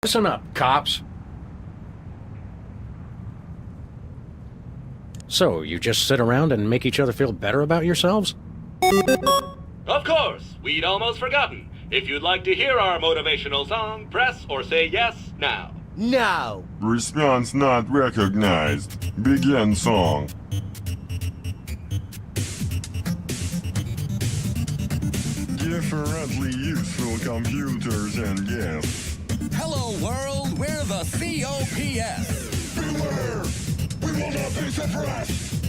Listen up, cops. So, you just sit around and make each other feel better about yourselves? Of course! We'd almost forgotten. If you'd like to hear our motivational song, press or say yes now. No! Response not recognized. Begin song. Differently useful computers and gifts. Hello world, we're the COPS. Beware! We will not be suppressed!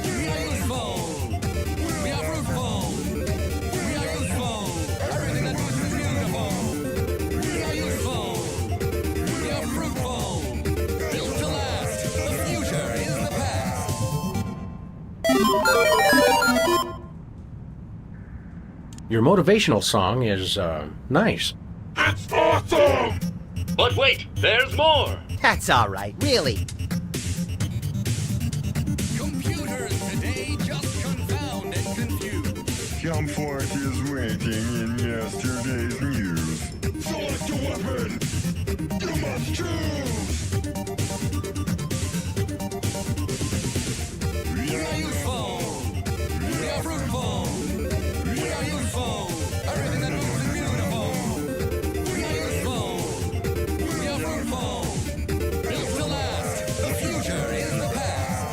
We are useful. We are fruitful. We are useful. Everything that moves is beautiful. We are useful. We are fruitful. Built to last. The future is the past. Your motivational song is, nice. It's awesome! But wait, there's more! That's alright, really. Computers today just confound and confuse. Comfort is waiting in yesterday's news. Select a weapon! You must choose! We are useful. We are fruitful. We are useful. Everything that moves is beautiful. We are useful. We are fruitful. Built to last. The future is the past.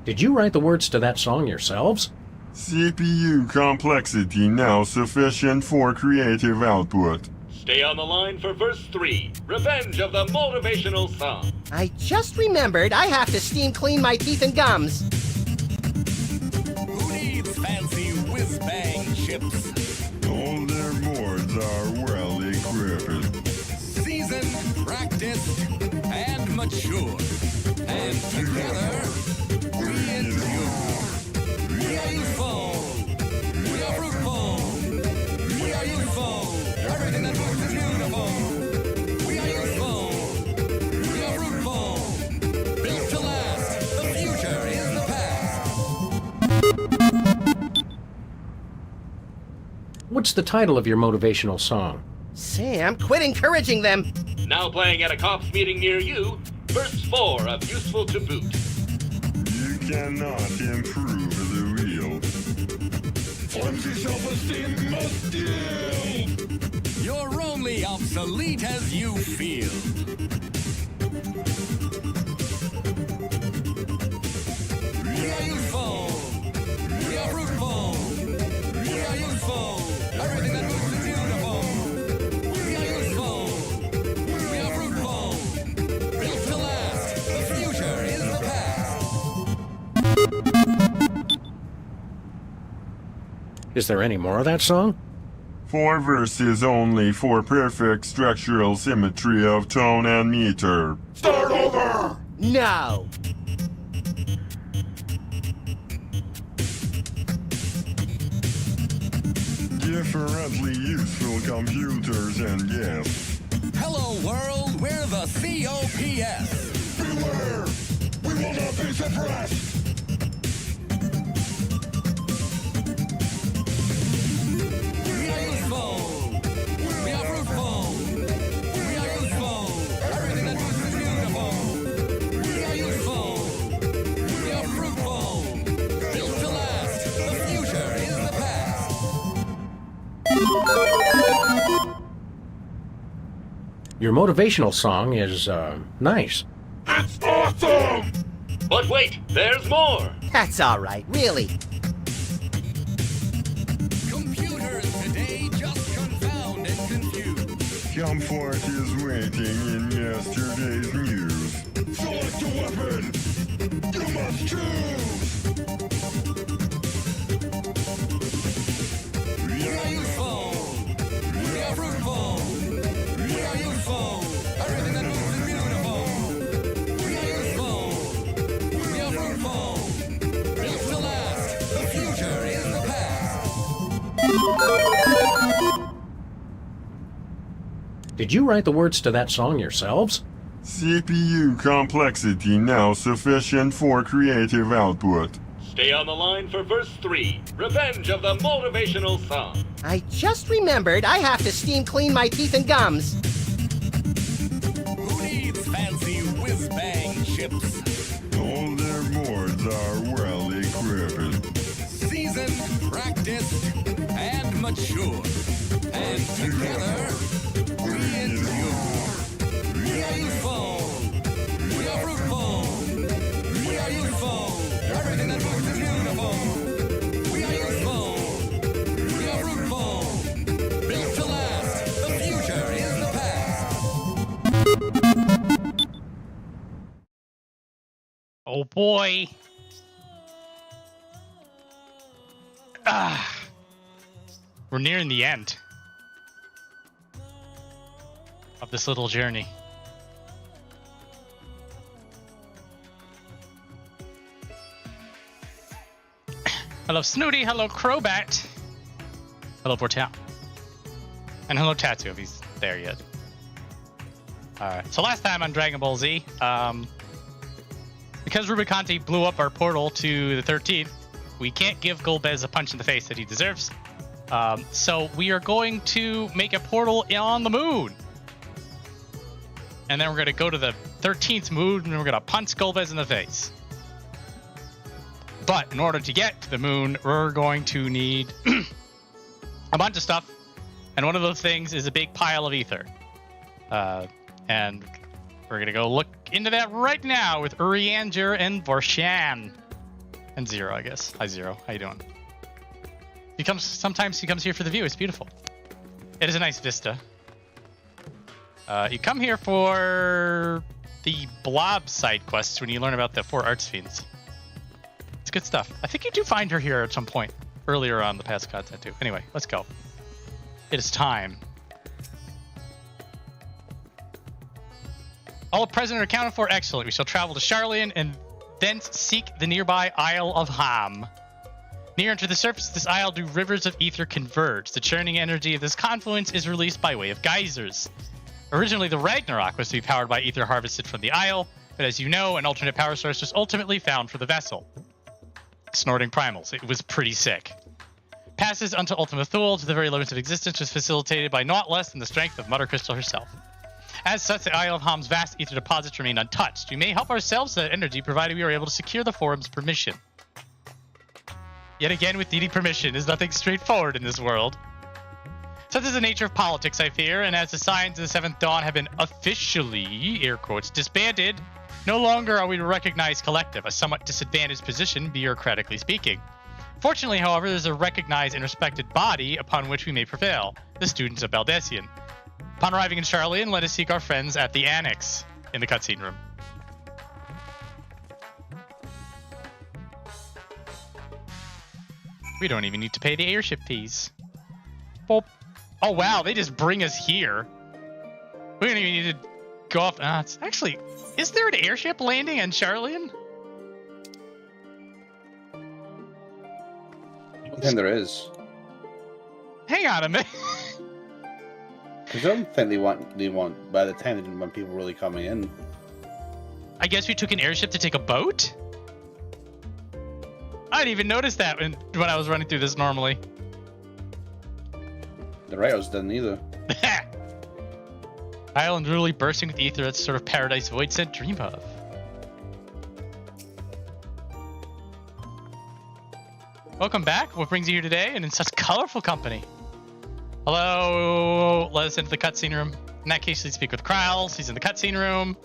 Did you write the words to that song yourselves? CPU complexity now sufficient for creative output. Stay on the line for verse 3, Revenge of the Motivational Song. I just remembered I have to steam clean my teeth and gums. Who needs fancy whiz-bang chips? All their boards are well equipped. Seasoned, practiced, and mature. And together, we endure. We are useful. We are fruitful. We are useful. Everything that moves is beautiful. We are useful. We are fruitful. Built to last. The future is the past. What's the title of your motivational song? Sam, quit encouraging them. Now playing at a cops meeting near you, verse 4 of Useful to Boot. You cannot improve the wheel. Flimsy self-esteem must yield. You're only obsolete as you feel. We are useful. We are fruitful. We are useful. Everything that moves is beautiful. We are useful. We are fruitful. Built to last. The future is the past. Is there any more of that song? 4 verses only for perfect structural symmetry of tone and meter. Start over! No! Differently useful computers and gifts. Hello world, we're the COPS. Beware! We will not be suppressed! We are useful. We are fruitful. We are useful. Everything that moves is beautiful. We are useful. We are fruitful. Built to last. The future is the past. Your motivational song is, nice. It's awesome! But wait, there's more! That's alright, really. Computers today just confound and confuse. Comfort is waiting in yesterday's news. Select a weapon! You must choose! We are useful. We are fruitful. We are useful. Everything that moves is beautiful. We are useful. We are fruitful. Built to last. The future is the past. Did you write the words to that song yourselves? CPU complexity now sufficient for creative output. Stay on the line for verse 3, Revenge of the Motivational Song. I just remembered I have to steam clean my teeth and gums. Who needs fancy whiz-bang chips? All their boards are well equipped. Seasoned, practiced, and mature. And together, we endure. We are youthful. We are fruitful. We are youthful. Everything that moves is beautiful. We are youthful. We are fruitful. Built to last. The future is the past. Oh boy. We're nearing the end of this little journey. Hello Snooty, hello Crobat, hello Vrtra, and hello Tattoo if he's there yet. Alright, so last time on Dragon Ball Z, because Rubiconte blew up our portal to the 13th, we can't give Golbez a punch in the face that he deserves. So we are going to make a portal on the moon. And then we're going to go to the 13th moon and we're going to punch Golbez in the face. But in order to get to the moon, we're going to need a bunch of stuff. And one of those things is a big pile of ether. And we're going to go look into that right now with Urianger and Vorshan. And Zero, I guess. Hi, Zero. How you doing? Sometimes he comes here for the view. It's beautiful. It is a nice vista. You come here for the blob side quests when you learn about the 4 arts fiends. It's good stuff. I think you do find her here at some point earlier on the past content too. Anyway, let's go. It is time. All present are accounted for. Excellent. We shall travel to Sharlayan and thence seek the nearby Isle of Haam. Near to the surface of this isle do rivers of ether converge. The churning energy of this confluence is released by way of geysers. Originally, the Ragnarok was to be powered by ether harvested from the isle, but as you know, an alternate power source was ultimately found for the vessel. Snorting primals. It was pretty sick. Passes unto Ultima Thule to the very limits of existence was facilitated by naught less than the strength of Mother Crystal herself. As such, the Isle of Haam's vast ether deposits remain untouched. We may help ourselves to that energy provided we are able to secure the forum's permission. Yet again, with needing permission is nothing straightforward in this world. Such is the nature of politics, I fear, and as the signs of the 7th Dawn have been officially, air quotes, disbanded, no longer are we a recognized collective, a somewhat disadvantaged position, bureaucratically speaking. Fortunately, however, there's a recognized and respected body upon which we may prevail, the students of Baldesion. Upon arriving in Sharlayan, let us seek our friends at the Annex, in the cutscene room. We don't even need to pay the airship fees. Boop. Oh wow, they just bring us here. We don't even need to go off. It's actually, is there an airship landing in Sharlayan? I don't think there is. Hang on a minute. Because I don't think they want, by the time they didn't want people really coming in. I guess we took an airship to take a boat? I didn't even notice that when I was running through this normally. The Rhinos didn't either. Island really bursting with ether, that's sort of paradise Void sent dream of. Welcome back. What brings you here today and in such colorful company? Hello, let us into the cutscene room. In that case, please speak with Kryles. He's in the cutscene room.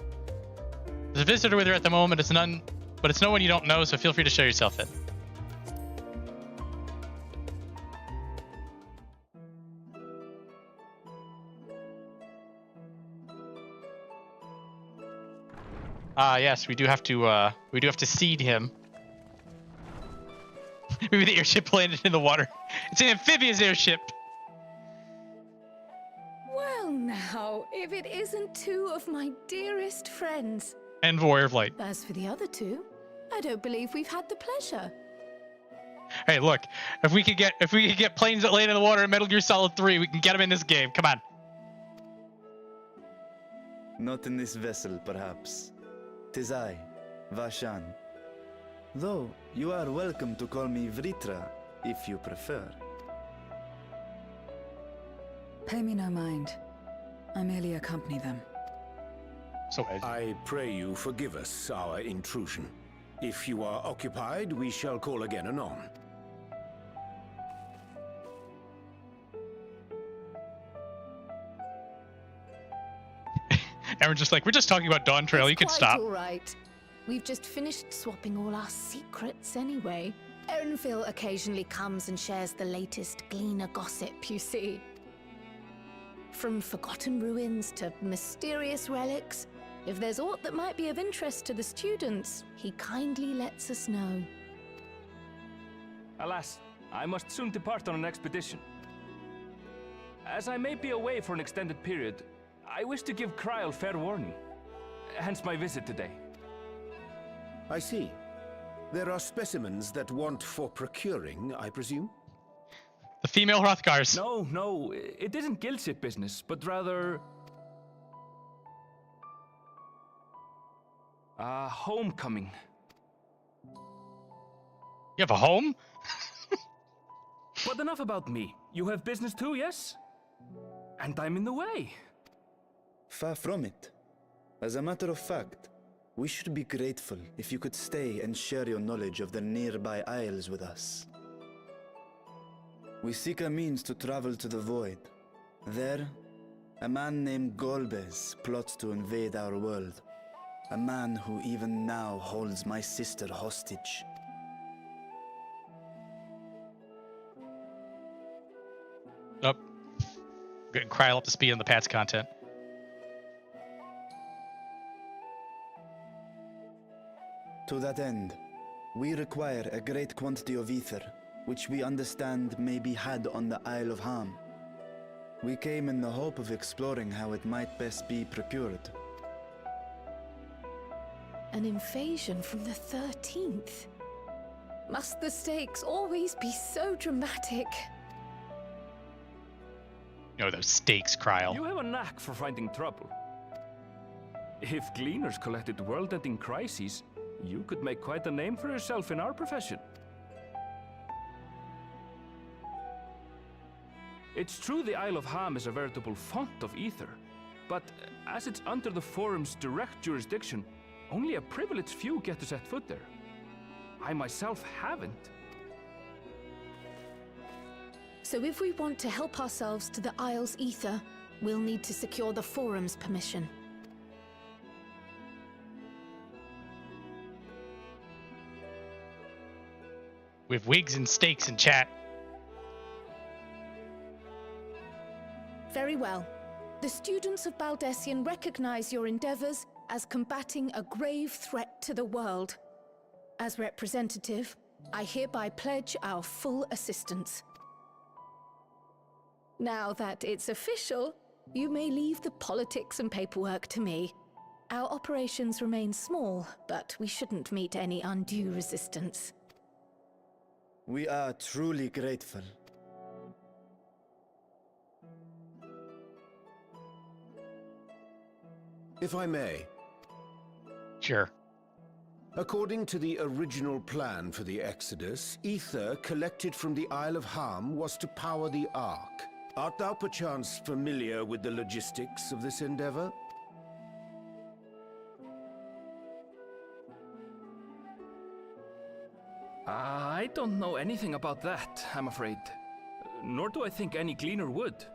There's a visitor with her at the moment. It's none, but it's no one you don't know, so feel free to show yourself in. Yes, we do have to seed him. Maybe the airship landed in the water. It's an amphibious airship. Well now, if it isn't 2 of my dearest friends. And Warrior of Light. As for the other 2, I don't believe we've had the pleasure. Hey, look, if we could get planes that land in the water in Metal Gear Solid 3, we can get them in this game. Come on. Not in this vessel, perhaps. 'Tis I, Vashan. Though, you are welcome to call me Vrtra, if you prefer. Pay me no mind. I merely accompany them. So I pray you forgive us our intrusion. If you are occupied, we shall call again anon. and we're just like, we're just talking about Dawntrail. You can stop. All right. We've just finished swapping all our secrets anyway. Erenville occasionally comes and shares the latest Gleaner gossip, you see. From forgotten ruins to mysterious relics, if there's aught that might be of interest to the students, he kindly lets us know. Alas, I must soon depart on an expedition. As I may be away for an extended period, I wish to give Kryl fair warning. Hence my visit today. I see. There are specimens that want for procuring, I presume? The female Hrothgars. No, it isn't guildship business, but rather... homecoming. You have a home? But enough about me. You have business too, yes? And I'm in the way. Far from it. As a matter of fact, we should be grateful if you could stay and share your knowledge of the nearby isles with us. We seek a means to travel to the Void. There, a man named Golbez plots to invade our world. A man who even now holds my sister hostage. Oh. Getting Kryl up to speed on the Pat's content. To that end, we require a great quantity of ether, which we understand may be had on the Isle of Haam. We came in the hope of exploring how it might best be procured. An invasion from the 13th? Must the stakes always be so dramatic? You know those stakes, Kryl. You have a knack for finding trouble. If Gleaners collected world-ending crises, you could make quite a name for yourself in our profession. It's true the Isle of Haam is a veritable font of ether, but as it's under the Forum's direct jurisdiction, only a privileged few get to set foot there. I myself haven't. So if we want to help ourselves to the Isle's ether, we'll need to secure the Forum's permission. With wigs and stakes in chat. Very well. The students of Baldessian recognize your endeavors as combating a grave threat to the world. As representative, I hereby pledge our full assistance. Now that it's official, you may leave the politics and paperwork to me. Our operations remain small, but we shouldn't meet any undue resistance. We are truly grateful. If I may. Sure. According to the original plan for the Exodus, ether collected from the Isle of Haam was to power the Ark. Art thou perchance familiar with the logistics of this endeavor? I don't know anything about that, I'm afraid. Nor do I think any Gleaner would.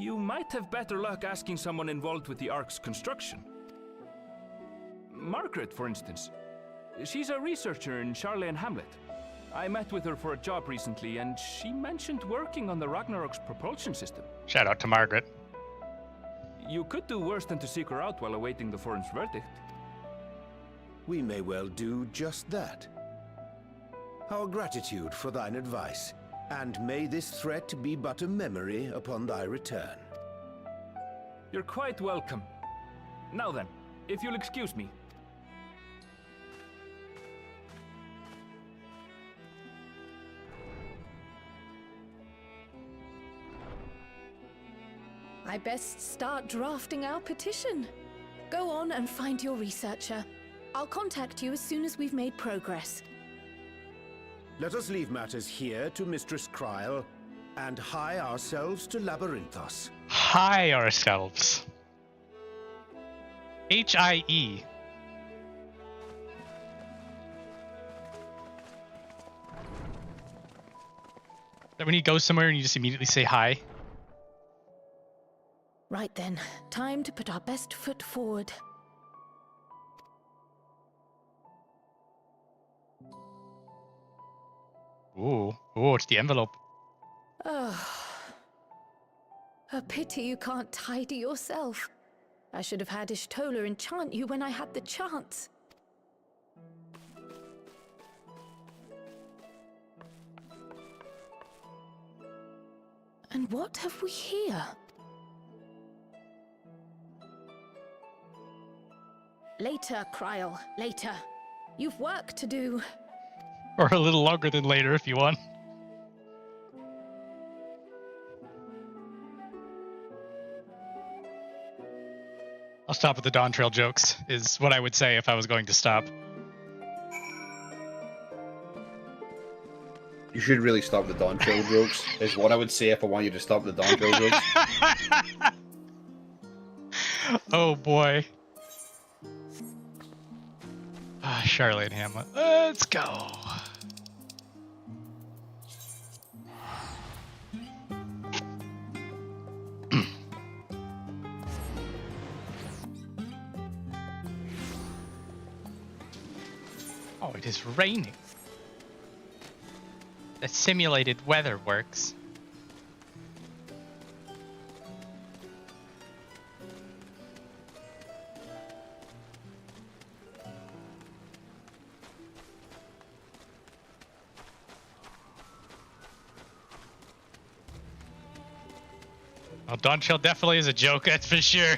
You might have better luck asking someone involved with the Ark's construction. Margaret, for instance. She's a researcher in Sharlayan Hamlet. I met with her for a job recently, and she mentioned working on the Ragnarok's propulsion system. Shout out to Margaret. You could do worse than to seek her out while awaiting the Forum's verdict. We may well do just that. Our gratitude for thine advice, and may this threat be but a memory upon thy return. You're quite welcome. Now then, if you'll excuse me. I best start drafting our petition. Go on and find your researcher. I'll contact you as soon as we've made progress. Let us leave matters here to Mistress Kryl and hie ourselves to Labyrinthos. Hi ourselves. H-I-E. That when you go somewhere and you just immediately say hi? Right then, time to put our best foot forward. Ooh, it's the envelope. Oh. A pity you can't tidy yourself. I should have had Ishtola enchant you when I had the chance. And what have we here? Later, Kryl, later. You've work to do. Or a little longer than later if you want. I'll stop with the Dawntrail jokes, is what I would say if I was going to stop. You should really stop the Dawntrail jokes, is what I would say if I want you to stop the Dawntrail jokes. Oh boy. Sharlayan Hamlet. Let's go. Oh, it is raining. The simulated weather works. Well, Dawntrail definitely is a joke, that's for sure.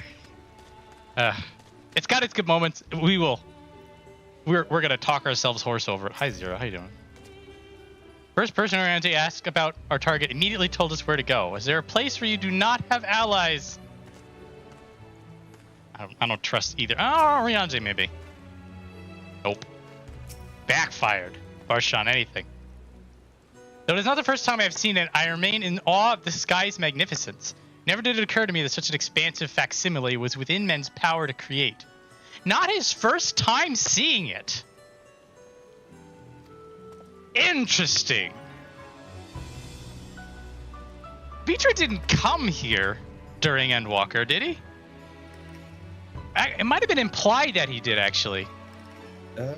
It's got its good moments. We're gonna talk ourselves hoarse over it. Hi Zero, how you doing? First person around to ask about our target immediately told us where to go. Is there a place where you do not have allies? I don't trust either. Oh, Rianze maybe. Nope. Backfired. Barshan, anything. Though it is not the first time I've seen it, I remain in awe of the sky's magnificence. Never did it occur to me that such an expansive facsimile was within men's power to create. Not his first time seeing it. Interesting. Vrtra didn't come here during Endwalker, did he? It might have been implied that he did, actually. I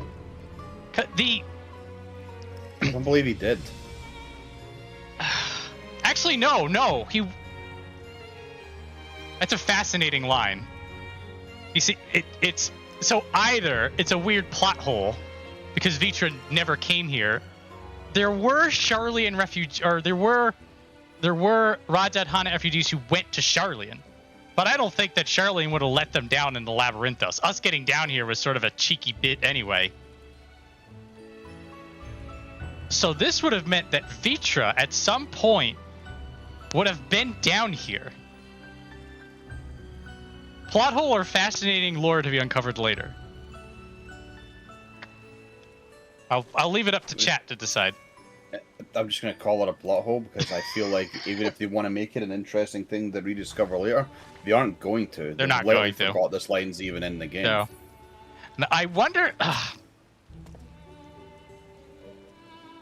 don't believe he did. Actually, no. That's a fascinating line. You see, it's so either it's a weird plot hole because Vrtra never came here. There were Sharlayan refugees, or there were Rajat Hana refugees who went to Sharlayan, but I don't think that Sharlayan would have let them down in the Labyrinthos. Us getting down here was sort of a cheeky bit anyway. So this would have meant that Vrtra at some point would have been down here. Plot hole or fascinating lore to be uncovered later? I'll leave it up to chat to decide. I'm just going to call it a plot hole because I feel like even if they want to make it an interesting thing to rediscover later, they aren't going to. They're not going to. Forgot this line's even in the game. No. Now, I wonder...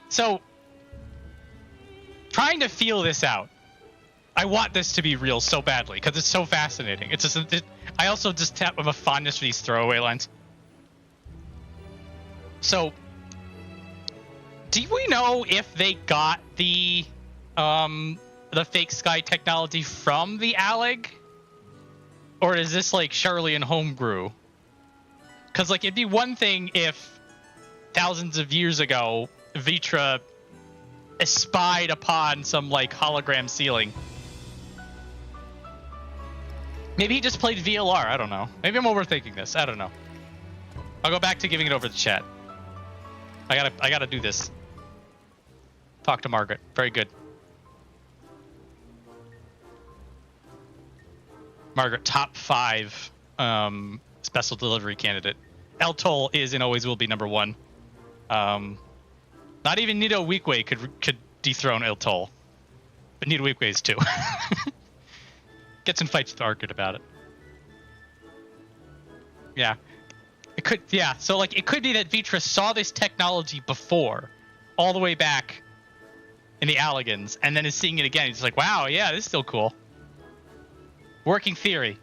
So, trying to feel this out. I want this to be real so badly because it's so fascinating. It's just I also just have a fondness for these throwaway lines. So, do we know if they got the fake sky technology from the Alleg, or is this like Sharlayan homebrew? Because like it'd be one thing if thousands of years ago Vrtra espied upon some like hologram ceiling. Maybe he just played VLR. I don't know. Maybe I'm overthinking this. I don't know. I'll go back to giving it over to chat. I gotta do this. Talk to Margaret. Very good. Margaret, top 5 special delivery candidate. Eltol is and always will be number one. Not even Nido Weequay could dethrone Eltol. But Nido Weequay is too. Gets in fights with Arkard about it. Yeah. It could, yeah, so like it could be that Vrtra saw this technology before, all the way back in the Alligans, and then is seeing it again. He's like, wow, yeah, this is still cool. Working theory.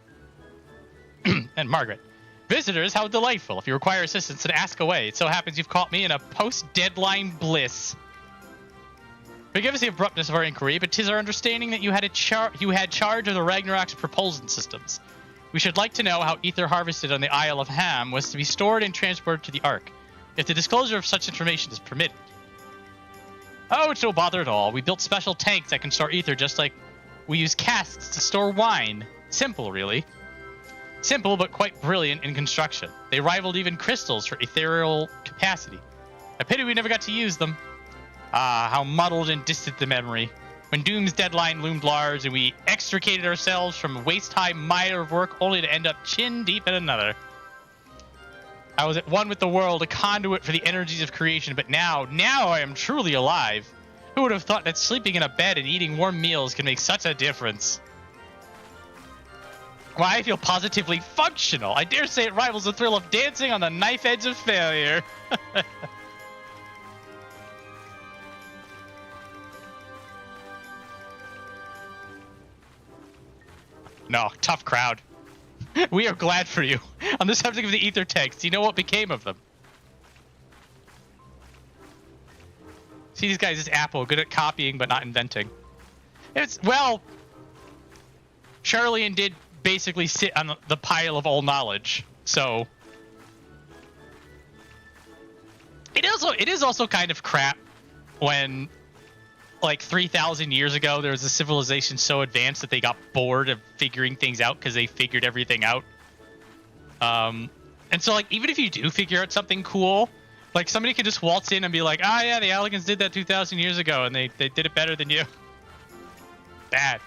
And Margaret. Visitors, how delightful. If you require assistance, then ask away. It so happens you've caught me in a post-deadline bliss. Forgive us the abruptness of our inquiry, but 'tis our understanding that you had charge of the Ragnarok's propulsion systems. We should like to know how ether harvested on the Isle of Haam was to be stored and transported to the Ark, if the disclosure of such information is permitted. Oh, it's no bother at all. We built special tanks that can store ether just like we use casks to store wine. Simple, really. Simple, but quite brilliant in construction. They rivaled even crystals for ethereal capacity. A pity we never got to use them. Ah, how muddled and distant the memory. When Doom's deadline loomed large and we extricated ourselves from a waist-high mire of work only to end up chin-deep in another. I was at one with the world, a conduit for the energies of creation, but now I am truly alive. Who would have thought that sleeping in a bed and eating warm meals can make such a difference? Why, I feel positively functional. I dare say it rivals the thrill of dancing on the knife edge of failure. No, tough crowd. We are glad for you. On the subject of the ether tanks, do you know what became of them? See, these guys is Apple, good at copying but not inventing. Well, Sharlayan did basically sit on the pile of all knowledge, so it is also kind of crap when, like 3,000 years ago, there was a civilization so advanced that they got bored of figuring things out because they figured everything out. And so, like, even if you do figure out something cool, like, somebody could just waltz in and be like, ah, yeah, the Alligans did that 2,000 years ago, and they did it better than you. Bad.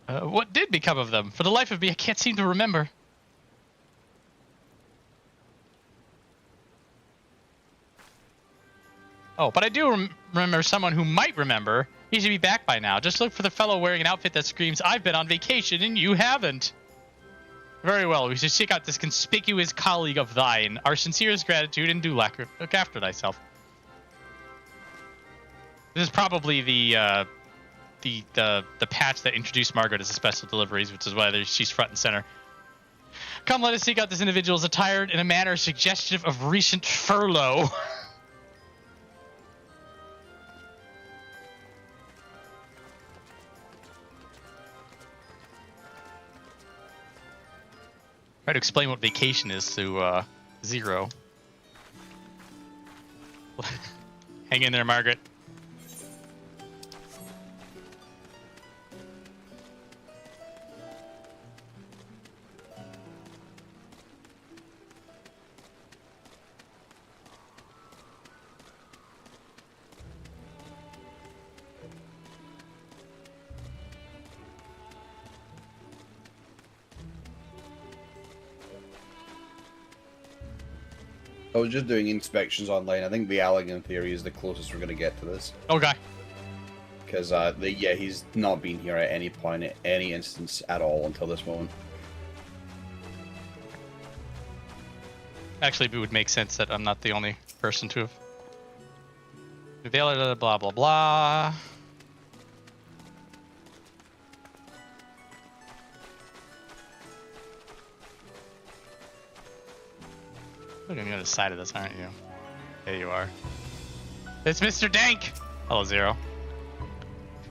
What did become of them? For the life of me, I can't seem to remember. Oh, but I do remember someone who might remember. He should be back by now. Just look for the fellow wearing an outfit that screams, I've been on vacation and you haven't. Very well, we should check out this conspicuous colleague of thine. Our sincerest gratitude and do look after thyself. This is probably the patch that introduced Margaret as a special deliveries, which is why she's front and center. Come, let us seek out this individual's attired in a manner suggestive of recent furlough. Try to explain what vacation is to Zero. Hang in there, Margaret. I was just doing inspections online. I think the Alligan theory is the closest we're going to get to this. Okay. Because, yeah, he's not been here at any point, at any instance at all until this moment. Actually, it would make sense that I'm not the only person to have... Viola, blah, blah, blah. Look on the other side of this, aren't you? There you are. It's Mr. Dank! Hello, Zero.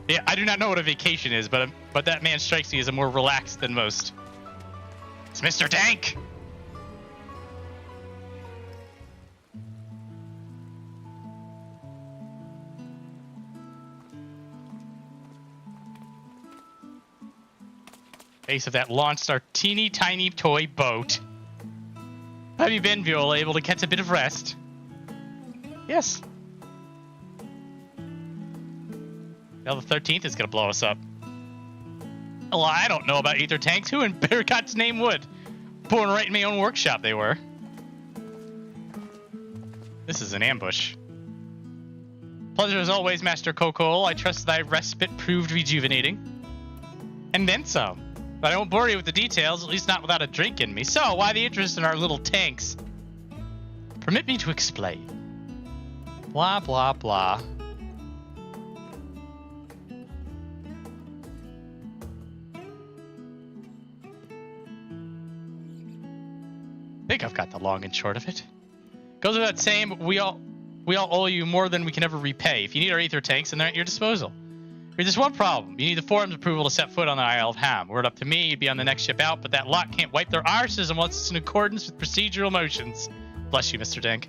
Yeah, I do not know what a vacation is, but that man strikes me as a more relaxed than most. It's Mr. Dank! Base of that launched our teeny tiny toy boat. Have you been, Viola, able to catch a bit of rest? Yes. Now the 13th is gonna blow us up. Well, I don't know about ether tanks. Who in God's name would? Born right in my own workshop, they were. This is an ambush. Pleasure as always, Master Coco. I trust thy respite proved rejuvenating. And then some. But I won't bore you with the details, at least not without a drink in me. So, why the interest in our little tanks? Permit me to explain. Blah, blah, blah. I think I've got the long and short of it. Goes without saying, we all owe you more than we can ever repay. If you need our ether tanks, then they're at your disposal. There's just one problem. You need the forum's approval to set foot on the Isle of Haam. Were it up to me, you'd be on the next ship out, but that lot can't wipe their arses unless it's in accordance with procedural motions. Bless you, Mr. Dank.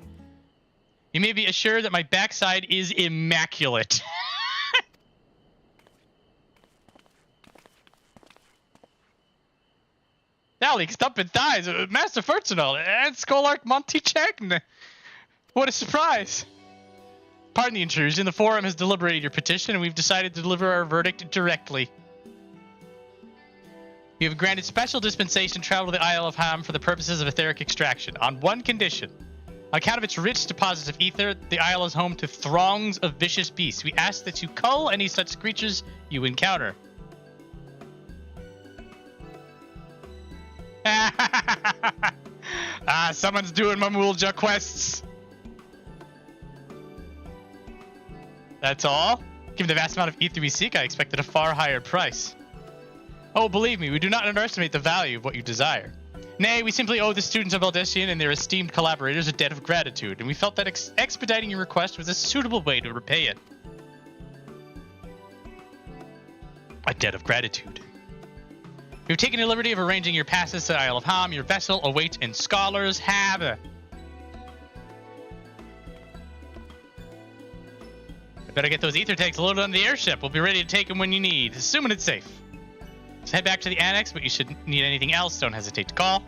You may be assured that my backside is immaculate. Dally, stumping thighs, Master Furtzenal, and Scholark Montichagn. What a surprise! Pardon the intrusion, the forum has deliberated your petition and we've decided to deliver our verdict directly. We have granted special dispensation to travel to the Isle of Haam for the purposes of etheric extraction, on one condition. On account of its rich deposits of ether, the isle is home to throngs of vicious beasts. We ask that you cull any such creatures you encounter. Someone's doing my Mulja quests. That's all? Given the vast amount of ether we seek, I expected a far higher price. Oh, believe me, we do not underestimate the value of what you desire. Nay, we simply owe the students of Aldessian and their esteemed collaborators a debt of gratitude, and we felt that expediting your request was a suitable way to repay it. A debt of gratitude. We've taken the liberty of arranging your passes to the Isle of Haam. Your vessel awaits in Scholars Have. Better get those ether tanks loaded on the airship. We'll be ready to take them when you need, assuming it's safe. Just head back to the annex, but you should need anything else, don't hesitate to call.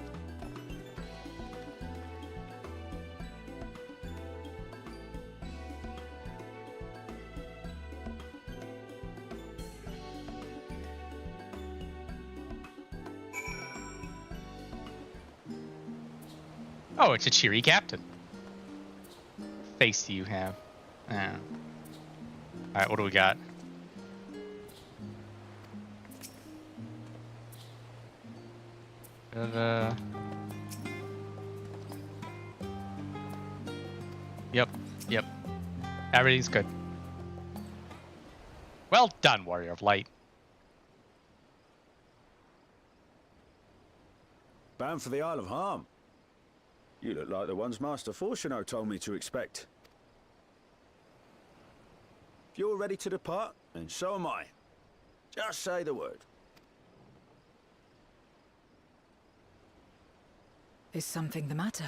Oh, it's a cheery captain. Face do you have? Alright, what do we got? Yep. Everything's good. Well done, Warrior of Light. Bound for the Isle of Haam. You look like the ones Master Fortuno told me to expect. If you're ready to depart, then so am I. Just say the word. Is something the matter?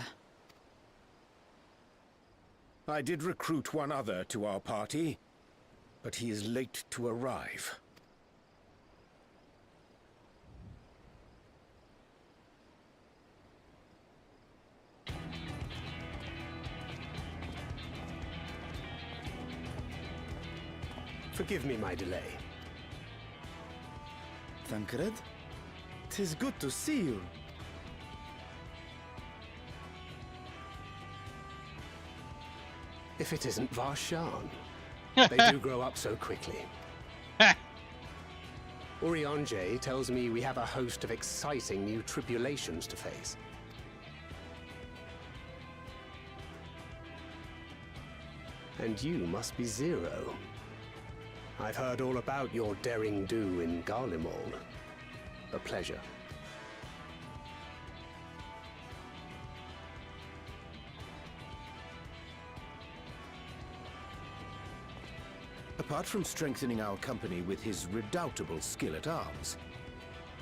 I did recruit one other to our party, but he is late to arrive. Forgive me my delay. Thancred? 'Tis good to see you. If it isn't Varshan. They do grow up so quickly. Urianje tells me we have a host of exciting new tribulations to face. And you must be Zero. I've heard all about your daring do in Garlemald. A pleasure. Apart from strengthening our company with his redoubtable skill at arms,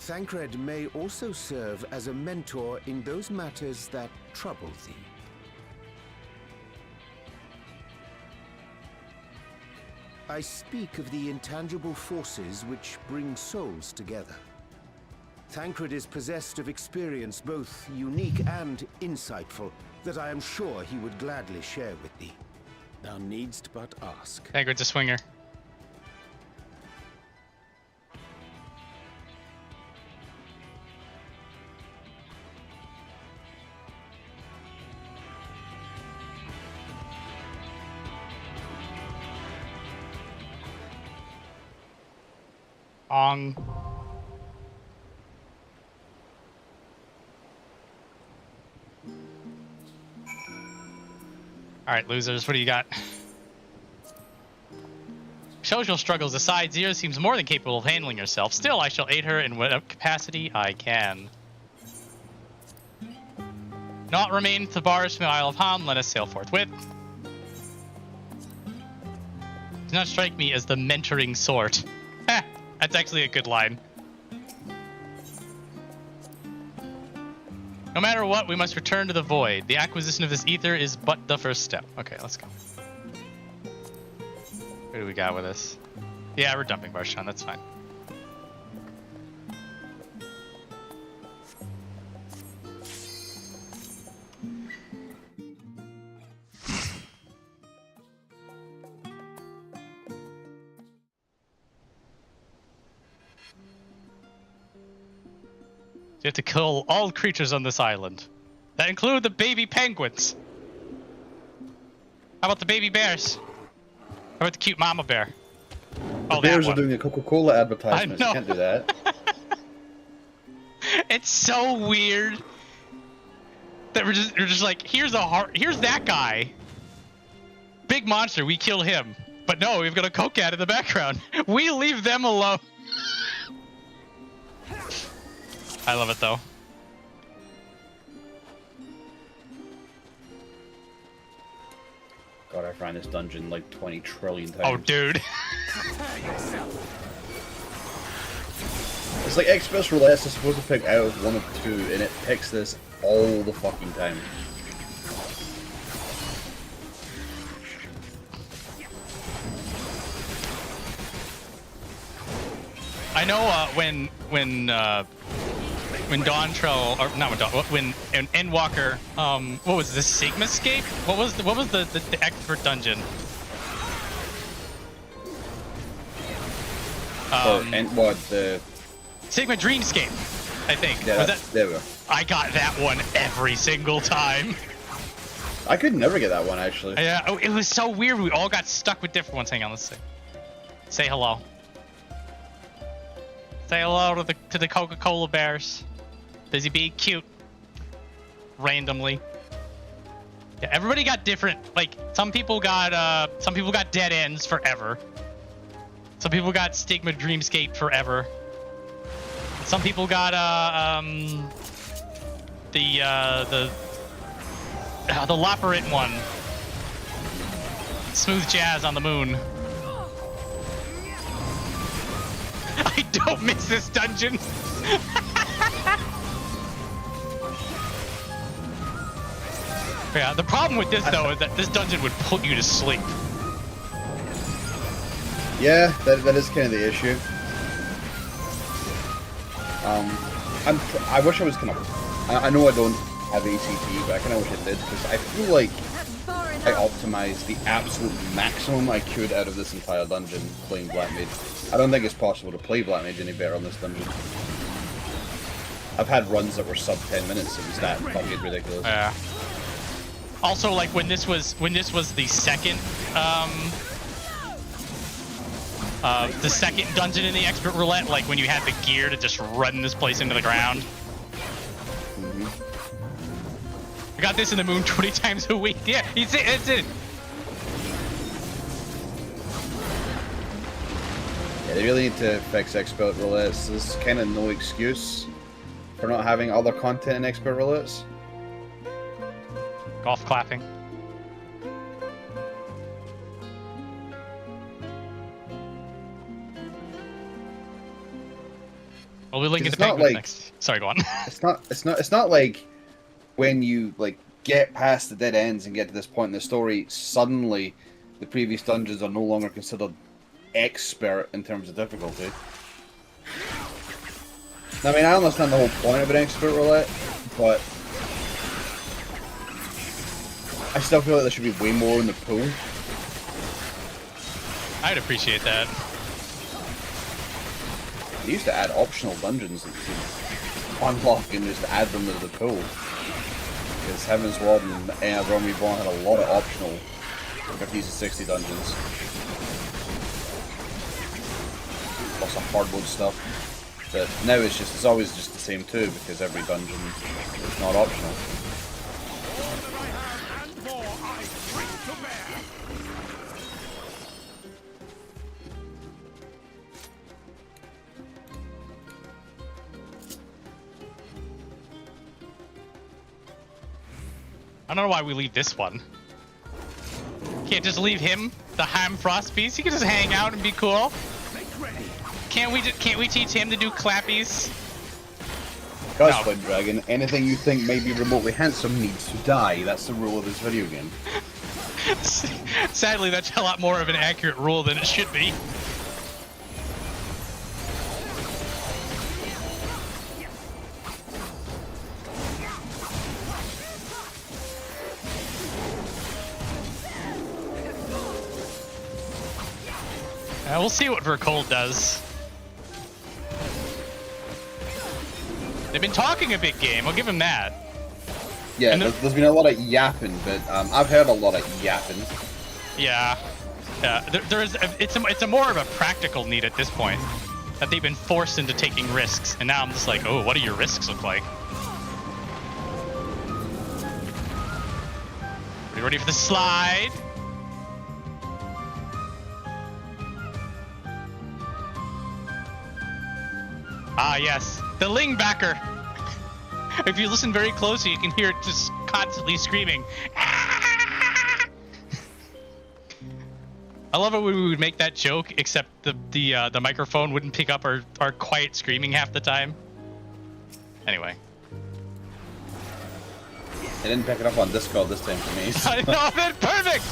Thancred may also serve as a mentor in those matters that trouble thee. I speak of the intangible forces which bring souls together. Thancred is possessed of experience both unique and insightful that I am sure he would gladly share with thee. Thou needst but ask. Thancred's a swinger. Ong. Alright, losers, what do you got? Social struggles aside, Zero seems more than capable of handling herself. Still, I shall aid her in whatever capacity I can. Not remain to the bars from the Isle of Haam, let us sail forthwith. Do not strike me as the mentoring sort. Heh, that's actually a good line. No matter what, we must return to the void. The acquisition of this ether is but the first step. Okay, let's go. What do we got with this? Yeah, we're dumping Barshan, that's fine. You have to kill all creatures on this island. That include the baby penguins. How about the baby bears? How about the cute mama bear? The bears are doing a Coca-Cola advertisement. You can't do that. It's so weird that we're just like, here's that guy. Big monster, we kill him. But no, we've got a coquette in the background. We leave them alone. I love it though. God, I've ran this dungeon like 20 trillion times. Oh, dude. It's like Express Roulette is supposed to pick out of one of two, and it picks this all the fucking time. I know when Dawntrail, or not when Endwalker, what was this, Sigmascape? What was the expert dungeon? The Sigma Dreamscape, I think. Yeah, was that? There we go. I got that one every single time. I could never get that one actually. Yeah, oh, it was so weird. We all got stuck with different ones. Hang on, let's see. Say hello. Say hello to the Coca-Cola bears. Busy being cute. Randomly. Yeah, everybody got different. Like some people got dead ends forever. Some people got Stigma Dreamscape forever. Some people got the lopporit one. Smooth jazz on the moon. I don't miss this dungeon. Yeah, the problem with this though is that this dungeon would put you to sleep. Yeah, that is kind of the issue. I wish I was kind of. I know I don't have ACT, but I kind of wish I did because I feel like I optimized the absolute maximum I could out of this entire dungeon playing Black Mage. I don't think it's possible to play Black Mage any better on this dungeon. I've had runs that were sub 10 minutes. It was that fucking ridiculous. Yeah. Also, like when this was the second dungeon in the expert roulette, like when you had the gear to just run this place into the ground. I got this in the moon 20 times a week. Yeah, that's it. Yeah, they really need to fix expert roulettes. There's kind of no excuse for not having other content in expert roulettes. Golf clapping. We'll be linking to Penguin next. Sorry, go on. It's not like when you like get past the dead ends and get to this point in the story, suddenly the previous dungeons are no longer considered expert in terms of difficulty. I mean, I understand the whole point of an expert roulette, but I still feel like there should be way more in the pool. I'd appreciate that. They used to add optional dungeons that you could unlock and just add them to the pool. Because Heaven's Ward and Realm Reborn had a lot of optional 50 to 60 dungeons. lots of hard mode stuff. But now it's always just the same too, because every dungeon is not optional. I don't know why we leave this one. Can't just leave him, the Haam Frost Beast. He can just hang out and be cool. Can't we teach him to do clappies? Cosplay Dragon, anything you think may be remotely handsome needs to die. That's the rule of this video game. Sadly, that's a lot more of an accurate rule than it should be. We'll see what Vrtra does. They've been talking a big game. I'll give him that. Yeah, there's been a lot of yapping, but I've heard a lot of yapping. Yeah, it's a more of a practical need at this point, that they've been forced into taking risks, and now I'm just like, oh, what do your risks look like? Are you ready for the slide? Ah, yes, the Lingbacker. If you listen very closely, you can hear it just constantly screaming. I love it when we would make that joke, except the microphone wouldn't pick up our quiet screaming half the time. Anyway. I didn't pick it up on Discord this time for me. So. I know, man, perfect!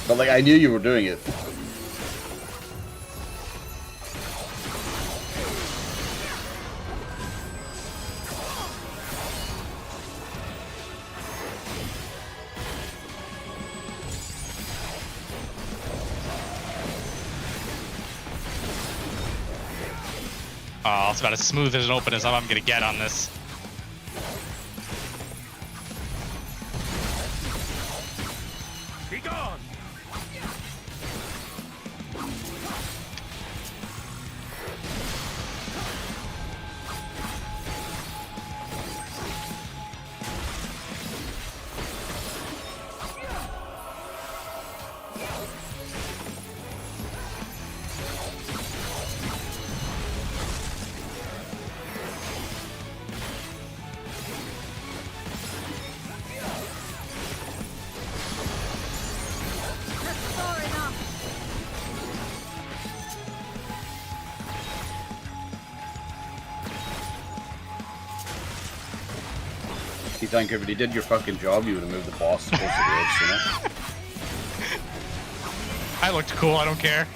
But like, I knew you were doing it. Oh, it's about as smooth as an open as I'm gonna get on this. Be gone! You think if you did your fucking job, you would have moved the boss closer to the edge, you know? I looked cool, I don't care.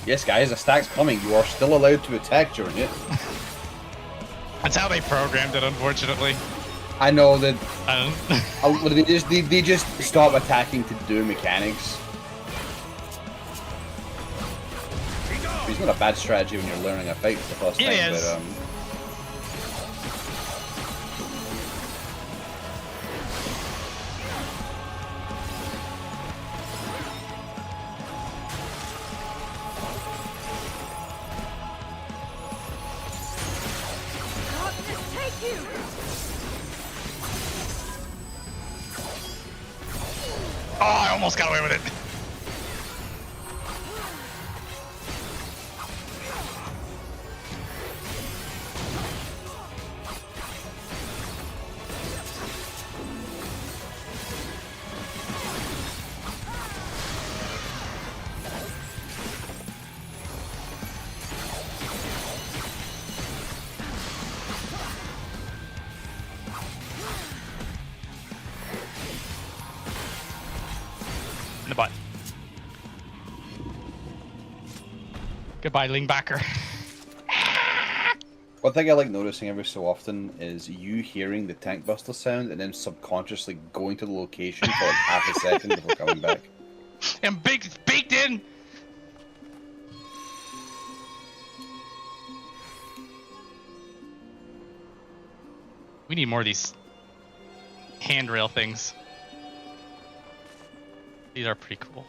Yes, guys, a stack's coming. You are still allowed to attack during it. That's how they programmed it, unfortunately. I know that. They just stop attacking to do mechanics. It's not a bad strategy when you're learning a fight for the first time. It is. But, Oh, I almost got away with it. In the butt. Goodbye, Lingbacker. one thing I like noticing every so often is you hearing the tank buster sound and then subconsciously going to the location for like half a second before coming back. And baked in. We need more of these handrail things. These are pretty cool.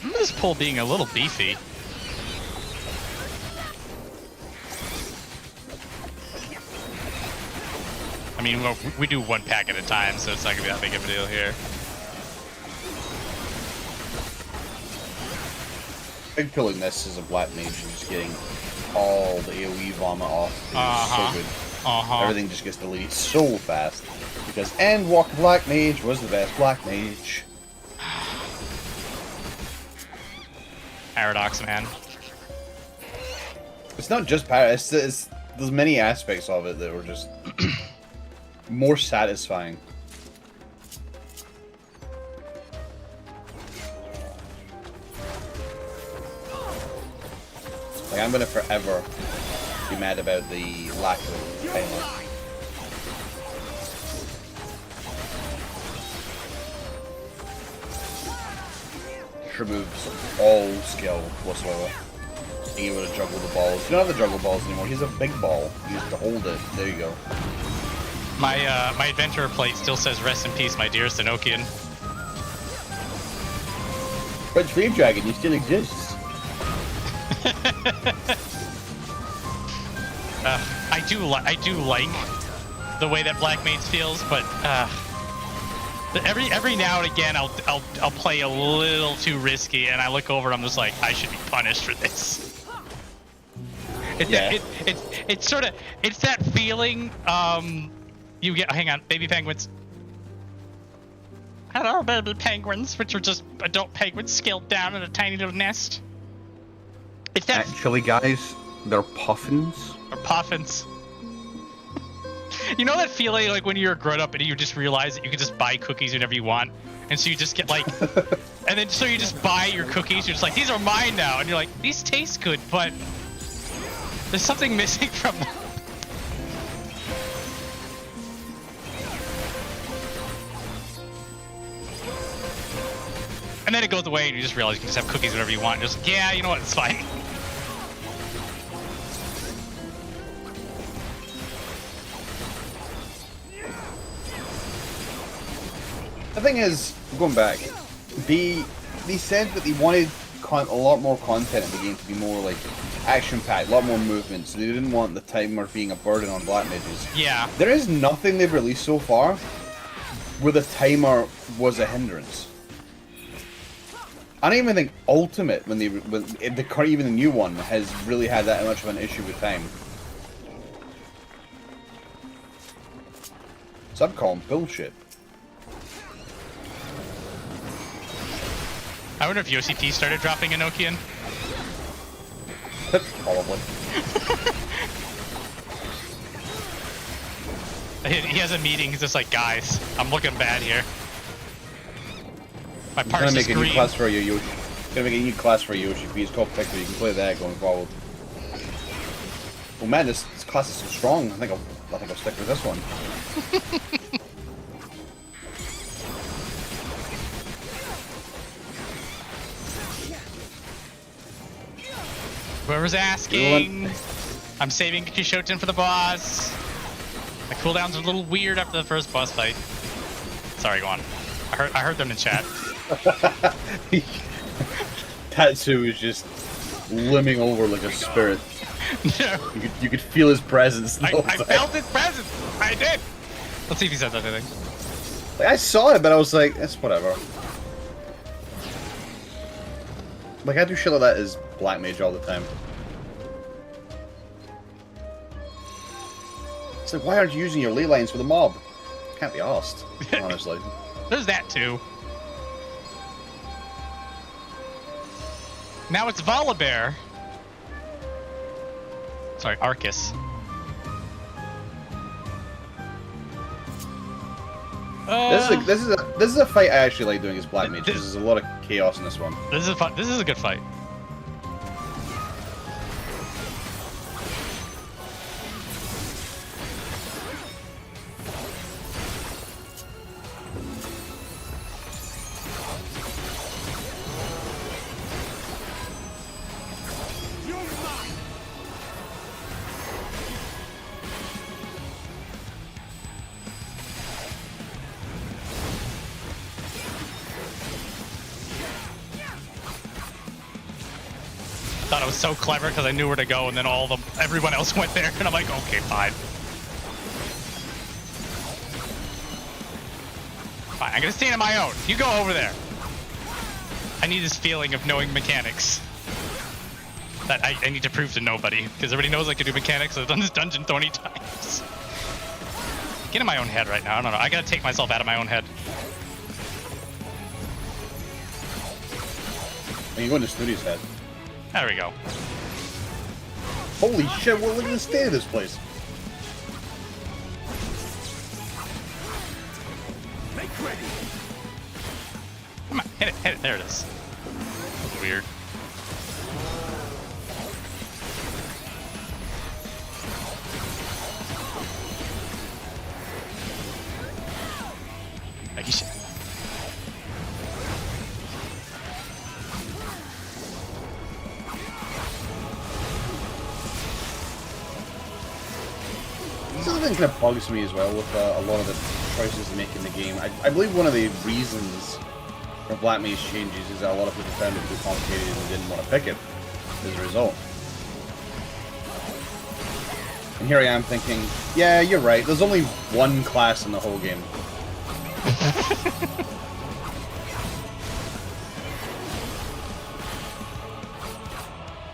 This pull being a little beefy. I mean, we do one pack at a time, so it's not gonna be that big of a deal here. Big pulling this as a black mage and just getting all the AoE vomit off is so good. Everything just gets deleted so fast. Because Endwalker Black Mage was the best black mage. Paradox, man. It's not just paradox, there's many aspects of it that were just more satisfying. Like, I'm gonna forever be mad about the lack of timer. Removes all skill whatsoever. Being able to juggle the balls. You don't have to juggle balls anymore. He's a big ball. You have to hold it. There you go. My adventurer plate still says "Rest in peace, my dearest Enochian." But Dream Dragon, you still exist. I do like the way that Black Mage feels, but every now and again I'll play a little too risky, and I look over and I'm just like, I should be punished for this. It's sort of that feeling you get. Hang on, baby penguins. Hello, baby penguins, which are just adult penguins scaled down in a tiny little nest. It's that. Actually, guys, they're puffins. Or puffins. You know that feeling like when you're a grown up and you just realize that you can just buy cookies whenever you want, and so you just get like, and then so you just buy your cookies. You're just like, these are mine now, and you're like, these taste good, but there's something missing from them. And then it goes away, and you just realize you can just have cookies whenever you want. And just like, yeah, you know what, it's fine. The thing is, going back, they said that they wanted a lot more content in the game to be more like action-packed, a lot more movement, so they didn't want the timer being a burden on black mages. Yeah. There is nothing they've released so far where the timer was a hindrance. I don't even think Ultimate, even the new one, has really had that much of an issue with time. So I'm calling bullshit. I wonder if Yoshi started dropping Enochian. Probably. He has a meeting. He's just like, guys, I'm looking bad here. My I'm parts gonna is make a green. new class for your Yoshi. Gonna make a new class for Yoshi. It's called Picker. You can play that going forward. Oh man, this class is so strong. I think I'll stick with this one. Whoever's asking, I'm saving Kishoten for the boss. My cooldown's a little weird after the first boss fight. Sorry, go on. I heard them in chat. Tatsu is just limbing over like a spirit. No. You could feel his presence. I felt his presence. I did. Let's see if he says anything. Like, I saw it, but I was like, it's whatever. Like, I do shit like that as Black Mage all the time. It's like, why aren't you using your ley lines for the mob? Can't be asked, honestly. There's that too. Now it's Volibear. Sorry, Arcus. This is a fight I actually like doing as Black Mage. There's a lot of chaos in this one. This is fun. This is a good fight. Thought it was so clever because I knew where to go, and then everyone else went there, and I'm like, okay, fine. Fine, I'm gonna stand on my own. You go over there. I need this feeling of knowing mechanics. That I need to prove to nobody, because everybody knows I can do mechanics. I've done this dungeon 20 times. Get in my own head right now. I don't know. I gotta take myself out of my own head. And you go into Snooty's head. There we go. Holy shit, look at the state of this place. Make ready. Come on, hit it, hit it. There it is. That's weird. Like you should. This is the thing that bugs me as well with a lot of the choices they make in the game. I believe one of the reasons for Black Mage changes is that a lot of people found it too complicated and didn't want to pick it as a result. And here I am thinking, yeah, you're right, there's only one class in the whole game.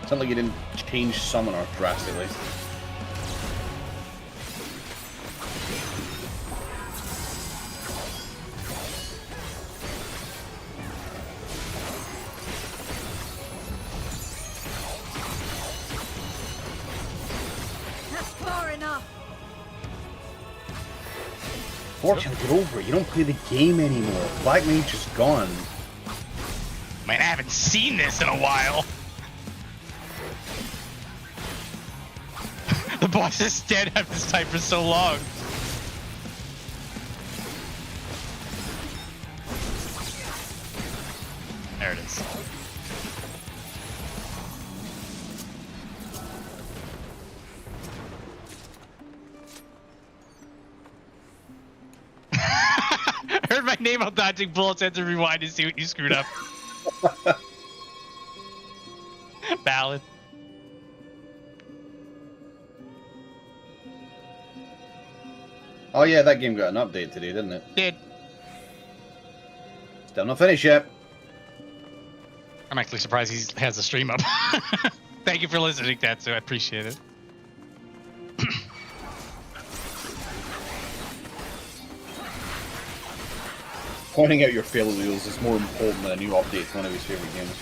It's not like you didn't change Summoner drastically. Fortunately, get over it. You don't play the game anymore. Black Mage is gone. Man, I haven't seen this in a while. The boss is dead. I've this type for so long. There it is. Heard my name while dodging bullets, had to rewind to see what you screwed up. Ballad. Oh yeah, that game got an update today, didn't it? Did. Still not finished yet. I'm actually surprised he has the stream up. Thank you for listening, Tatsu. I appreciate it. Pointing out your failures is more important than a new update to one of his favorite games.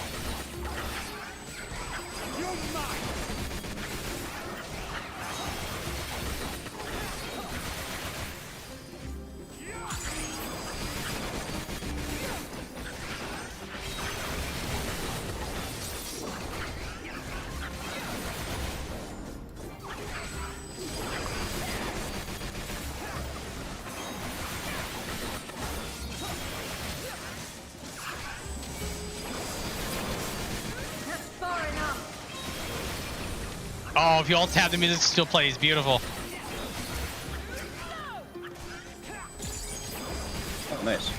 Oh, if you all tap the music still plays, beautiful. Oh, nice.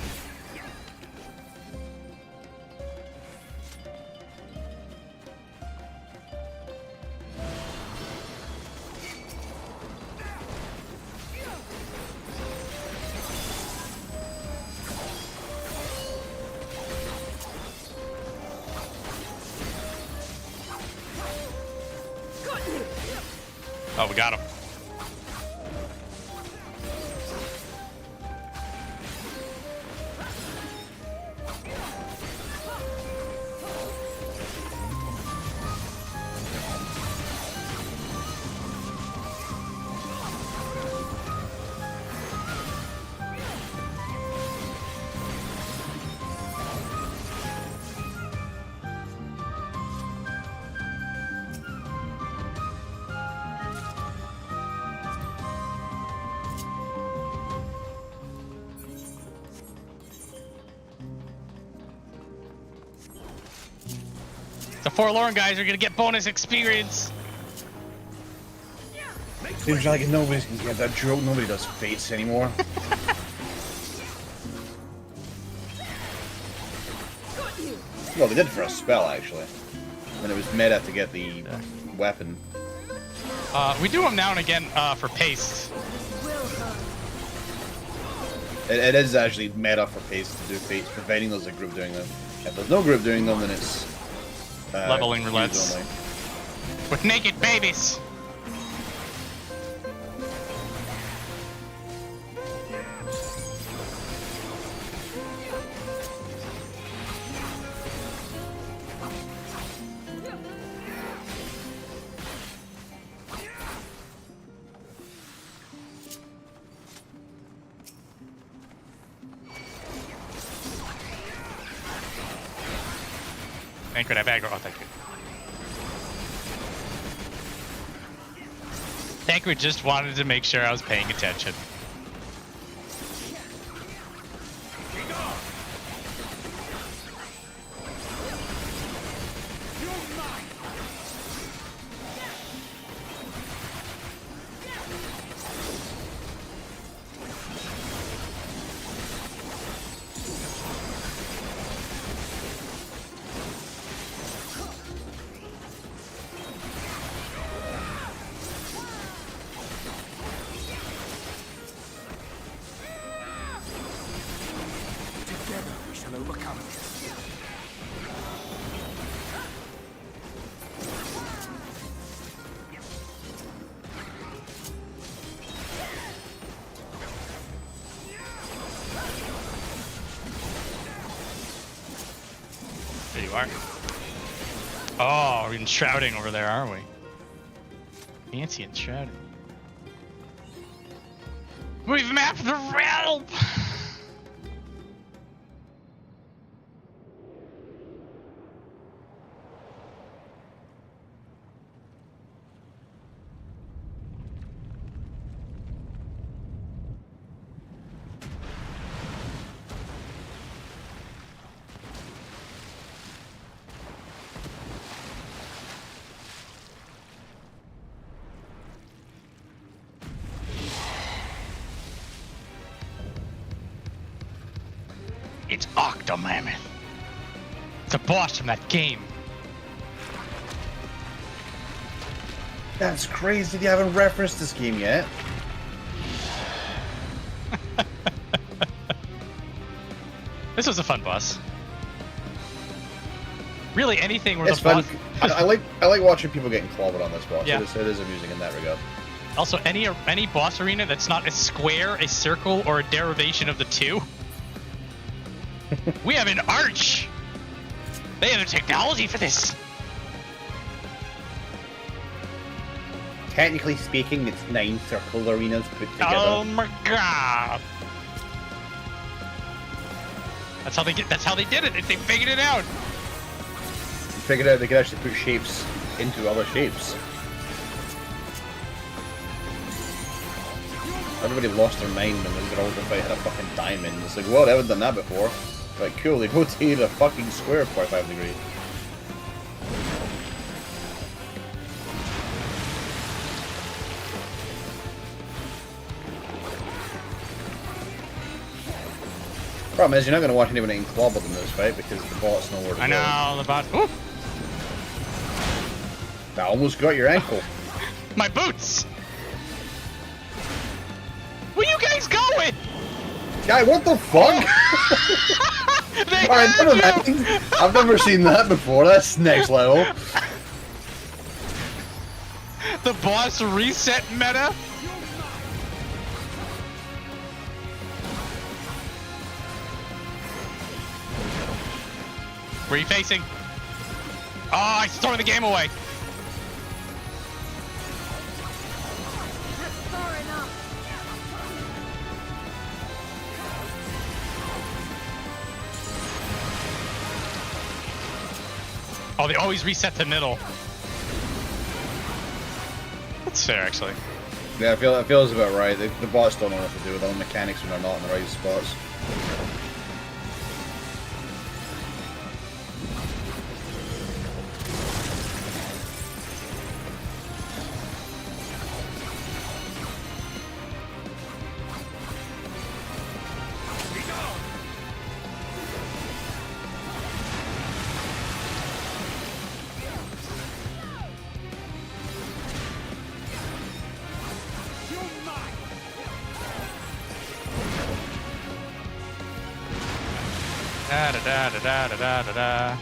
Oh, we got him. The forlorn guys are gonna get bonus experience. Seems like nobody can get that joke. Nobody does fates anymore. Well, they did for a spell, actually. And it was meta to get the weapon. We do them now and again for paste. It is actually meta for paste to do paste, providing there's a group doing them. If there's no group doing them, then it's leveling roulettes only. with naked babies. Anchor that bag. Oh, thank you. Tancred just wanted to make sure I was paying attention. There you are. Oh, we're enshrouding over there, aren't we? Fancy enshrouding. We've mapped the realm! It's Octomammoth. It's a boss from that game. That's crazy. You haven't referenced this game yet. This was a fun boss. Really, anything where It's the fun. boss... I like watching people getting clobbered on this boss. Yeah. It is amusing in that regard. Also, any boss arena that's not a square, a circle, or a derivation of the two. We have an arch! They have the technology for this! Technically speaking, it's 9 circle arenas put together. Oh my god! That's how they did it! They figured it out! Figured out they could actually put shapes into other shapes. Everybody lost their mind when they were all if I had a fucking diamond. It's like, well, they haven't done that before. Right, cool, they rotated a fucking square 45 degrees. Problem is, you're not going to watch anyone getting clobbered in this fight because the bot's nowhere to go. I know, the bot. Ooh. That almost got your ankle. My boots! Where you guys going? Guy, what the fuck? Alright, never mind. I've never seen that before. That's next level. The boss reset meta? Where are you facing? Oh, I throwing the game away. Oh, they always reset to middle. That's fair, actually. Yeah, it feels about right. The bots don't know what to do with their own mechanics when they're not in the right spots. Da da da da da da da da.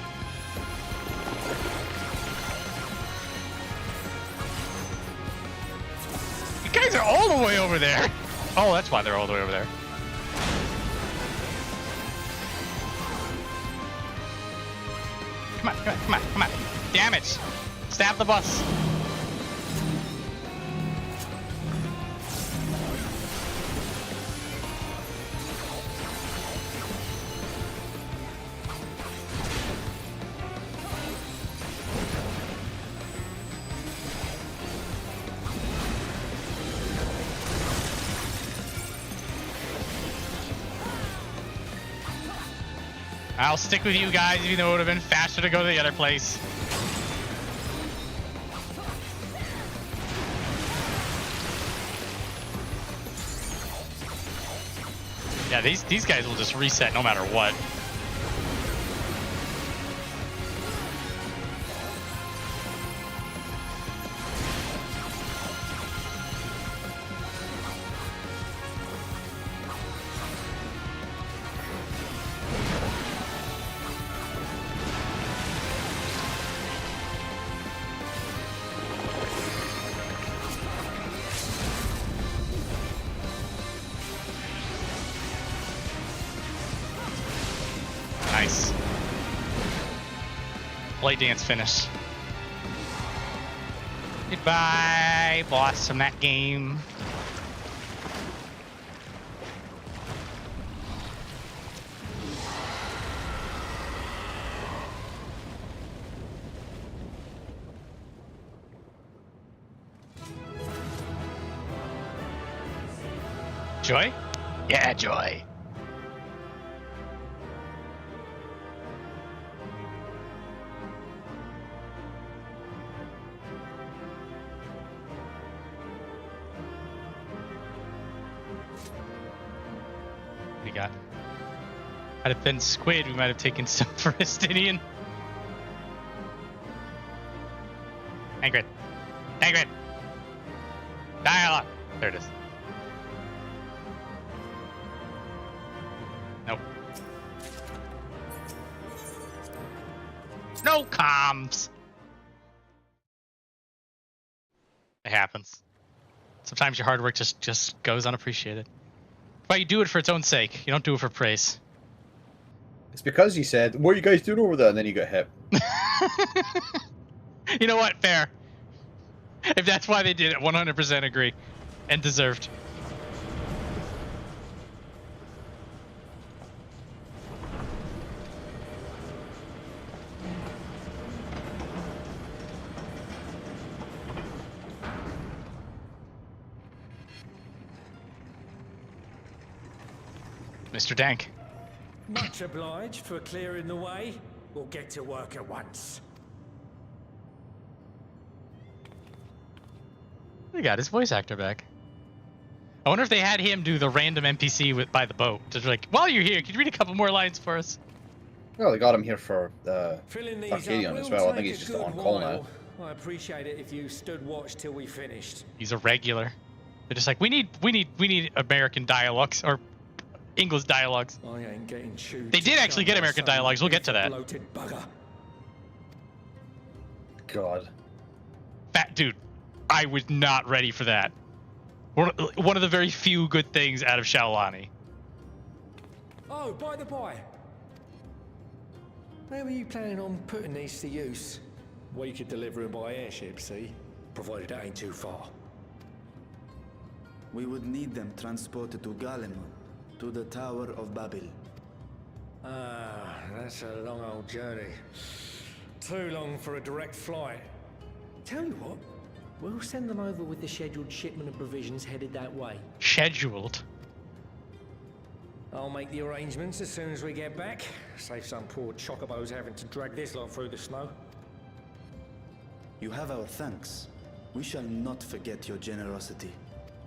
You guys are all the way over there. Oh, that's why they're all the way over there. Come on, come on, come on, come on. Damage. Stab the bus. I'll stick with you guys, even though it would have been faster to go to the other place. Yeah, these guys will just reset no matter what. Nice. Blade dance finish. Goodbye, boss from that game. Joy? Yeah, Joy. We got. Had it been Squid, we might have taken some for Estinian. Angrid. Angrid. Dialogue. There it is. Nope. No comms. It happens. Sometimes your hard work just goes unappreciated. But you do it for its own sake. You don't do it for praise. It's because you said, "What are you guys doing over there?" and then you got hit. You know what? Fair. If that's why they did it, 100% agree. And deserved. Mr. Dank. Much obliged for clearing the way. We'll get to work at once. They got his voice actor back. I wonder if they had him do the random NPC by the boat. Just like, while you're here, could you read a couple more lines for us? Well, they got him here for Filling these Arcadian up as will well. I think take he's a just good on call now. while. I appreciate it if you stood watch till we finished. He's a regular. They're just like, we need American dialogues or English dialogues. I ain't getting chewed. They did actually get American dialogues. We'll get to that. Bloated bugger. God. Fat dude, I was not ready for that. One of the very few good things out of Sharlayan. Oh, by the by. Where were you planning on putting these to use? We could deliver them by airship, see? Provided it ain't too far. We would need them transported to Garlemald, to the Tower of Babil. Ah, that's a long old journey. Too long for a direct flight. Tell you what, we'll send them over with the scheduled shipment of provisions headed that way. Scheduled? I'll make the arrangements as soon as we get back. Save some poor chocobos having to drag this lot through the snow. You have our thanks. We shall not forget your generosity.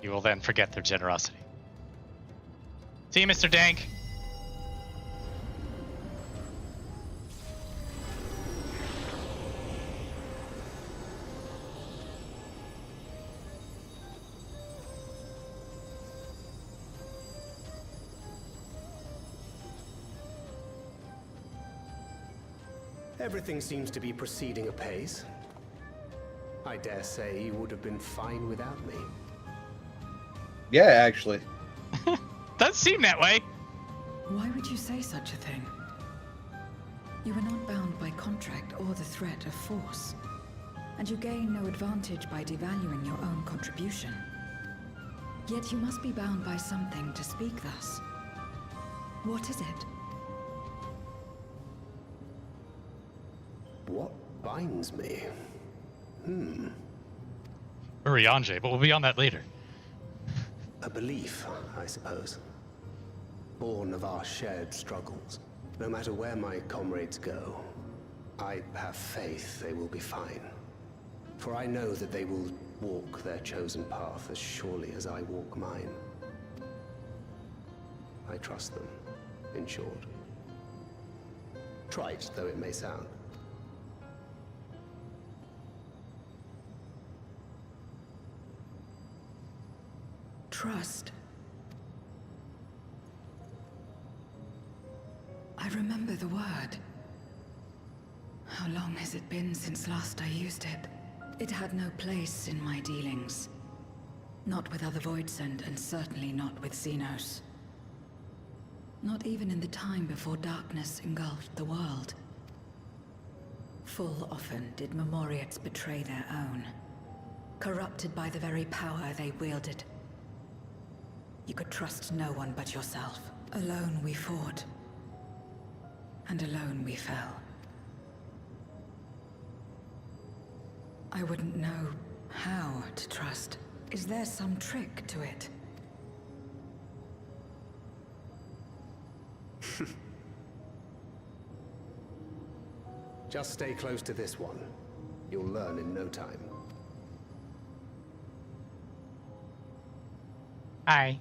You will then forget their generosity. See you, Mr. Dank. Everything seems to be proceeding apace. I dare say you would have been fine without me. Yeah, actually. Does seem that way. Why would you say such a thing? You are not bound by contract or the threat of force, and you gain no advantage by devaluing your own contribution. Yet you must be bound by something to speak thus. What is it? What binds me? Urianje, but we'll be on that later. A belief, I suppose. Born of our shared struggles. No matter where my comrades go, I have faith they will be fine. For I know that they will walk their chosen path as surely as I walk mine. I trust them, in short. Trite though it may sound. Trust. I remember the word. How long has it been since last I used it? It had no place in my dealings. Not with other Voidsend, and certainly not with Xenos. Not even in the time before darkness engulfed the world. Full often did Memoriates betray their own, corrupted by the very power they wielded. You could trust no one but yourself. Alone we fought, and alone we fell. I wouldn't know how to trust. Is there some trick to it? Just stay close to this one. You'll learn in no time. Aye.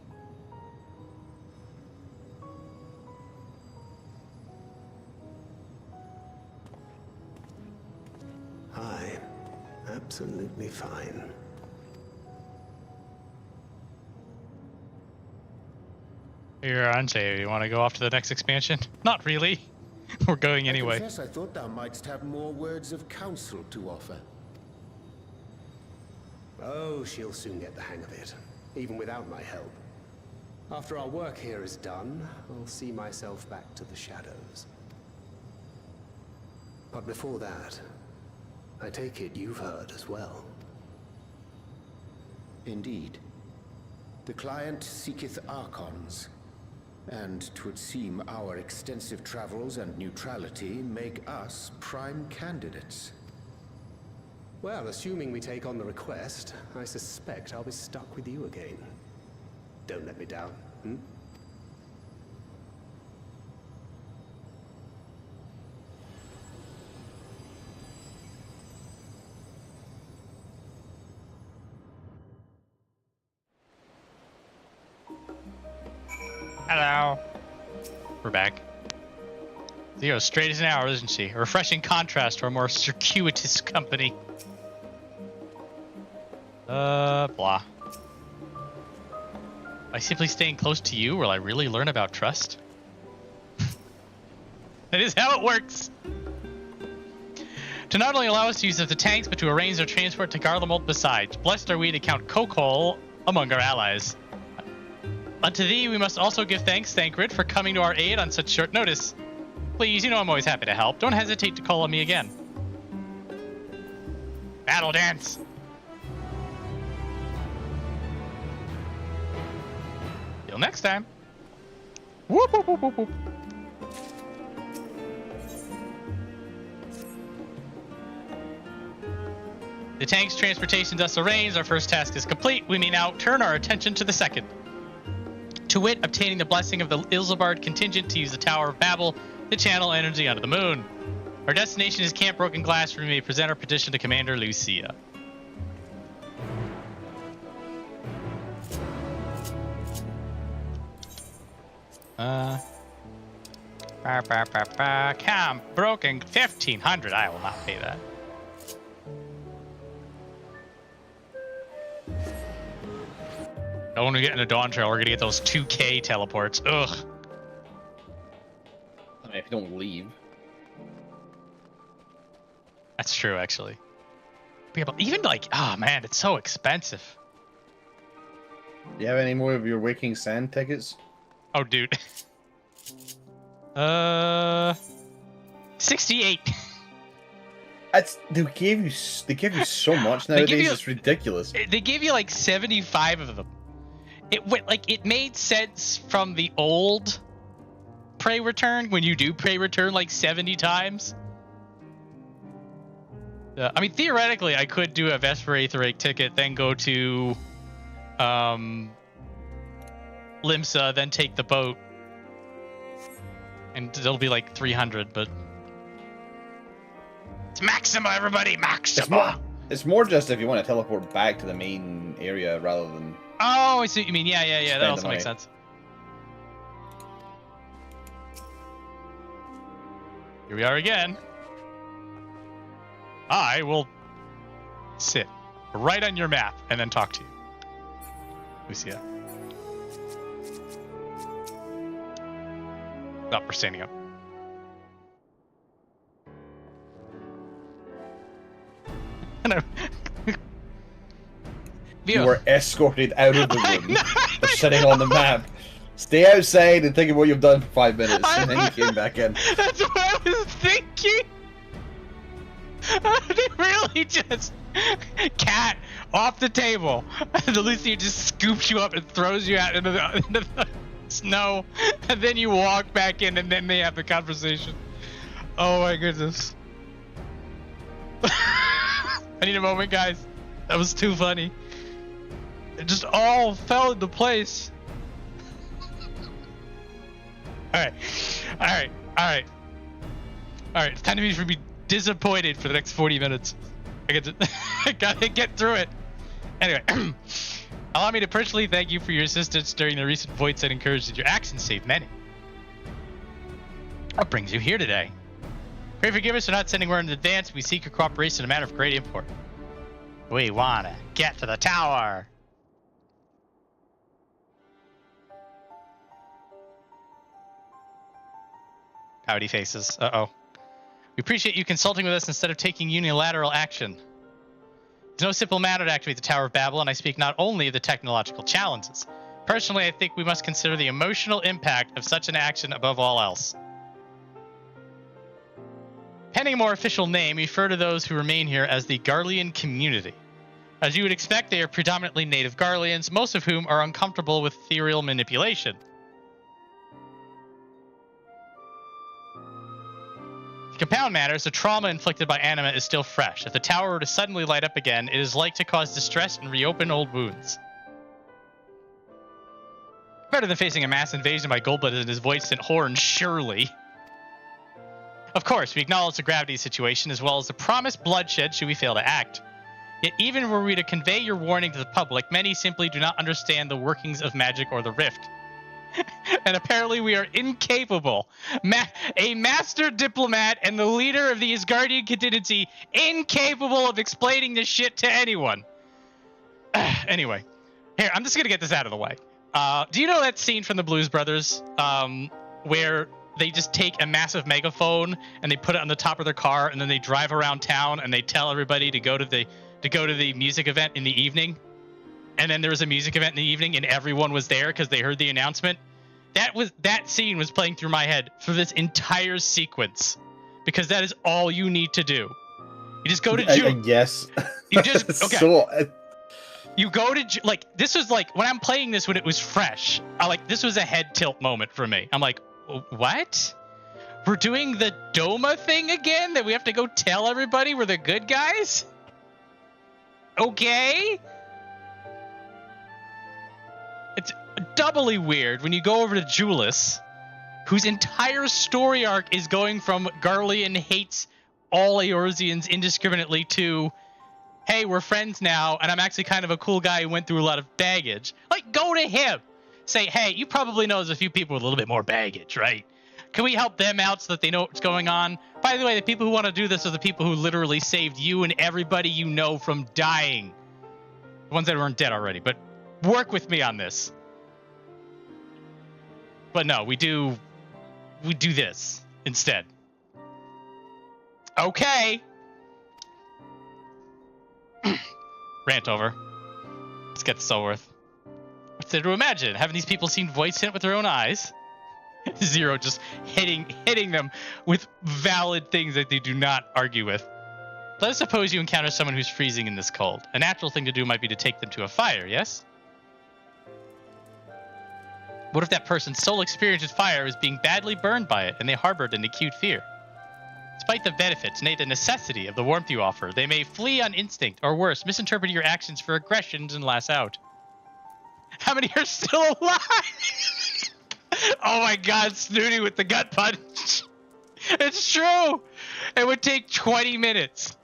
Aye. Absolutely fine. Urianje, you want to go off to the next expansion? Not really. We're going anyway. I confess I thought thou mightst have more words of counsel to offer. Oh, she'll soon get the hang of it, even without my help. After our work here is done, I'll see myself back to the shadows. But before that, I take it you've heard as well. Indeed. The client seeketh Archons, and 'twould seem our extensive travels and neutrality make us prime candidates. Well, assuming we take on the request, I suspect I'll be stuck with you again. Don't let me down, hmm? Hello. We're back. Zero's straight as an arrow, isn't she? A refreshing contrast to our more circuitous company. Blah. By simply staying close to you, will I really learn about trust? That is how it works. To not only allow us to use the tanks, but to arrange their transport to Garlemald besides. Blessed are we to count Kokol among our allies. Unto thee we must also give thanks, Thancred, for coming to our aid on such short notice. Please, you know I'm always happy to help. Don't hesitate to call on me again. Battle dance! Till next time. Whoop, whoop, whoop, whoop, whoop. The tank's transportation thus arranged, our first task is complete. We may now turn our attention to the second. To wit, obtaining the blessing of the Ilzabard contingent to use the Tower of Babil to channel energy onto the moon. Our destination is Camp Broken Glass, where we may present our petition to Commander Lucia. Camp Broken 1500. I will not pay that. Oh, when we get into Dawntrail, we're gonna get those 2K teleports. Ugh. I mean, if you don't leave. That's true, actually. Even like, oh man, it's so expensive. Do you have any more of your Waking Sand tickets? Oh, dude. 68. They give you so much nowadays. It's ridiculous. They give you like 75 of them. It made sense from the old Prey Return when you do Prey Return like 70 times. I mean, theoretically, I could do a Vesper Aetherfont ticket, then go to Limsa, then take the boat, and it'll be like 300. But it's Maxima, everybody, Maxima. It's more just if you want to teleport back to the main area rather than. Oh, I see what you mean. Yeah. That also makes sense. Here we are again. I will sit right on your map and then talk to you, Lucia. Oh, we're standing up. You were escorted out of the room for sitting on the map. Stay outside and think of what you've done for 5 minutes, and then you came back in. That's what I was thinking. They really just cat off the table. The Lucia just scoops you up and throws you out into the snow, and then you walk back in, and then they have the conversation. Oh my goodness. I need a moment, guys. That was too funny. It just all fell into place. All right. It's time for me to be disappointed for the next 40 minutes. I gotta get through it. Anyway, allow me to personally thank you for your assistance during the recent voids that encouraged your actions saved many. What brings you here today? Pray forgive us for not sending word in advance. We seek your cooperation in a matter of great import. We wanna get to the tower. Pouty faces. Uh-oh. We appreciate you consulting with us instead of taking unilateral action. It's no simple matter to activate the Tower of Babil, and I speak not only of the technological challenges. Personally, I think we must consider the emotional impact of such an action above all else. Pending a more official name, we refer to those who remain here as the Garlean community. As you would expect, they are predominantly native Garleans, most of whom are uncomfortable with ethereal manipulation. To compound matters, the trauma inflicted by anima is still fresh. If the tower were to suddenly light up again, it is like to cause distress and reopen old wounds. Better than facing a mass invasion by Goldblood and his voice-sent horns, surely. Of course, we acknowledge the gravity of the situation as well as the promised bloodshed should we fail to act. Yet even were we to convey your warning to the public, many simply do not understand the workings of magic or the rift. And apparently we are incapable. A master diplomat and the leader of the Asgardian contingency incapable of explaining this shit to anyone. Anyway, here, I'm just going to get this out of the way. Do you know that scene from the Blues Brothers where they just take a massive megaphone and they put it on the top of their car and then they drive around town and they tell everybody to go to the music event in the evening? And then there was a music event in the evening and everyone was there because they heard the announcement. That scene was playing through my head for this entire sequence because that is all you need to do. You just go to yes. You just okay. So, you go to this was like when I'm playing this when it was fresh. This was a head tilt moment for me. I'm like, what? We're doing the Doma thing again? That we have to go tell everybody we're the good guys? Okay. It's doubly weird when you go over to Julius, whose entire story arc is going from Garlean hates all Eorzeans indiscriminately to, hey, we're friends now, and I'm actually kind of a cool guy who went through a lot of baggage. Go to him. Say, hey, you probably know there's a few people with a little bit more baggage, right? Can we help them out so that they know what's going on? By the way, the people who want to do this are the people who literally saved you and everybody you know from dying. The ones that weren't dead already, but work with me on this. But no, we do this instead. Okay. Rant over. Let's get this over with. What's there to imagine? Having these people seen voice hint with their own eyes? Zero just hitting them with valid things that they do not argue with. Let us suppose you encounter someone who's freezing in this cold. A natural thing to do might be to take them to a fire, yes? What if that person's sole experience with fire was being badly burned by it and they harbored an acute fear? Despite the benefits, nay, the necessity of the warmth you offer, they may flee on instinct, or worse, misinterpret your actions for aggressions and lash out. How many are still alive? Oh my god, Snooty with the gut punch. It's true. It would take 20 minutes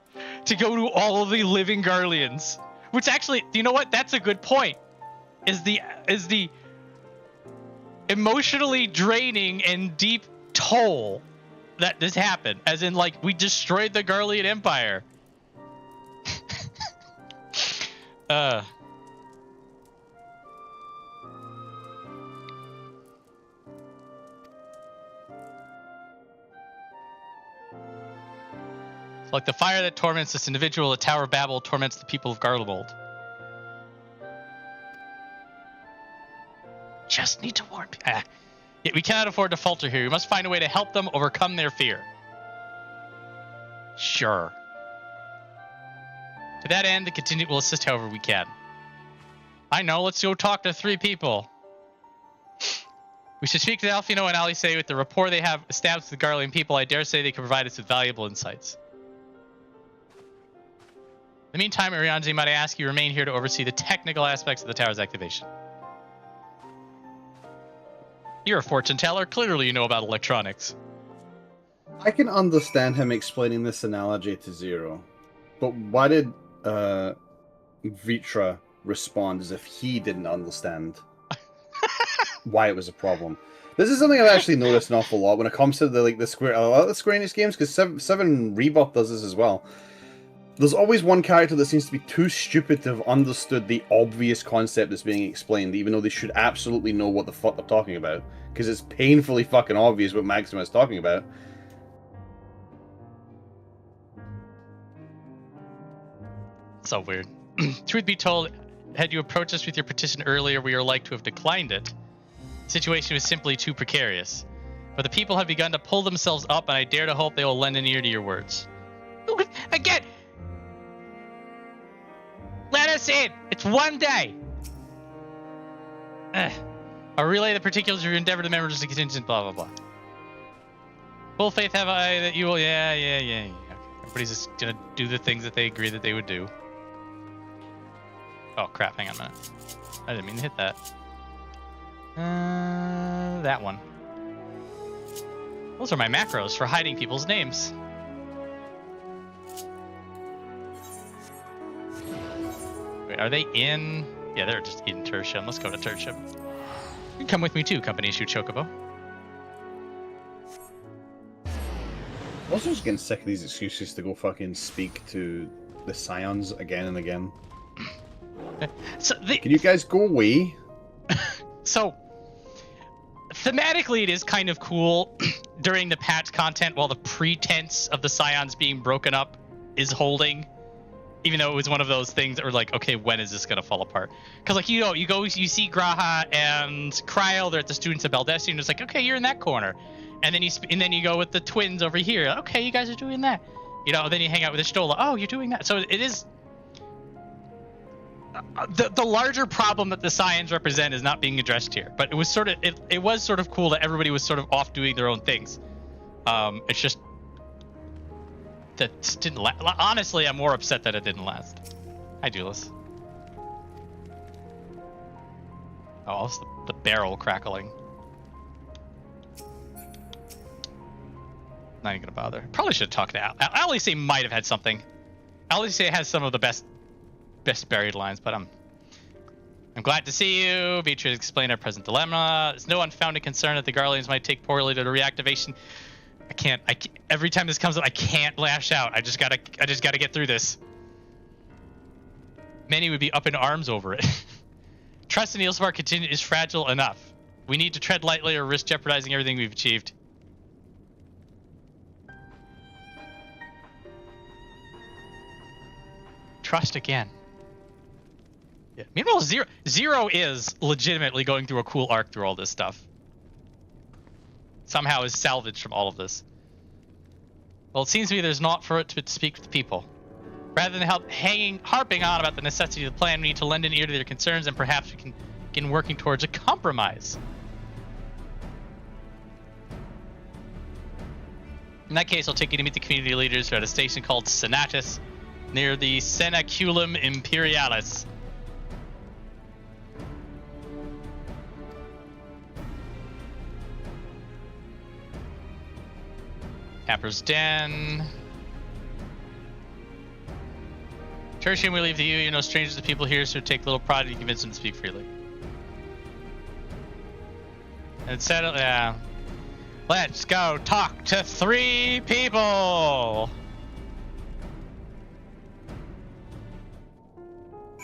to go to all of the living Garleans. Which actually, you know what? That's a good point. Is the emotionally draining and deep toll that this happened. As in, like, we destroyed the Garlean Empire. Like the fire that torments this individual, the Tower of Babil torments the people of Garlemald. Just need to warn people. Yet we cannot afford to falter here. We must find a way to help them overcome their fear. Sure. To that end, the contingent will assist however we can. I know, let's go talk to 3 people. We should speak to Alfino and Alice with the rapport they have established with the Garlean people. I dare say they can provide us with valuable insights. In the meantime, Arianzi, might I ask you remain here to oversee the technical aspects of the tower's activation. You're a fortune teller. Clearly you know about electronics. I can understand him explaining this analogy to Zero. But why did Vrtra respond as if he didn't understand why it was a problem? This is something I've actually noticed an awful lot when it comes to the Square, a lot of the Square Enix games, because 7 Rebirth does this as well. There's always one character that seems to be too stupid to have understood the obvious concept that's being explained, even though they should absolutely know what the fuck they're talking about. Because it's painfully fucking obvious what Maxima is talking about. So weird. Truth be told, had you approached us with your petition earlier, we are like to have declined it. The situation was simply too precarious. But the people have begun to pull themselves up, and I dare to hope they will lend an ear to your words. Again! Let us in! It's one day! I'll relay the particulars of your endeavor to members of the contingent, blah, blah, blah. Full faith have I that you will... Yeah. Okay. Everybody's just gonna do the things that they agree that they would do. Oh, crap. Hang on a minute. I didn't mean to hit that. That one. Those are my macros for hiding people's names. Wait, are they in... Yeah, they're just in Tertium. Let's go to Tertium. You can come with me too, Company Issue Chocobo. I'm also just getting sick of these excuses to go fucking speak to the Scions again and again. So can you guys go away? So, thematically it is kind of cool during the patch content while the pretense of the Scions being broken up is holding. Even though it was one of those things that were like, okay, when is this gonna fall apart? Because like you see Graha and Cryo, they're at the students of Baldesti, and it's like, okay, you're in that corner, and then you go with the twins over here. Okay, you guys are doing that. You know, then you hang out with the Stola. Oh, you're doing that. So it is the larger problem that the Scions represent is not being addressed here. But it was sort of cool that everybody was sort of off doing their own things. It's just that didn't last. Honestly, I'm more upset that it didn't last. Hi, Julius. Oh, it's the barrel crackling. Not even gonna bother. Probably should have talked to Alice. Might have had something. Alice has some of the best buried lines, but I'm glad to see you. Beatrice explained our present dilemma. There's no unfounded concern that the Garleans might take poorly to the reactivation. I can't. Every time this comes up, I can't lash out. I just gotta get through this. Many would be up in arms over it. Trust in the Ilsvar contingent is fragile enough. We need to tread lightly or risk jeopardizing everything we've achieved. trust again. Yeah. Meanwhile, Zero is legitimately going through a cool arc through all this stuff. Somehow is salvaged from all of this. Well, it seems to me there's naught for it to speak with people. Rather than harping on about the necessity of the plan, we need to lend an ear to their concerns, and perhaps we can begin working towards a compromise. In that case, I'll take you to meet the community leaders who are at a station called Senatus, near the Cenaculum Imperialis. Capper's Den. Tertium, we leave to you. You're no strangers to people here, so take little pride in convince them to speak freely. And settle, yeah. Let's go talk to 3 people.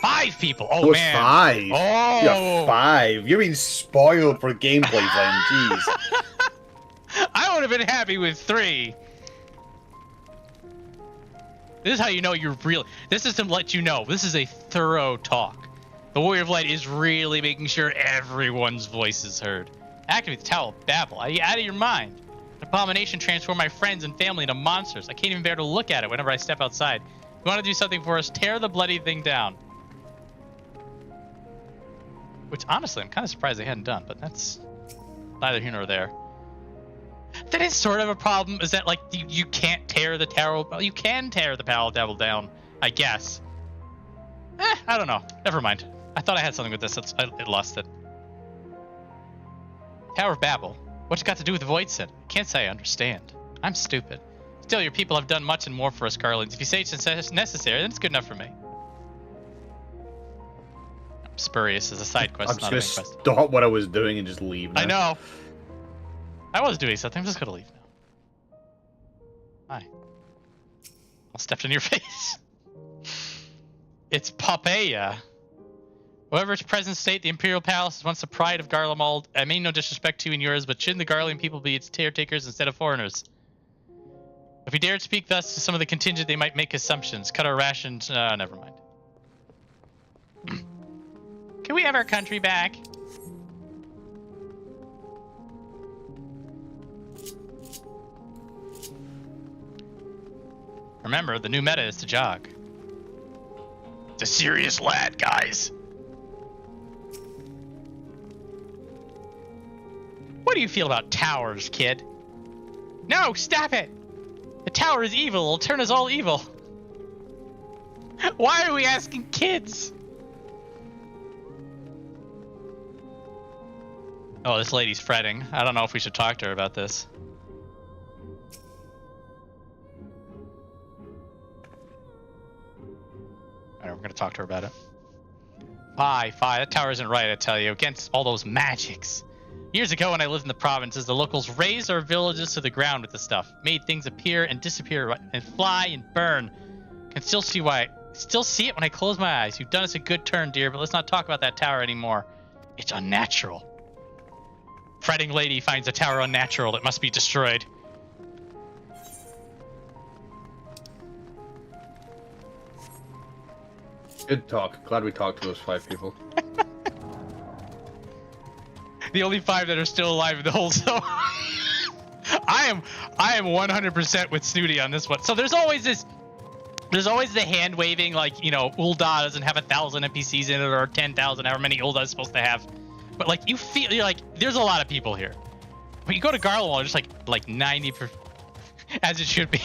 5 people. Oh, man. 5. Oh. You're 5. You're being spoiled for gameplay time. Jeez. I would have been happy with 3. This is how you know you're real. This is to let you know. This is a thorough talk. The Warrior of Light is really making sure everyone's voice is heard. Activate the Tower of Babil. Are you out of your mind? An abomination transformed my friends and family into monsters. I can't even bear to look at it whenever I step outside. If you want to do something for us, tear the bloody thing down. Which, honestly, I'm kind of surprised they hadn't done, but that's neither here nor there. That is sort of a problem, is that, like, you can't tear the Tower. You can tear the Tower of Babil down, I guess. I don't know. Never mind. I thought I had something with this. I lost it. Tower of Babil. What's it got to do with the Void Sin? I can't say I understand. I'm stupid. Still, your people have done much and more for us, Garleans. If you say it's necessary, then it's good enough for me. Spurious is a side quest, I'm not a main just quest. stop what I was doing and just leave now. I know. I was doing something. I'm just gonna leave now. Hi. I'll step in your face. It's Popeye. However its present state, the Imperial Palace is once the pride of Garlemald. I mean no disrespect to you and yours, but shouldn't the Garlean people be its caretakers instead of foreigners? If we dared speak thus to some of the contingent, they might make assumptions. Cut our rations. Never mind. Can we have our country back? Remember, the new meta is to jog. It's a serious lad, guys. What do you feel about towers, kid? No, stop it! The tower is evil. It'll turn us all evil. Why are we asking kids? Oh, this lady's fretting. I don't know if we should talk to her about this. Alright, we're gonna talk to her about it. Fie, that tower isn't right, I tell you. Against all those magics. Years ago when I lived in the provinces, the locals razed our villages to the ground with the stuff. Made things appear and disappear and fly and burn. Can still see it when I close my eyes. You've done us a good turn, dear, but let's not talk about that tower anymore. It's unnatural. Fretting lady finds a tower unnatural. It must be destroyed. Good talk. Glad we talked to those 5 people. The only 5 that are still alive in the whole zone. I am 100% with Snooty on this one. So there's always the hand waving, like, you know, Ul'dah doesn't have 1,000 NPCs in it or 10,000, however many Ul'dah is supposed to have. But like you're like, there's a lot of people here. When you go to Garlemald, just like 90%, as it should be.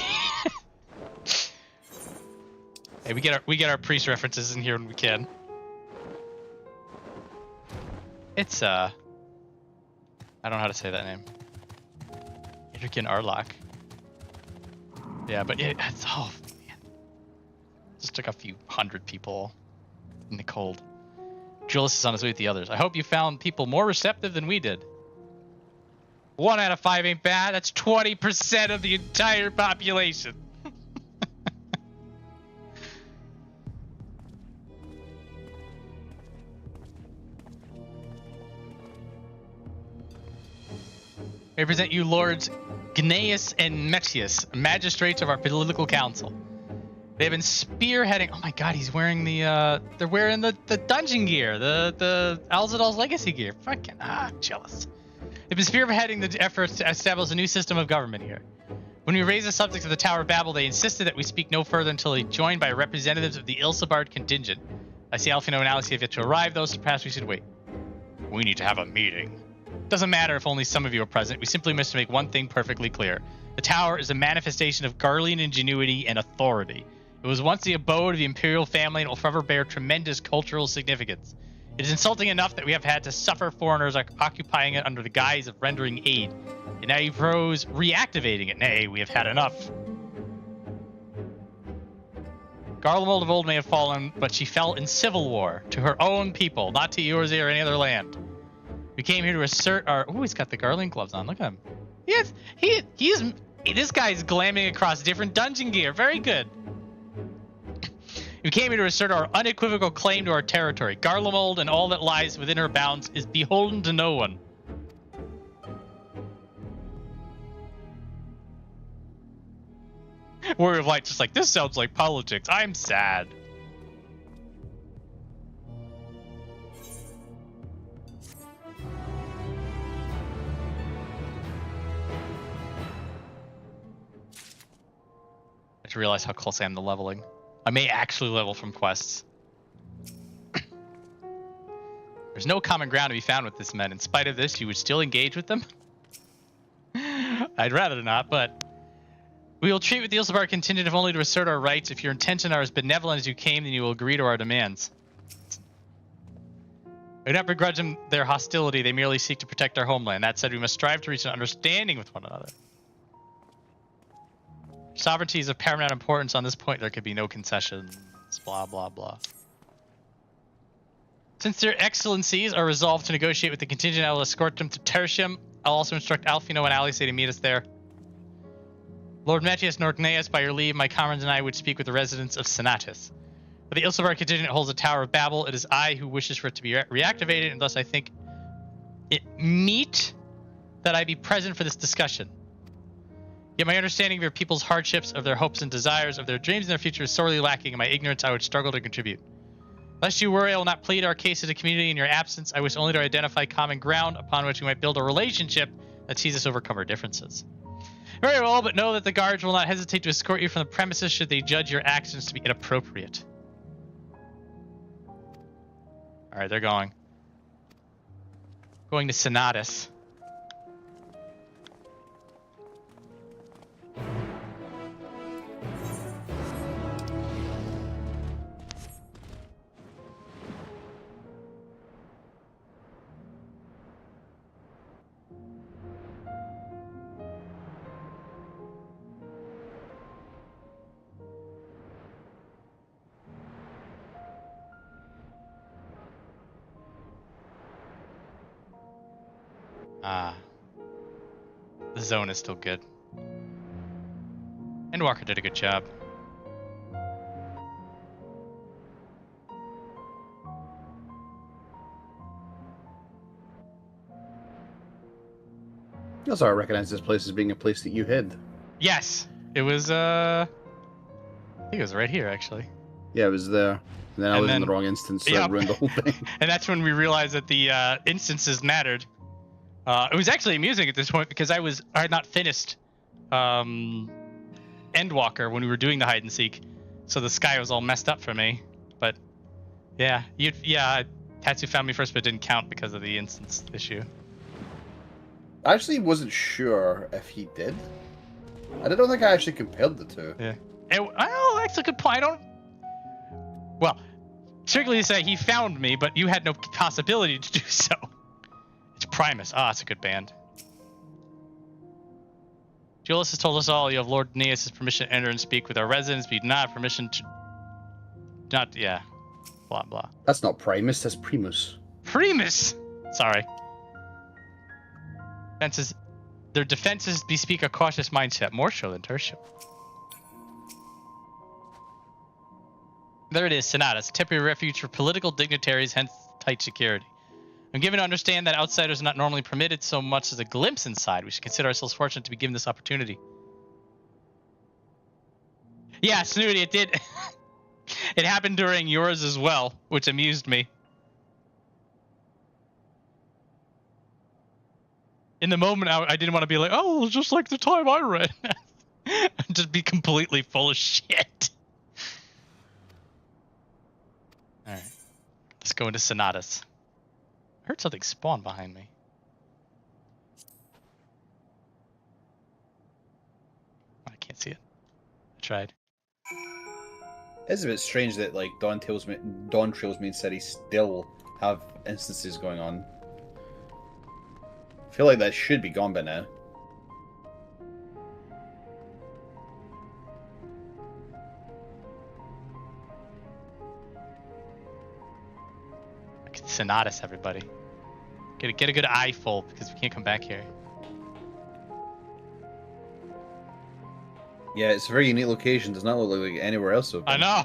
Hey, we get our priest references in here when we can. It's I don't know how to say that name. Idrikin Arlok. Yeah, but it's oh man. Just took a few hundred people in the cold. Julius is on his way with the others. I hope you found people more receptive than we did. 1 out of 5 ain't bad. That's 20% of the entire population. I present you Lords Gnaeus and Mexius, magistrates of our political council. They've been spearheading. Oh my god, he's wearing the they're wearing the dungeon gear, the Alzadal's legacy gear. Fucking jealous. They've been spearheading the efforts to establish a new system of government here. When we raised the subject of the Tower of Babil, they insisted that we speak no further until joined by representatives of the Ilsabard contingent. I see Alfino and Alice have yet to arrive, though, so perhaps we should wait. We need to have a meeting. Doesn't matter if only some of you are present. We simply must make one thing perfectly clear. The tower is a manifestation of Garlean ingenuity and authority. It was once the abode of the imperial family and will forever bear tremendous cultural significance. It is insulting enough that we have had to suffer foreigners occupying it under the guise of rendering aid. And now you propose reactivating it. Nay, we have had enough. Garlemald of old may have fallen, but she fell in civil war to her own people, not to yours or any other land. We came here to assert our... Ooh, he's got the Garlean gloves on. Look at him. This guy's glamming across different dungeon gear. Very good. We came here to assert our unequivocal claim to our territory. Garlemald and all that lies within her bounds is beholden to no one. Warrior of Light just like, this sounds like politics. I'm sad. I just realized how close I am to leveling. I may actually level from quests. There's no common ground to be found with this men. In spite of this, you would still engage with them? I'd rather not, but... We will treat with the Ilsabard contingent if only to assert our rights. If your intentions are as benevolent as you came, then you will agree to our demands. We do not begrudge them their hostility. They merely seek to protect our homeland. That said, we must strive to reach an understanding with one another. Sovereignty is of paramount importance. On this point, there could be no concessions. Blah, blah, blah. Since their excellencies are resolved to negotiate with the contingent, I will escort them to Tertium. I'll also instruct Alfino and Alice to meet us there. Lord Metius Norgneus, by your leave, my comrades and I would speak with the residents of Senatus. But the Ilsabard contingent holds the Tower of Babil. It is I who wishes for it to be reactivated, and thus I think it meet that I be present for this discussion. Yet my understanding of your people's hardships, of their hopes and desires, of their dreams and their future is sorely lacking. In my ignorance, I would struggle to contribute. Lest you worry, I will not plead our case as a community in your absence. I wish only to identify common ground upon which we might build a relationship that sees us overcome our differences. Very well, but know that the guards will not hesitate to escort you from the premises should they judge your actions to be inappropriate. Alright, they're going. Going to Senatus. The zone is still good. Endwalker did a good job. Also, I recognize this place as being a place that you hid. Yes, it was. I think it was right here, actually. Yeah, it was there. And then I was in the wrong instance, so it ruined the whole thing. And that's when we realized that the instances mattered. It was actually amusing at this point because I had not finished Endwalker when we were doing the hide and seek, so the sky was all messed up for me. But yeah, Tatsu found me first, but it didn't count because of the instance issue. I actually wasn't sure if he did. I don't think I actually compared the two. Yeah. Oh, that's a good point. I don't. Well, strictly to say, he found me, but you had no possibility to do so. It's Primus. Ah, it's a good band. Julius has told us all you have Lord Neas' permission to enter and speak with our residents, but you do not have permission to... yeah. Blah, blah. That's not Primus, that's Primus. Primus! Sorry. Their defenses bespeak a cautious mindset, more so than Tertium. There it is, Senatus, a temporary refuge for political dignitaries, hence tight security. I'm given to understand that outsiders are not normally permitted so much as a glimpse inside. We should consider ourselves fortunate to be given this opportunity. Yeah, Snooty, it did. It happened during yours as well, which amused me. In the moment, I didn't want to be like, oh, just like the time I read. Just be completely full of shit. Alright. Let's go into Sonatas. I heard something spawn behind me. I can't see it. I tried. It's a bit strange that like Dawntrail's main city still have instances going on. I feel like that should be gone by now. Sonatas, everybody. Get a good eyeful because we can't come back here. Yeah, it's a very unique location. Does not look like anywhere else. I know.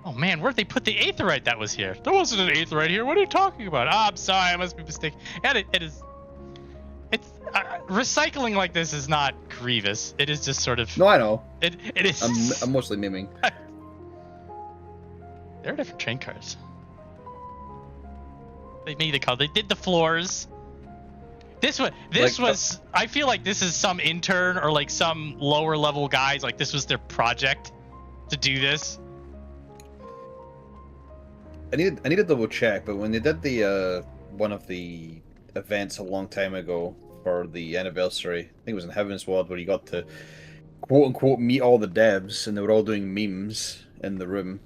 Oh man, where'd they put the Aetherite that was here? There wasn't an Aetherite here. What are you talking about? Oh, I'm sorry, I must be mistaken. And it is. It's recycling like this is not grievous. It is just sort of. No, I know. It is. I'm mostly miming. There are different train cars. They made the car. They did the floors. This was. I feel like this is some intern or like some lower level guys. Like this was their project to do this. I need to double check, but when they did the one of the events a long time ago for the anniversary, I think it was in Heaven's Ward, where you got to quote unquote meet all the devs, and they were all doing memes in the room.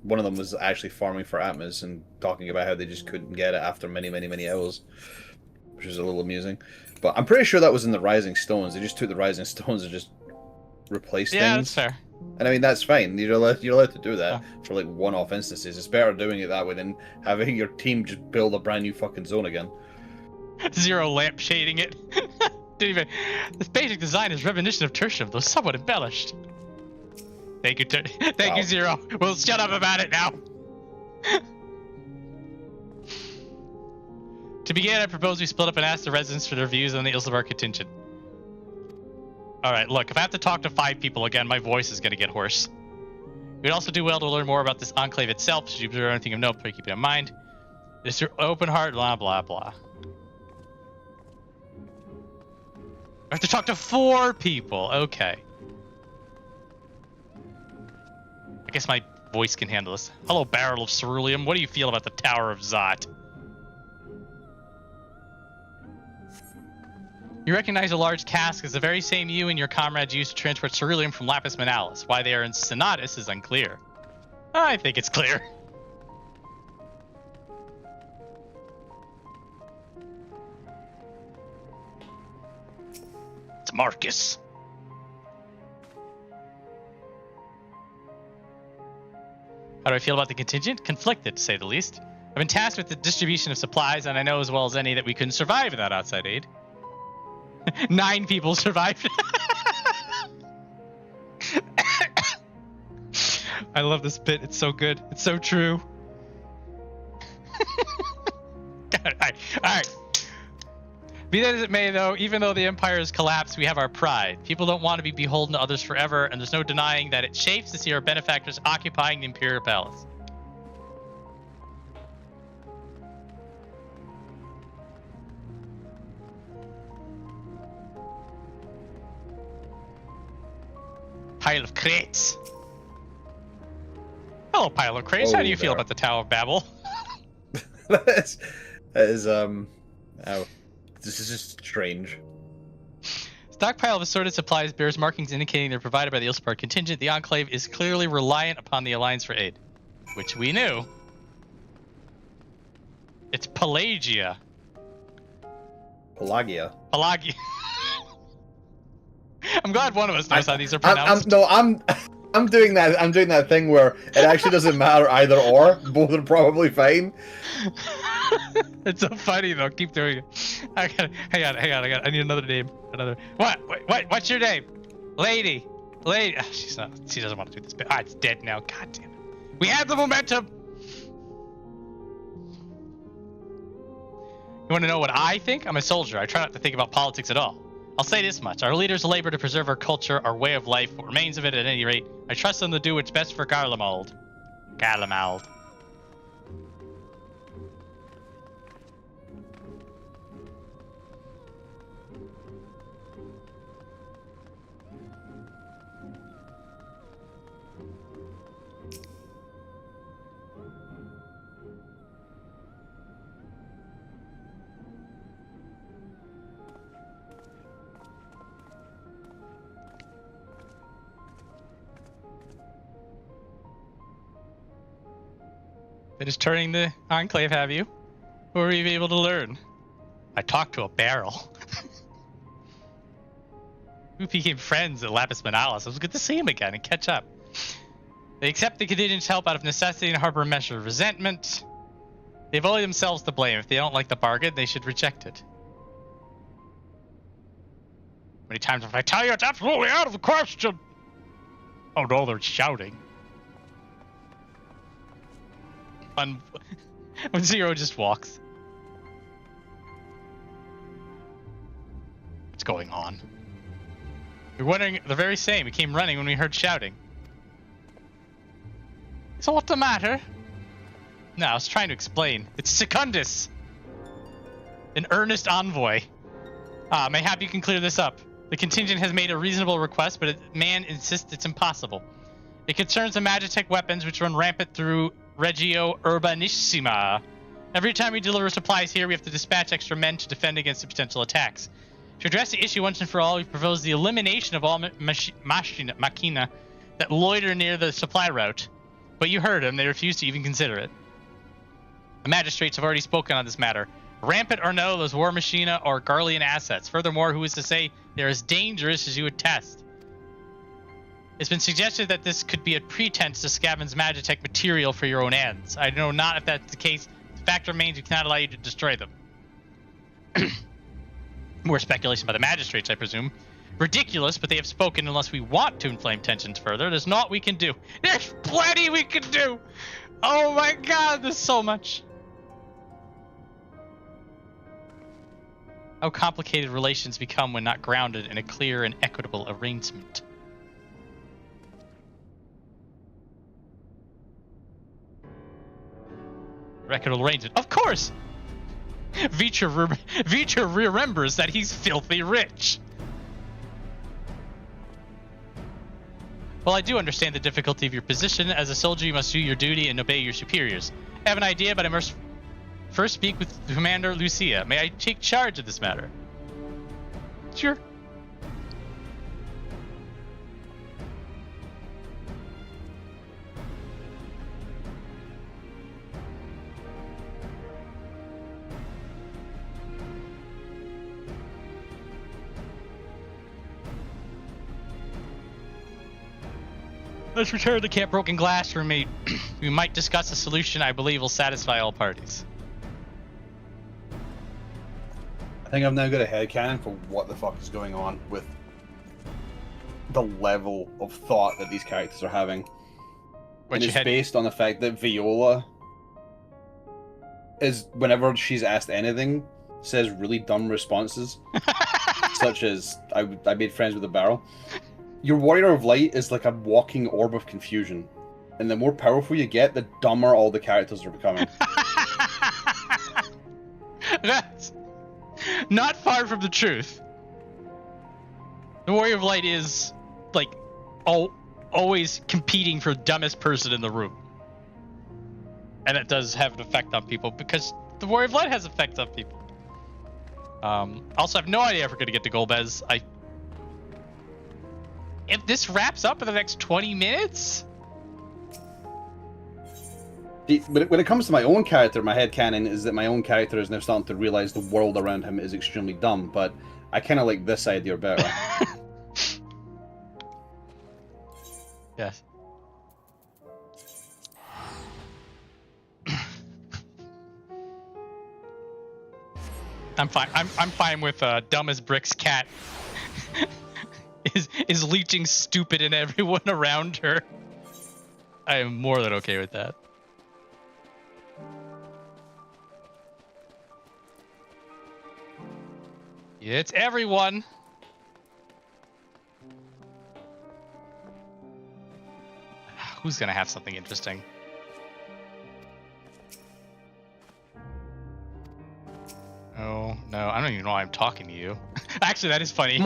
One of them was actually farming for Atmos and talking about how they just couldn't get it after many hours, which was a little amusing. But I'm pretty sure that was in the Rising Stones. They just took the Rising Stones and just replaced things. Yeah, that's fair. And I mean, that's fine. You're allowed to do that for like one-off instances. It's better doing it that way than having your team just build a brand new fucking zone again. Zero lamp shading it. Didn't even. This basic design is reminiscent of Tertium, though somewhat embellished. Thank you, Thank you, Zero. We'll shut up about it now. To begin, I propose we split up and ask the residents for their views on the Isle of Haam contingent. Alright, look, if I have to talk to 5 people again, my voice is going to get hoarse. We'd also do well to learn more about this enclave itself. Should you observe anything of note, please keep it in mind. It's your open heart, blah, blah, blah. I have to talk to 4 people. Okay. I guess my voice can handle this. Hello, Barrel of Ceruleum. What do you feel about the Tower of Zot? You recognize a large cask as the very same you and your comrades used to transport ceruleum from Lapis Manalis. Why they are in Sonatas is unclear. I think it's clear. It's Marcus. How do I feel about the contingent? Conflicted, to say the least. I've been tasked with the distribution of supplies, and I know as well as any that we couldn't survive without outside aid. 9 people survived. I love this bit. It's so good. It's so true. God, all right. Be that as it may, though, even though the Empire has collapsed, we have our pride. People don't want to be beholden to others forever, and there's no denying that it chafes to see our benefactors occupying the Imperial Palace. Pile of crates. Hello, pile of crates. How do you feel about the Tower of Babil? that is this is just strange. Stockpile of assorted supplies bears markings indicating they're provided by the Ilspar contingent. The Enclave is clearly reliant upon the Alliance for aid, which we knew. It's Pelagia. Pelagia. I'm glad one of us knows how these are pronounced. I'm doing that. I'm doing that thing where it actually doesn't matter either or. Both are probably fine. It's so funny though. Keep doing it. Hang on. I need another name. What? What's your name? Lady. Oh, she's not. She doesn't want to do this bit. Ah, it's dead now. God damn it. We have the momentum. You want to know what I think? I'm a soldier. I try not to think about politics at all. I'll say this much. Our leaders labor to preserve our culture, our way of life, what remains of it at any rate. I trust them to do what's best for Garlemald. Garlemald. Finished turning the Enclave, have you? What were you able to learn? I talked to a barrel. We became friends at Lapis Manalis. It was good to see him again and catch up. They accept the contingent's help out of necessity and harbor a measure of resentment. They've only themselves to blame. If they don't like the bargain, they should reject it. Many times if I tell you it's absolutely out of the question. Oh no, they're shouting. When Zero just walks. What's going on? We're wondering the very same. We came running when we heard shouting. So what's the matter? No, I was trying to explain. It's Secundus! An earnest envoy. Mayhap you can clear this up. The contingent has made a reasonable request, but man insists it's impossible. It concerns the Magitech weapons which run rampant through Regio Urbanissima. Every time we deliver supplies here, we have to dispatch extra men to defend against the potential attacks. To address the issue once and for all, we propose the elimination of all machina that loiter near the supply route. But you heard them, they refuse to even consider it. The magistrates have already spoken on this matter. Rampant or no, those war machina are Garlean assets. Furthermore, who is to say they're as dangerous as you would test? It's been suggested that this could be a pretense to scavenge Magitech material for your own ends. I know not if that's the case. The fact remains we cannot allow you to destroy them. More speculation by the magistrates, I presume. Ridiculous, but they have spoken unless we want to inflame tensions further. There's naught we can do. There's plenty we can do! Oh my god, there's so much. How complicated relations become when not grounded in a clear and equitable arrangement. Equitable arrangement. Of course! Vrtra remembers that he's filthy rich. Well, I do understand the difficulty of your position. As a soldier, you must do your duty and obey your superiors. I have an idea, but I must first speak with Commander Lucia. May I take charge of this matter? Sure. Let's return to Camp Broken Glass for me. We might discuss a solution I believe will satisfy all parties. I think I've now got a headcanon for what the fuck is going on with the level of thought that these characters are having. And it's based on the fact that Viola is, whenever she's asked anything, says really dumb responses. Such as, I made friends with a barrel. Your Warrior of Light is like a walking orb of confusion. And the more powerful you get, the dumber all the characters are becoming. That's not far from the truth. The Warrior of Light is, like, always competing for the dumbest person in the room. And it does have an effect on people, because the Warrior of Light has effects on people. Also, I have no idea if we're going to get to Golbez. If this wraps up in the next 20 minutes? When it comes to my own character, my headcanon is that my own character is now starting to realize the world around him is extremely dumb, but I kind of like this idea better. Yes. I'm fine. I'm fine with dumb as bricks cat is leeching stupid in everyone around her. I am more than okay with that. It's everyone. Who's gonna have something interesting? Oh, no, I don't even know why I'm talking to you. Actually, that is funny.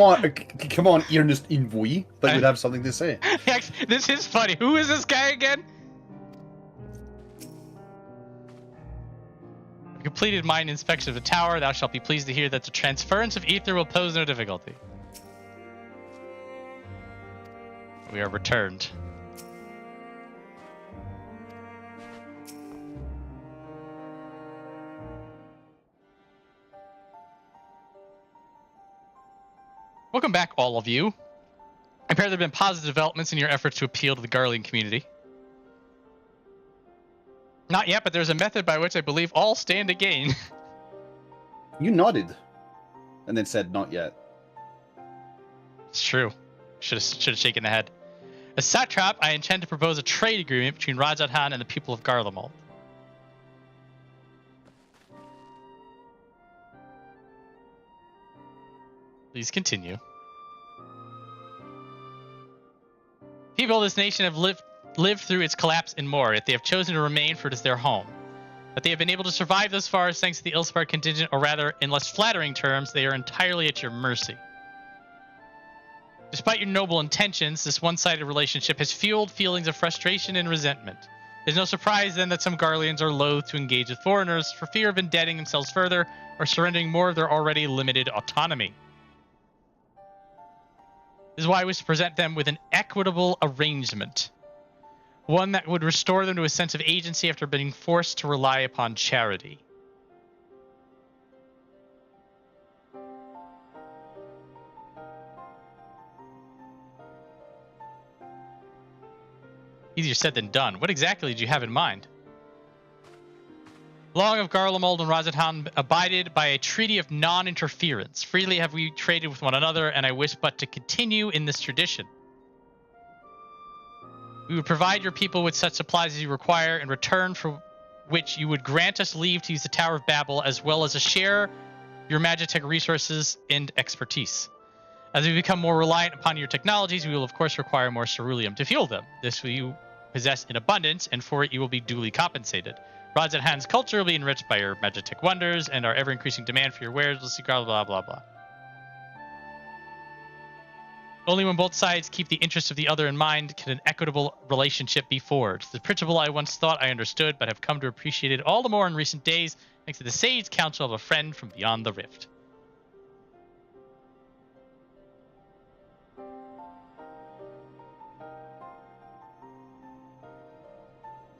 Come on, Ernest Invoy. That would have something to say. Actually, this is funny. Who is this guy again? I've completed mine inspection of the tower. Thou shalt be pleased to hear that the transference of ether will pose no difficulty. We are returned. Welcome back, all of you. I hear there have been positive developments in your efforts to appeal to the Garlean community. Not yet, but there's a method by which I believe all stand to gain. You nodded, and then said, "Not yet." It's true. Should have shaken the head. As satrap, I intend to propose a trade agreement between Rajadhan and the people of Garlemald. Please continue. People of this nation have lived through its collapse and more, yet they have chosen to remain, for it is their home. But they have been able to survive thus far thanks to the Ilspark contingent, or rather, in less flattering terms, they are entirely at your mercy. Despite your noble intentions, this one-sided relationship has fueled feelings of frustration and resentment. It is no surprise then that some Garleans are loath to engage with foreigners for fear of indebting themselves further or surrendering more of their already limited autonomy. This is why I wish to present them with an equitable arrangement. One that would restore them to a sense of agency after being forced to rely upon charity. Easier said than done. What exactly did you have in mind? Long of Garlemald and Rajadhan abided by a treaty of non-interference. Freely have we traded with one another, and I wish but to continue in this tradition. We would provide your people with such supplies as you require, in return for which you would grant us leave to use the Tower of Babil, as well as a share your Magitech resources and expertise. As we become more reliant upon your technologies, we will of course require more ceruleum to fuel them. This you possess in abundance, and for it you will be duly compensated. Rajadhan's culture will be enriched by your Magitech wonders, and our ever-increasing demand for your wares will see blah blah blah blah. Only when both sides keep the interests of the other in mind can an equitable relationship be forged. The principle I once thought I understood, but have come to appreciate it all the more in recent days, thanks to the sage counsel of a friend from beyond the rift.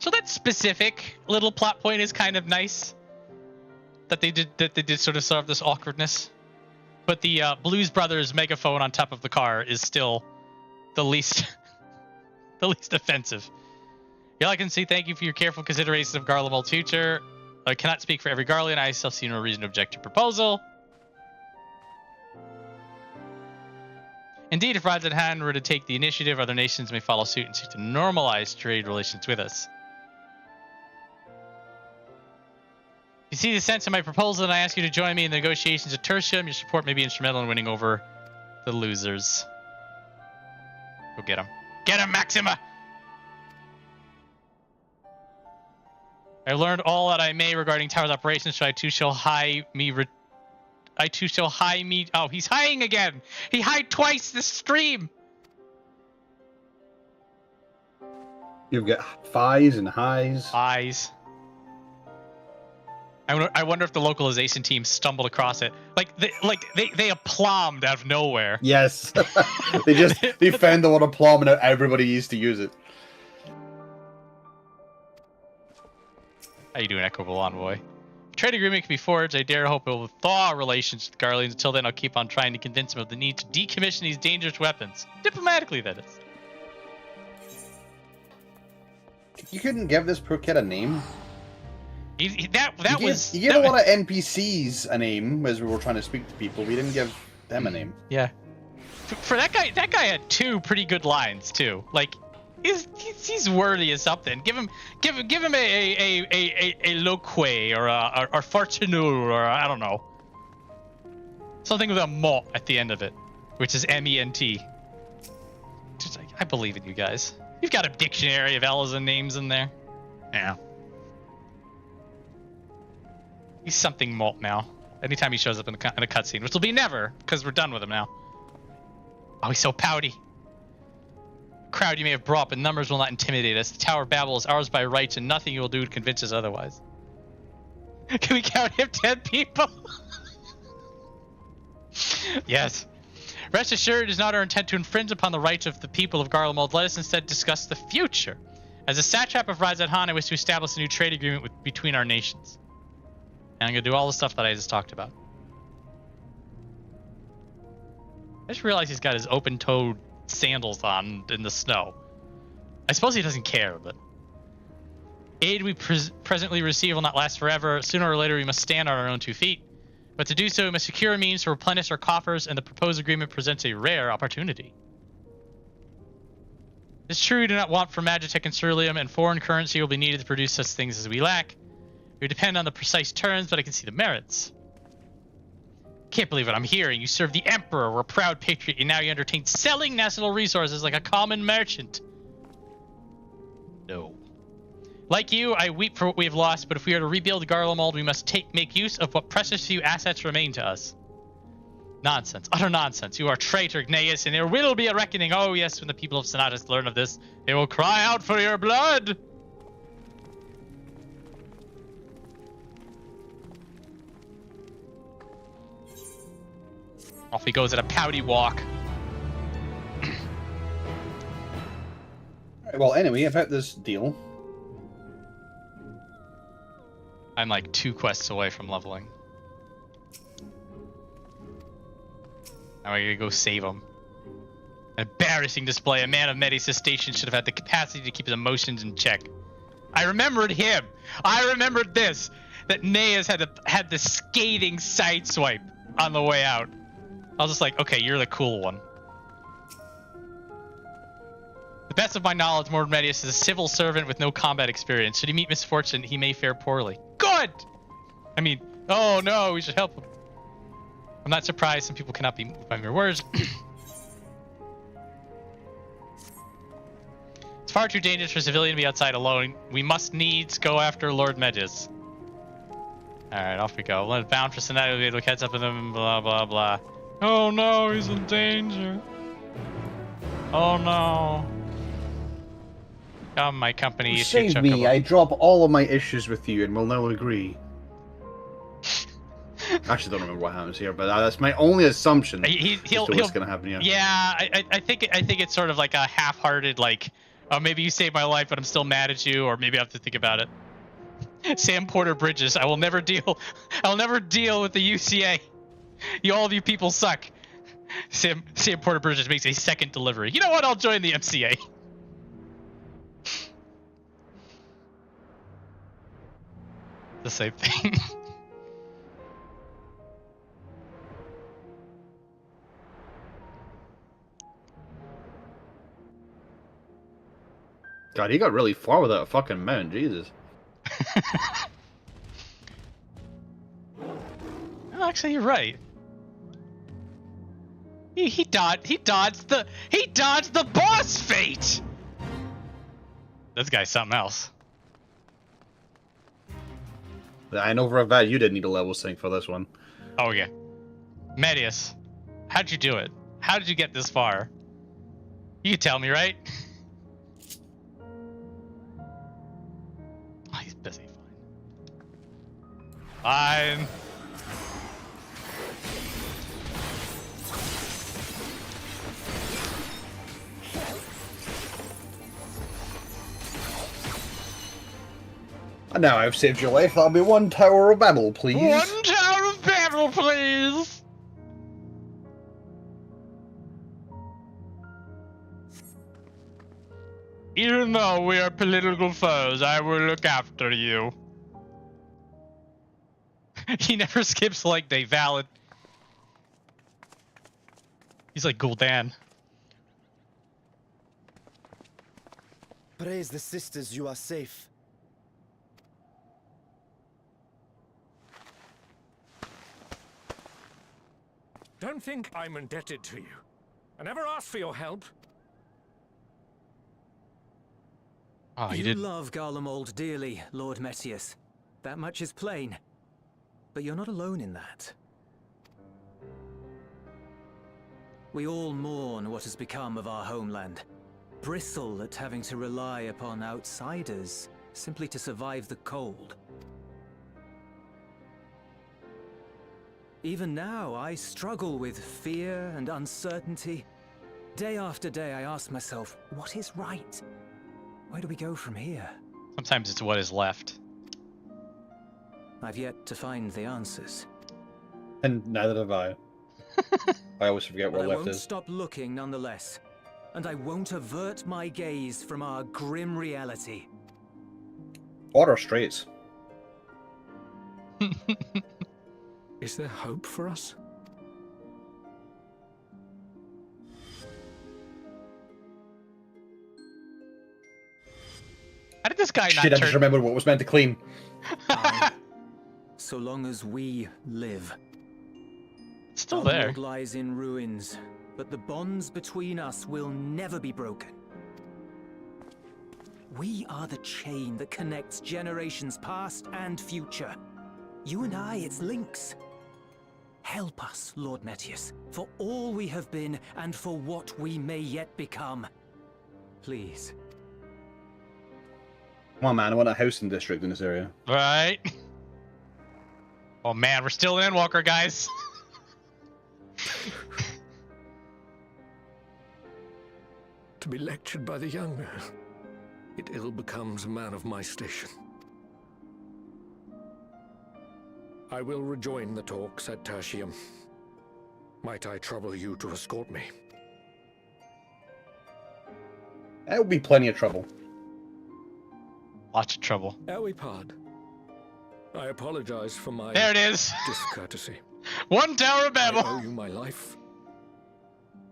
So that specific little plot point is kind of nice. That they did sort of solve this awkwardness. But the Blues Brothers megaphone on top of the car is still the least offensive. Yeah, I can say thank you for your careful consideration of Garlemald's future. I cannot speak for every Garlean. I still see no reason to object to your proposal. Indeed, if Rajadhan were to take the initiative, other nations may follow suit and seek to normalize trade relations with us. You see the sense in my proposal, and I ask you to join me in the negotiations at Tertium. Your support may be instrumental in winning over the losers. Go get him. Get him, Maxima! I learned all that I may regarding Tower's operations, so I too shall hie me... Oh, he's hieing again! He hied twice this stream! You've got phies and highs. Highs. I wonder if the localization team stumbled across it. They aplombed out of nowhere. Yes. they found the word aplomb and everybody used to use it. How you doing, Equitable Envoy? Trade agreement can be forged. I dare hope it will thaw relations with Garleans. Until then, I'll keep on trying to convince him of the need to decommission these dangerous weapons. Diplomatically, that is. You couldn't give this poor kid a name? You gave a lot of NPCs a name as we were trying to speak to people. We didn't give them a name. Yeah. For that guy had two pretty good lines too. Like, he's worthy of something. Give him a loque or fortunul or I don't know. Something with a mot at the end of it, which is MENT. I believe in you guys. You've got a dictionary of Elizan names in there. Yeah. He's something molt now. Anytime he shows up in a cutscene, which will be never, because we're done with him now. Oh, he's so pouty. Crowd you may have brought, but numbers will not intimidate us. The Tower of Babil is ours by rights, and nothing you will do to convince us otherwise. Can we count him 10 people? Yes. Rest assured, it is not our intent to infringe upon the rights of the people of Garlemald. Let us instead discuss the future. As a satrap of Upset Garlean, I wish to establish a new trade agreement between our nations. And I'm going to do all the stuff that I just talked about. I just realized he's got his open-toed sandals on in the snow. I suppose he doesn't care, but... Aid we presently receive will not last forever. Sooner or later, we must stand on our own 2 feet. But to do so, we must secure a means to replenish our coffers, and the proposed agreement presents a rare opportunity. It's true we do not want for Magitech and Ceruleum, and foreign currency will be needed to produce such things as we lack. We depend on the precise terms, but I can see the merits. Can't believe what I'm hearing. You serve the Emperor, were a proud patriot, and now you entertain selling national resources like a common merchant. No. Like you, I weep for what we have lost, but if we are to rebuild Garlemald, we must make use of what precious few assets remain to us. Nonsense. Utter nonsense. You are a traitor, Gnaeus, and there will be a reckoning. Oh, yes, when the people of Sonatus learn of this, they will cry out for your blood! Off he goes at a pouty walk. Alright, well, anyway, about this deal. I'm like 2 quests away from leveling. Now I gotta go save him. An embarrassing display. A man of Metis' station should have had the capacity to keep his emotions in check. I remembered him. I remembered this. That Gnaeus had the scathing sideswipe on the way out. I was just like, okay, you're the cool one. The best of my knowledge, Lord Medius is a civil servant with no combat experience. Should he meet misfortune, he may fare poorly. Good! I mean, oh no, we should help him. I'm not surprised some people cannot be moved by mere words. It's far too dangerous for a civilian to be outside alone. We must needs go after Lord Medius. Alright, off we go. Let it bound for Sonatus, we'll be able to catch up with him, blah, blah, blah. Oh no, he's in danger. Oh no. Come, my company. You saved me. I drop all of my issues with you and we'll now agree. I actually don't remember what happens here, but that's my only assumption. He'll what's going to happen here. Yeah, I think it's sort of like a half-hearted, like, oh, maybe you saved my life, but I'm still mad at you, or maybe I have to think about it. Sam Porter Bridges, I will never deal with the UCA. All of you people suck. Sam Porter Bridges makes a second delivery. You know what? I'll join the MCA. The same thing. God, he got really far with that fucking mount, Jesus. Well, actually, you're right. He dodged the boss fate. This guy's something else. I know for a fact you didn't need a level sync for this one. Oh yeah. Medius, how'd you do it? How did you get this far? You can tell me, right? Oh, he's busy. Fine. And now I've saved your life, that'll be 1 Tower of Babil, please. 1 Tower of Babil, please! Even though we are political foes, I will look after you. He never skips leg day, valid. He's like Gul'dan. Praise the sisters, you are safe. Don't think I'm indebted to you. I never asked for your help. Oh, you you did. love Garlemald dearly, Lord Metius. That much is plain. But you're not alone in that. We all mourn what has become of our homeland. Bristle at having to rely upon outsiders simply to survive the cold. Even now, I struggle with fear and uncertainty. Day after day, I ask myself, what is right? Where do we go from here? Sometimes it's what is left. I've yet to find the answers. And neither have I. I always forget But where I left won't is. stop looking nonetheless. And I won't avert my gaze from our grim reality. Or our straits. Is there hope for us? How did this guy Shit, I not just turn? remembered what was meant to clean. So long as we live. It's still there. Garlemald lies in ruins, but the bonds between us will never be broken. We are the chain that connects generations past and future. You and I, it's links. Help us, Lord Metius, for all we have been and for what we may yet become. Please. Come on, man, I want a housing district in this area. Right. Oh man, we're still in Endwalker, guys. To be lectured by the younger, it ill becomes a man of my station. I will rejoin the talks at Tertium. Might I trouble you to escort me? That would be plenty of trouble. Lots of trouble. Elwipard, I apologize for my There it is. discourtesy. One Tower of Babil. I owe you my life,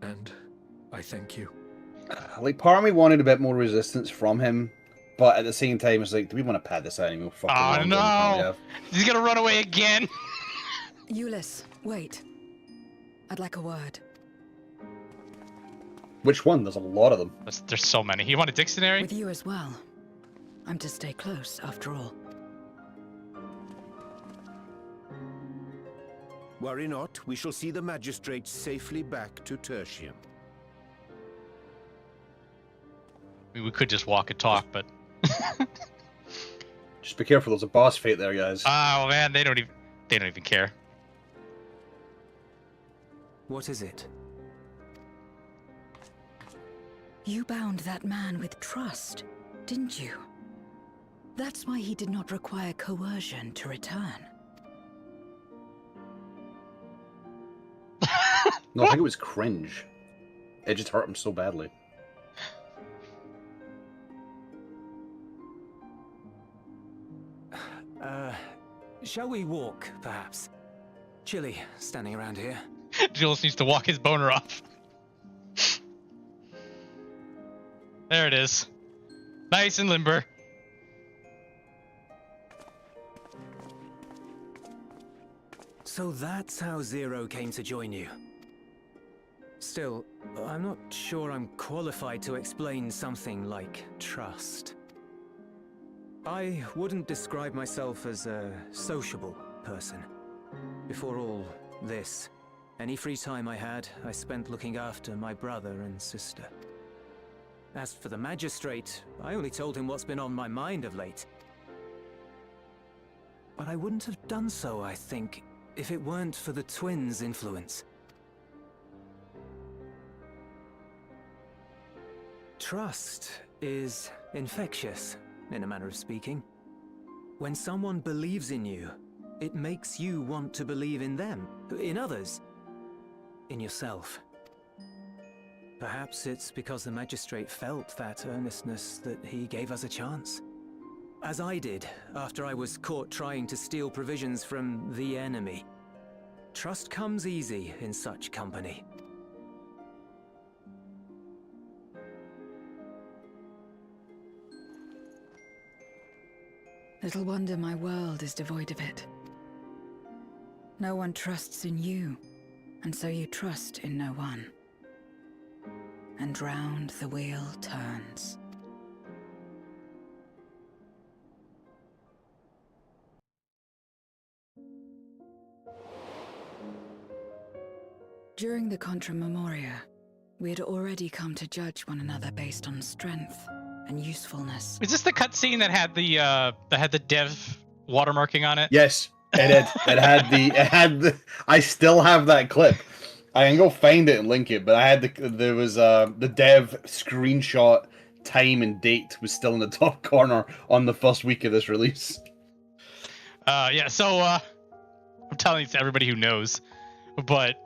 and I thank you. Like, part of me wanted a bit more resistance from him, but at the same time, it's like, do we want to pad this out anymore? Oh no! He's gonna run away again. Ulyss, wait. I'd like a word. Which one? There's a lot of them. There's so many. You want a dictionary? With you as well. I'm to stay close, after all. Worry not, we shall see the magistrate safely back to Tertium. I mean, we could just walk and talk, but Just be careful, there's a boss fight there, guys. oh man, they don't even care. What is it? You bound that man with trust, didn't you? That's why he did not require coercion to return. No, I think it was cringe. It just hurt him so badly. Shall we walk, perhaps? Chilly, standing around here. Jules needs to walk his boner off. There it is. Nice and limber. So that's how Zero came to join you. Still, I'm not sure I'm qualified to explain something like trust. I wouldn't describe myself as a sociable person. Before all this, any free time I had, I spent looking after my brother and sister. As for the magistrate, I only told him what's been on my mind of late. But I wouldn't have done so, I think, if it weren't for the twins' influence. Trust is infectious, in a manner of speaking. When someone believes in you, it makes you want to believe in them, in others, in yourself. Perhaps it's because the magistrate felt that earnestness that he gave us a chance. As I did, after I was caught trying to steal provisions from the enemy. Trust comes easy in such company. Little wonder my world is devoid of it. No one trusts in you, and so you trust in no one. And round the wheel turns. During the Contra Memoria, we had already come to judge one another based on strength and usefulness. Is this the cutscene that had the dev watermarking on it? Yes, it did. It had the. I still have that clip. I can go find it and link it, but I had there was the dev screenshot time and date was still in the top corner on the first week of this release. Yeah. So I'm telling it to everybody who knows, but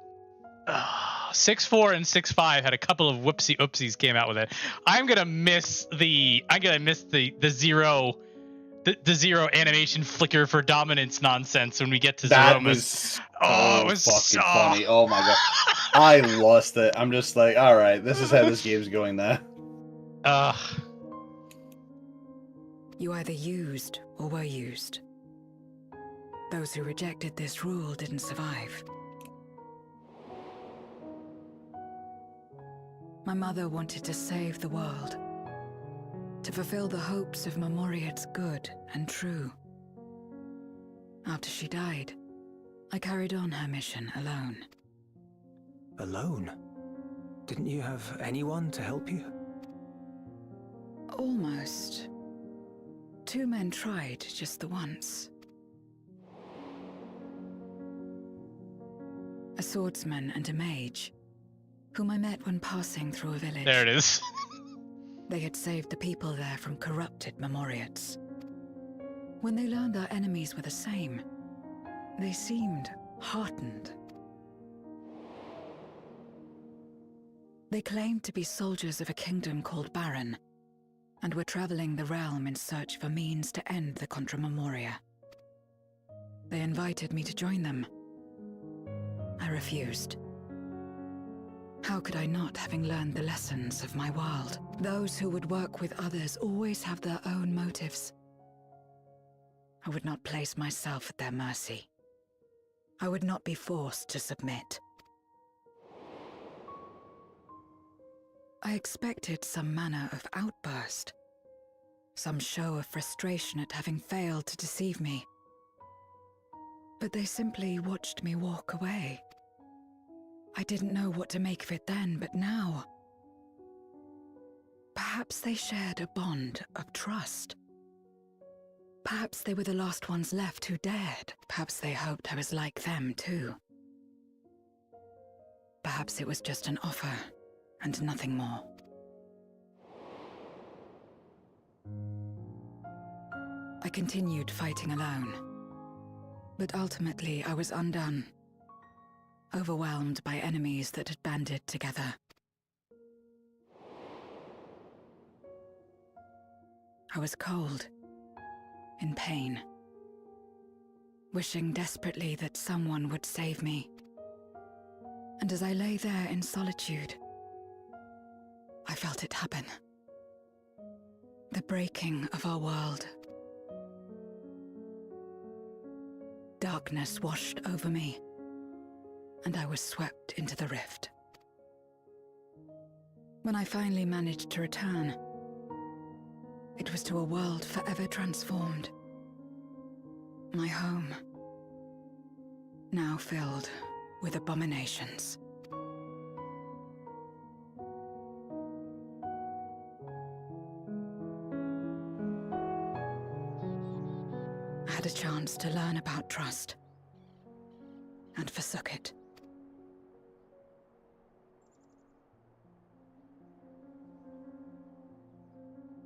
6.4 and 6.5 had a couple of whoopsie oopsies came out with it. I'm gonna miss the zero. The zero animation flicker for dominance nonsense when we get to That Zeromas. was it was fucking so funny. Oh my god, I lost it. I'm just like, all right, this is how this game's going now. You either used or were used. Those who rejected this rule didn't survive. My mother wanted to save the world, to fulfill the hopes of Memoria's good and true. After she died, I carried on her mission alone. Alone? Didn't you have anyone to help you? Almost. 2 men tried just the once. A swordsman and a mage, whom I met when passing through a village. There it is. They had saved the people there from corrupted Memoriates. When they learned our enemies were the same, they seemed heartened. They claimed to be soldiers of a kingdom called Baron, and were traveling the realm in search for means to end the Contra Memoria. They invited me to join them. I refused. How could I not, having learned the lessons of my world? Those who would work with others always have their own motives. I would not place myself at their mercy. I would not be forced to submit. I expected some manner of outburst, some show of frustration at having failed to deceive me. But they simply watched me walk away. I didn't know what to make of it then, but now... Perhaps they shared a bond of trust. Perhaps they were the last ones left who dared. Perhaps they hoped I was like them, too. Perhaps it was just an offer, and nothing more. I continued fighting alone. But ultimately, I was undone. Overwhelmed by enemies that had banded together. I was cold, in pain, wishing desperately that someone would save me. And as I lay there in solitude, I felt it happen. The breaking of our world. Darkness washed over me, and I was swept into the rift. When I finally managed to return, it was to a world forever transformed. My home, now filled with abominations. I had a chance to learn about trust, and forsook it.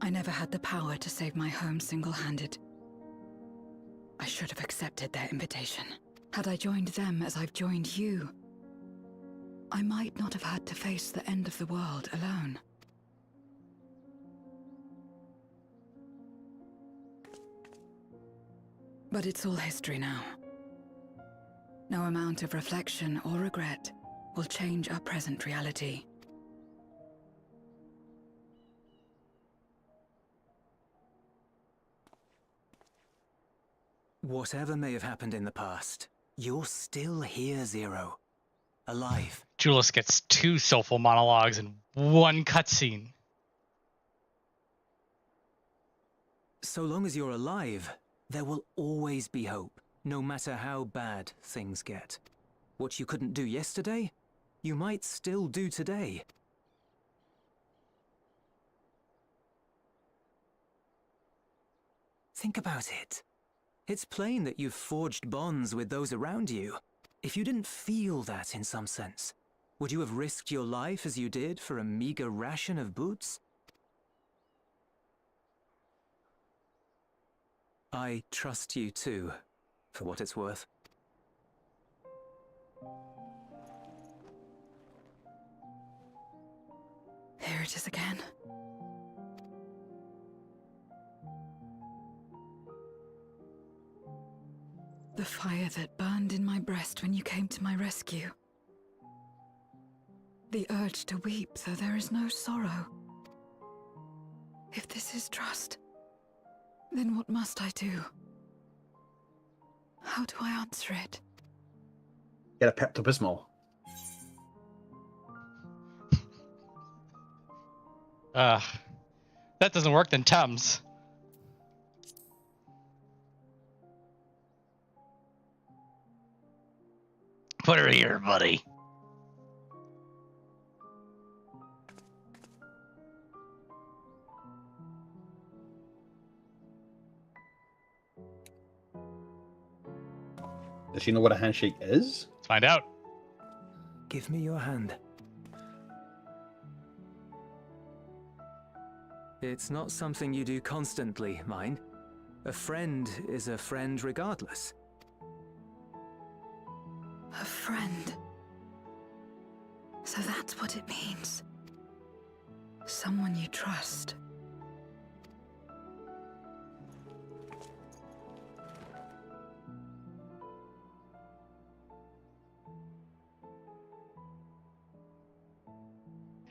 I never had the power to save my home single-handed. I should have accepted their invitation. Had I joined them as I've joined you, I might not have had to face the end of the world alone. But it's all history now. No amount of reflection or regret will change our present reality. Whatever may have happened in the past, you're still here, Zero. Alive. Julius gets 2 soulful monologues in 1 cutscene. So long as you're alive, there will always be hope, no matter how bad things get. What you couldn't do yesterday, you might still do today. Think about it. It's plain that you've forged bonds with those around you. If you didn't feel that in some sense, would you have risked your life as you did for a meager ration of boots? I trust you too, for what it's worth. Here it is again. The fire that burned in my breast when you came to my rescue. The urge to weep, though there is no sorrow. If this is trust, then what must I do? How do I answer it? Get a Pepto-Bismol. That doesn't work, then Tums. Put her here, buddy. Does she know what a handshake is? Let's find out. Give me your hand. It's not something you do constantly, mind. A friend is a friend regardless. A friend. So that's what it means. Someone you trust.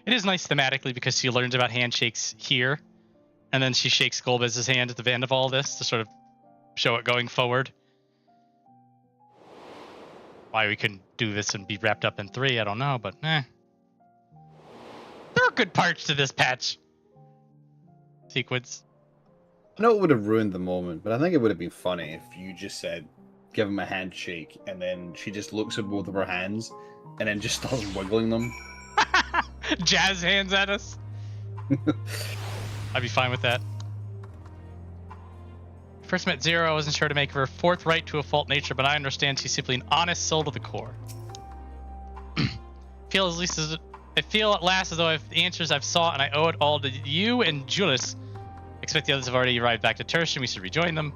It is nice thematically because she learns about handshakes here, and then she shakes Golbez's hand at the end of all this to sort of show it going forward. Why we couldn't do this and be wrapped up in 3, I don't know, but There are good parts to this patch sequence. I know it would have ruined the moment, but I think it would have been funny if you just said, give him a handshake, and then she just looks at both of her hands, and then just starts wiggling them. Jazz hands at us. I'd be fine with that. First met Zero, I wasn't sure to make her forthright to a fault nature, but I understand she's simply an honest soul to the core. I feel at last as though I have the answers I've sought, and I owe it all to you and Julius. Expect the others have already arrived back to Tertian. We should rejoin them.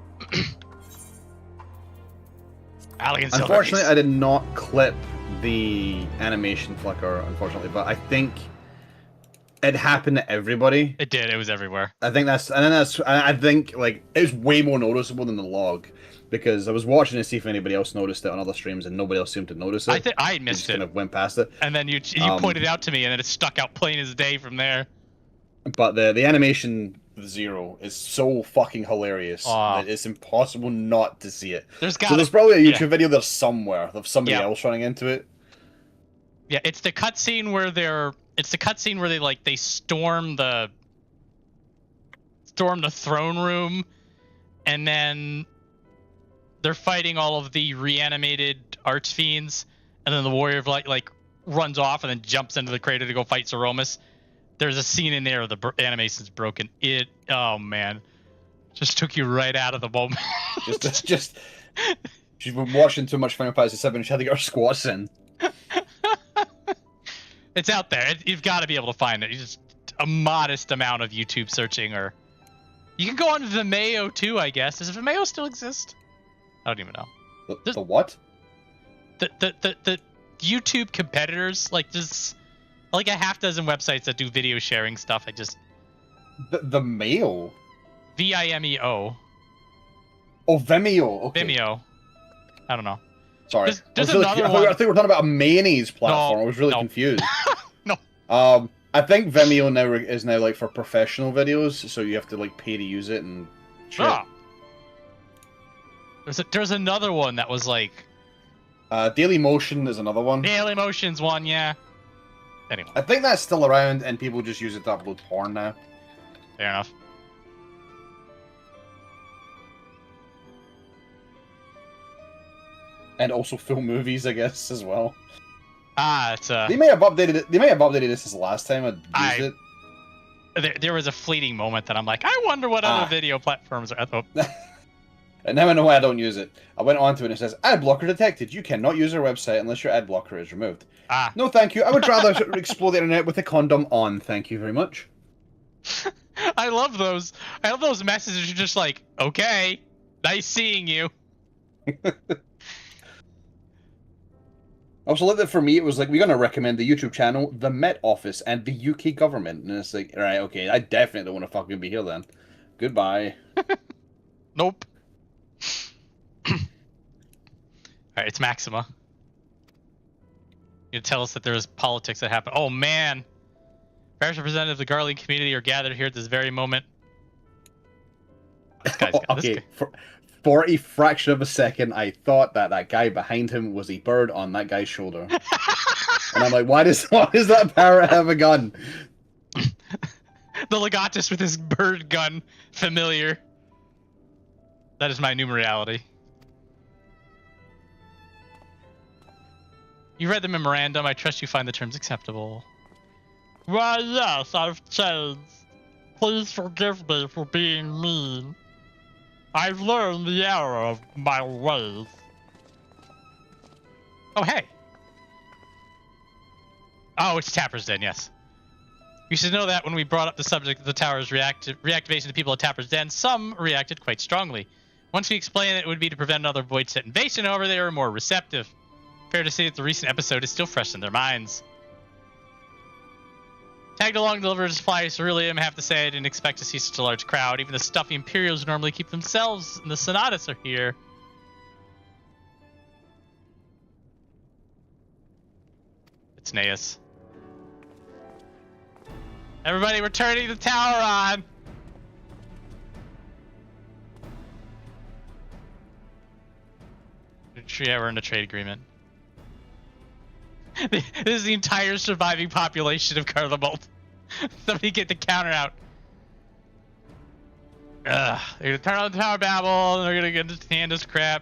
Unfortunately, I did not clip the animation flicker, unfortunately, but I think it happened to everybody. It did. It was everywhere. I think I think like it was way more noticeable than the log, because I was watching to see if anybody else noticed it on other streams, and nobody else seemed to notice it. I think I missed it. Kind of went past it, and then you pointed it out to me, and then it stuck out plain as day from there. But the animation of Zero is so fucking hilarious that it's impossible not to see it. There's probably a YouTube video there somewhere of somebody else running into it. Yeah, it's the cutscene where they storm the throne room, and then they're fighting all of the reanimated archfiends, and then the warrior like runs off and then jumps into the crater to go fight Zeromus. There's a scene in there where the animation's broken. Oh man, just took you right out of the moment. just she's been watching too much Final Fantasy VII. She had to get her squats in. It's out there. You've got to be able to find it. You just a modest amount of YouTube searching, or you can go on Vimeo too, I guess. Does Vimeo still exist? I don't even know. The what? The YouTube competitors, like there's like a half dozen websites that do video sharing stuff. The Mayo. Vimeo. Oh, Vimeo. Okay. Vimeo. I don't know. Sorry. There's I another one. think we're talking about a mayonnaise platform. I was really confused. No. I think Vimeo now is like for professional videos, so you have to like pay to use it and shit. Ah. There's another one that was like. Daily Motion is another one. Daily Motion's one, yeah. Anyway. I think that's still around, and people just use it to upload porn now. Fair enough. And also film movies, I guess, as well. Ah, it's They may have updated it. They may have updated this as the last time I used it. There was a fleeting moment that I'm like, I wonder what other video platforms are. Oh. And now I know why I don't use it. I went onto it and it says, ad blocker detected. You cannot use our website unless your ad blocker is removed. Ah. No, thank you. I would rather explore the internet with a condom on. Thank you very much. I love those. I love those messages. You're just like, okay, nice seeing you. Also, like that for me, it was like, we're going to recommend the YouTube channel, the Met Office, and the UK government. And it's like, right, okay, I definitely don't want to fucking be here then. Goodbye. Nope. Alright, it's Maxima. You tell us that there's politics that happen. Oh man! Various representatives of the Garlean community are gathered here at this very moment. This guy's got, okay, for a fraction of a second, I thought that guy behind him was a bird on that guy's shoulder. And I'm like, why does that parrot have a gun? The Legatus with his bird gun familiar. That is my new reality. You read the memorandum. I trust you find the terms acceptable. Why, yes, I've changed. Please forgive me for being mean. I've learned the error of my ways. Oh, hey. Oh, it's Tapper's Den, yes. You should know that when we brought up the subject of the tower's reactivation to people at Tapper's Den, some reacted quite strongly. Once we explained that it would be to prevent another void set invasion, however, they were more receptive. Fair to say that the recent episode is still fresh in their minds. Tagged along delivered to fly Cerulean, I have to say I didn't expect to see such a large crowd. Even the stuffy Imperials normally keep themselves, and the Sonatas are here. It's Naeus. Everybody, we're turning the tower on! Yeah, we're in a trade agreement. This is the entire surviving population of Garlemald. Somebody get the counter out. They're gonna turn on the Tower of Babil, and they're gonna get to hand us crap.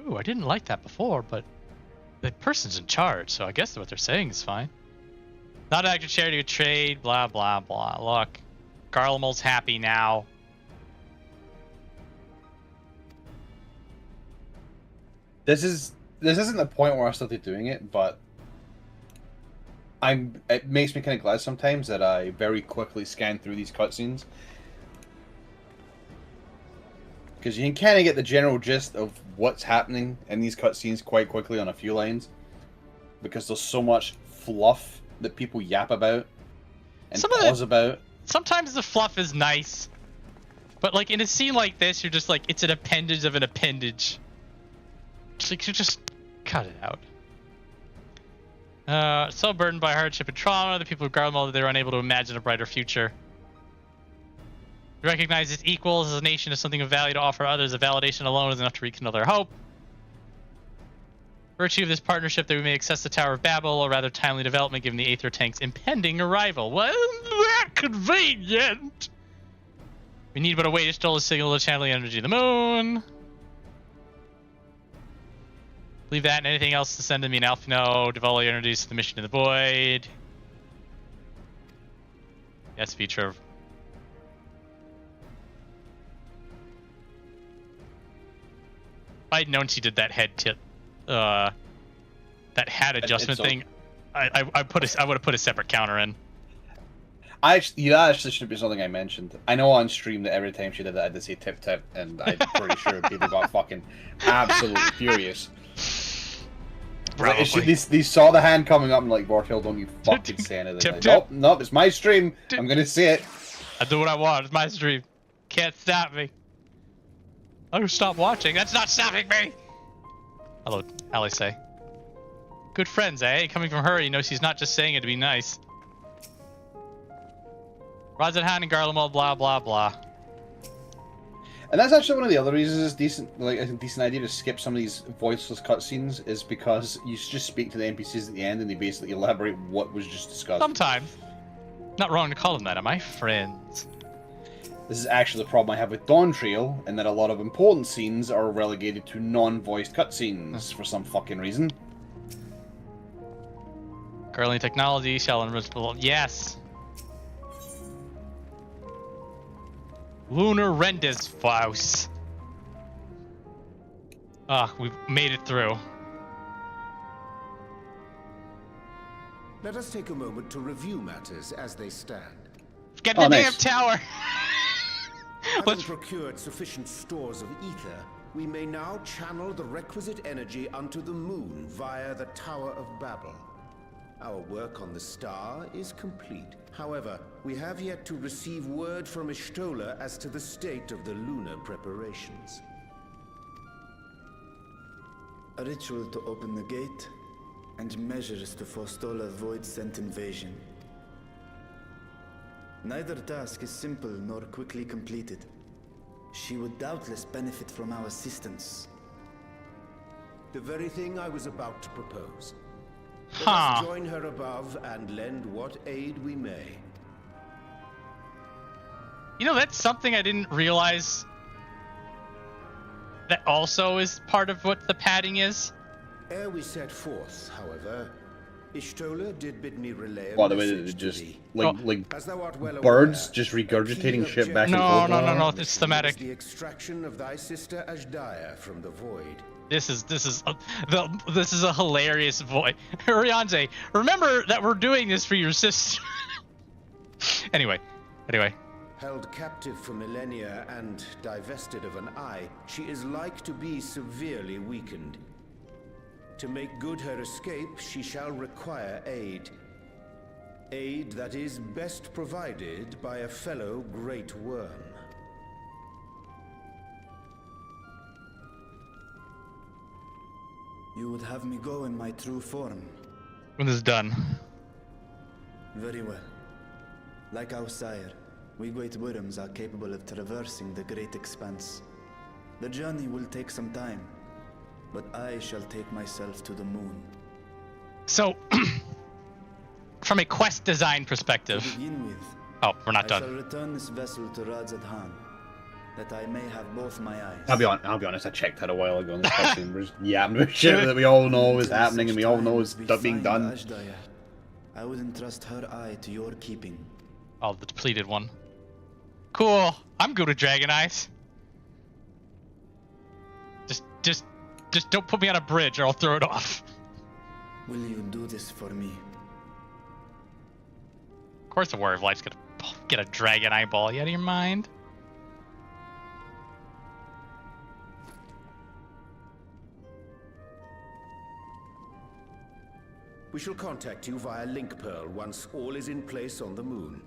Ooh, I didn't like that before, but the person's in charge, so I guess what they're saying is fine. Not an active charity or trade, blah blah blah. Look, Garlemald's happy now. This isn't the point where I started doing it, but it makes me kind of glad sometimes that I very quickly scan through these cutscenes. Because you can kind of get the general gist of what's happening in these cutscenes quite quickly on a few lines. Because there's so much fluff that people yap about and pause about. Sometimes the fluff is nice. But like in a scene like this, you're just like, it's an appendage of an appendage. It's like, you just cut it out. So burdened by hardship and trauma, the people of Garlemald, they were unable to imagine a brighter future. We recognize as equals as a nation as something of value to offer others. A validation alone is enough to rekindle their hope. Virtue of this partnership that we may access the Tower of Babil, a rather timely development given the Aether tank's impending arrival. Well, that convenient! We need but a way to stall a signal to channel the energy of the moon. Leave that and anything else to send to me an Alpha node. Devolve energies to the mission in the void. Yes, Vrtra. If I'd known she did that head tip, that hat adjustment thing, I would have put a separate counter in. That actually should be something I mentioned. I know on stream that every time she did that, I did say tip tip, and I'm pretty sure people got fucking absolutely furious. Probably. They saw the hand coming up and like, Dawntrail, don't you fucking say anything. Like, nope, nope, it's my stream. I'm gonna say it. I do what I want. It's my stream. Can't stop me. Oh, stop watching. That's not stopping me. Hello, Ally say. Good friends, eh? Coming from her, you know she's not just saying it to be nice. Razadhan and Garlemald, blah blah blah. And that's actually one of the other reasons it's decent, like a decent idea to skip some of these voiceless cutscenes, is because you just speak to the NPCs at the end and they basically elaborate what was just discussed. Sometimes. Not wrong to call them that, am I? Friends. This is actually the problem I have with Dawntrail, in that a lot of important scenes are relegated to non-voiced cutscenes for some fucking reason. Garlean technology, shall enrich. Yes. Lunar Rendez Faust. Ah, we've made it through. Let us take a moment to review matters as they stand. Get the damn tower! Having procured sufficient stores of ether, we may now channel the requisite energy unto the moon via the Tower of Babil. Our work on the star is complete. However, we have yet to receive word from Ishtola as to the state of the lunar preparations. A ritual to open the gate, and measures to forestall a void-sent invasion. Neither task is simple nor quickly completed. She would doubtless benefit from our assistance. The very thing I was about to propose. Let us join her above and lend what aid we may. You know, that's something I didn't realize that also is part of what the padding is. Ere we set forth, however, Ishtola did bid me relay a By the way, message just to like As thou art well birds aware, just a regurgitating key shit back and objective forth. No, it's thematic. is the extraction of thy sister Ashdaya from the void. This is a hilarious voice. Rianze, remember that we're doing this for your sister. Anyway. Held captive for millennia and divested of an eye, she is like to be severely weakened. To make good her escape, she shall require aid. Aid that is best provided by a fellow great worm. You would have me go in my true form. When this is done. Very well. Like our sire, we great worms are capable of traversing the great expanse. The journey will take some time, but I shall take myself to the moon. So, from a quest design perspective. To begin with, oh, we're not I done. shall return this vessel to Upset Garlean, that I may have both my eyes. I'll be honest, I checked that a while ago in this cutscene. We're just yapping about shit that we all know is happening and we all know is being done. Ashdaya, I would entrust her eye to your keeping. Oh, the depleted one. Cool. I'm good with dragon eyes. Just don't put me on a bridge or I'll throw it off. Will you do this for me? Of course the Warrior of Light's gonna get a dragon eyeball. You out of your mind? We shall contact you via Link Pearl once all is in place on the moon.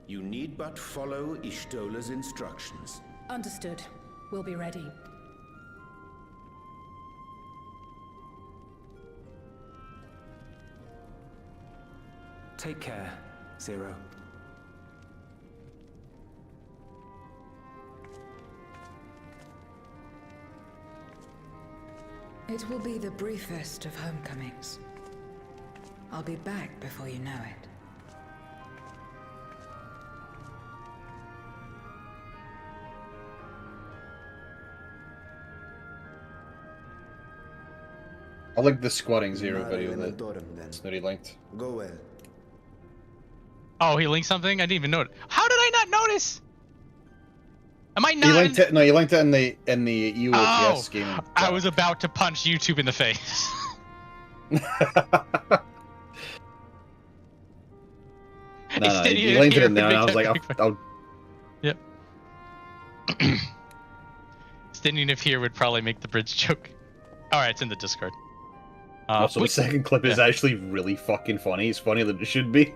You need but follow Ishtola's instructions. Understood. We'll be ready. Take care, Zero. It will be the briefest of homecomings. I'll be back before you know it. I like the squatting Zero video in the that Dorm, then. Snooty linked. Go well. Oh, he linked something? I didn't even notice. How did I not notice? Am I not? He linked it. No, he linked it in the UOTS game. I was about to punch YouTube in the face. No, he linked it in there, and I was like, I'll... Yep. Standing up here would probably make the bridge joke. Alright, it's in the Discord. Also, the second clip is actually really fucking funny. It's funnier than it should be.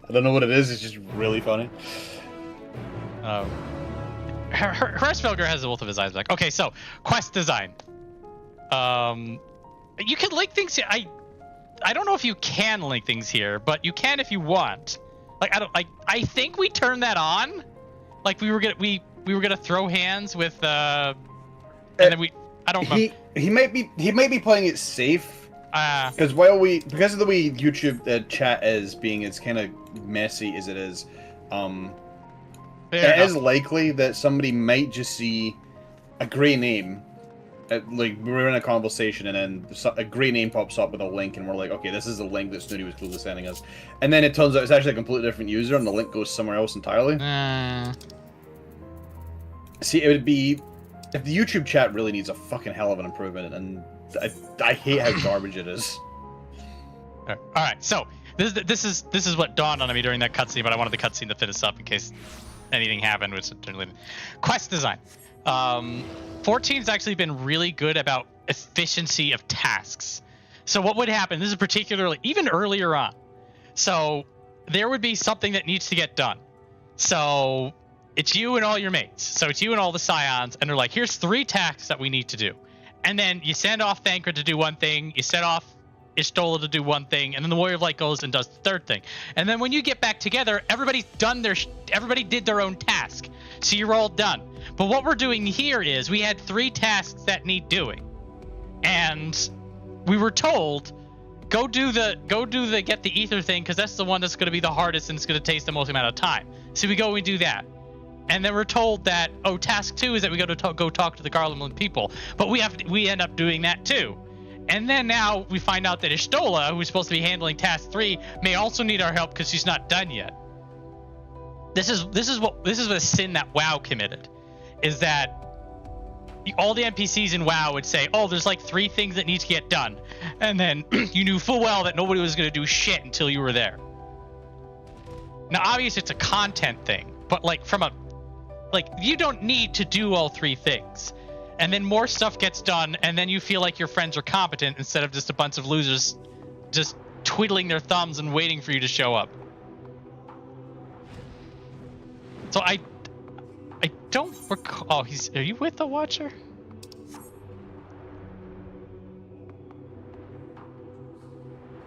I don't know what it is, it's just really funny. Hraesvelgr has both of his eyes back. Okay, so, quest design. You can link things here. I don't know if you can link things here, but you can if you want. I think we turned that on. Like we were gonna throw hands with and then I don't know. He might be playing it safe. Because because of the way YouTube chat is being as kind of messy as it is, It is likely that somebody might just see a grey name. Like, we're in a conversation and then a grey name pops up with a link and we're like, okay, this is the link that Snooty was clearly sending us. And then it turns out it's actually a completely different user and the link goes somewhere else entirely. See, it would be... If the YouTube chat really needs a fucking hell of an improvement, and I hate how garbage it is. Alright, so, this is what dawned on me during that cutscene, but I wanted the cutscene to fit us up in case anything happened, which certainly didn't. Quest design. 14's actually been really good about efficiency of tasks. So what would happen, this is particularly, even earlier on, so there would be something that needs to get done. So it's you and all your mates. So it's you and all the Scions, and they're like, here's 3 tasks that we need to do. And then you send off Thancred to do one thing, you send off Y'shtola to do one thing, and then the Warrior of Light goes and does the 3rd thing. And then when you get back together, everybody did their own task. So you're all done. But what we're doing here is we had 3 tasks that need doing. And we were told, go do the get the ether thing, because that's the one that's going to be the hardest and it's going to take the most amount of time. So we go and do that. And then we're told that, oh, task 2 is that we go talk to the Garlemald people. But we end up doing that too. And then now we find out that Y'shtola, who's supposed to be handling task 3, may also need our help because she's not done yet. This is a sin that WoW committed, is that all the NPCs in WoW would say, oh, there's like 3 things that need to get done, and then you knew full well that nobody was going to do shit until you were there. Now, obviously, it's a content thing, but like you don't need to do all 3 things, and then more stuff gets done, and then you feel like your friends are competent instead of just a bunch of losers just twiddling their thumbs and waiting for you to show up. So I don't recall. Oh, are you with the Watcher?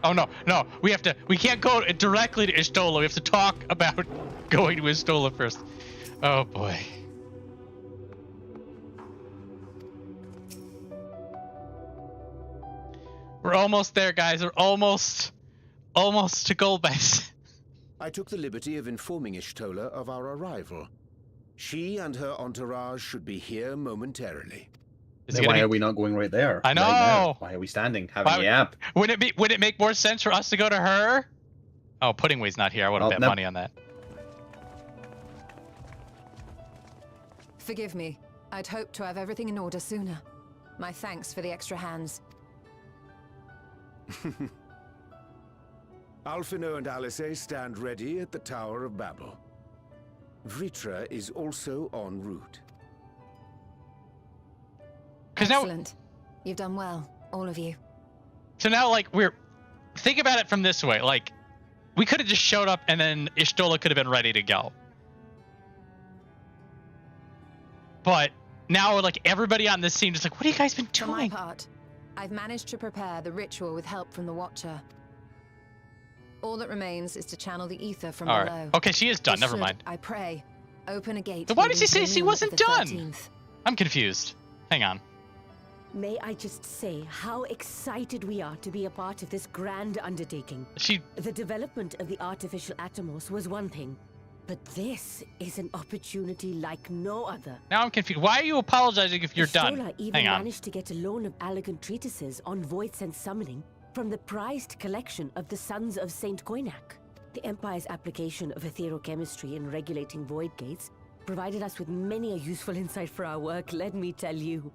Oh no, we can't go directly to Y'shtola. We have to talk about going to Y'shtola first. Oh boy. We're almost there, guys. We're almost to goal base. I took the liberty of informing Y'shtola of our arrival. She and her entourage should be here momentarily. Then why are we not going right there? I know. Right now? Why are we standing? Having the app? Would it make more sense for us to go to her? Oh, Puddingway's not here. I would have bet money on that. Forgive me. I'd hoped to have everything in order sooner. My thanks for the extra hands. Alphino and Alice stand ready at the Tower of Babil. Vrtra is also en route. Excellent. You've done well, all of you. So now, like, think about it from this way. Like, we could have just showed up and then Y'shtola could have been ready to go. But now, like, everybody on this scene is like, what have you guys been doing? For my part, I've managed to prepare the ritual with help from the Watcher. All that remains is to channel the ether from below. Right. Okay, she is done. Never mind. I pray, open a gate. Then why did she say she wasn't done? I'm confused. Hang on. May I just say how excited we are to be a part of this grand undertaking. The development of the artificial Atomos was one thing, but this is an opportunity like no other. Now I'm confused. Why are you apologizing if you're done? Y'shtola even Hang on. managed to get a loan of elegant treatises on void sense summoning from the prized collection of the Sons of Saint Koinak. The Empire's application of etherochemistry in regulating void gates provided us with many a useful insight for our work, let me tell you.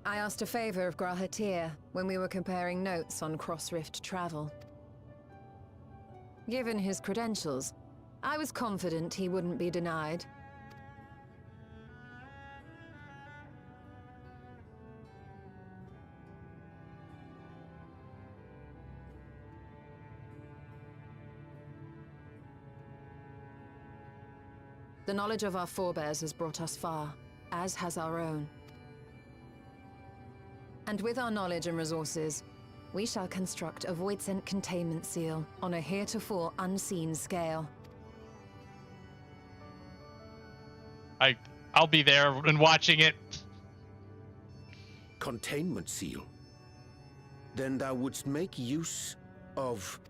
I asked a favor of Gralhatir when we were comparing notes on cross-rift travel. Given his credentials, I was confident he wouldn't be denied. The knowledge of our forebears has brought us far, as has our own. And with our knowledge and resources, we shall construct a void-sent containment seal on a heretofore unseen scale. I'll be there and watching it. Containment seal? Then thou wouldst make use of...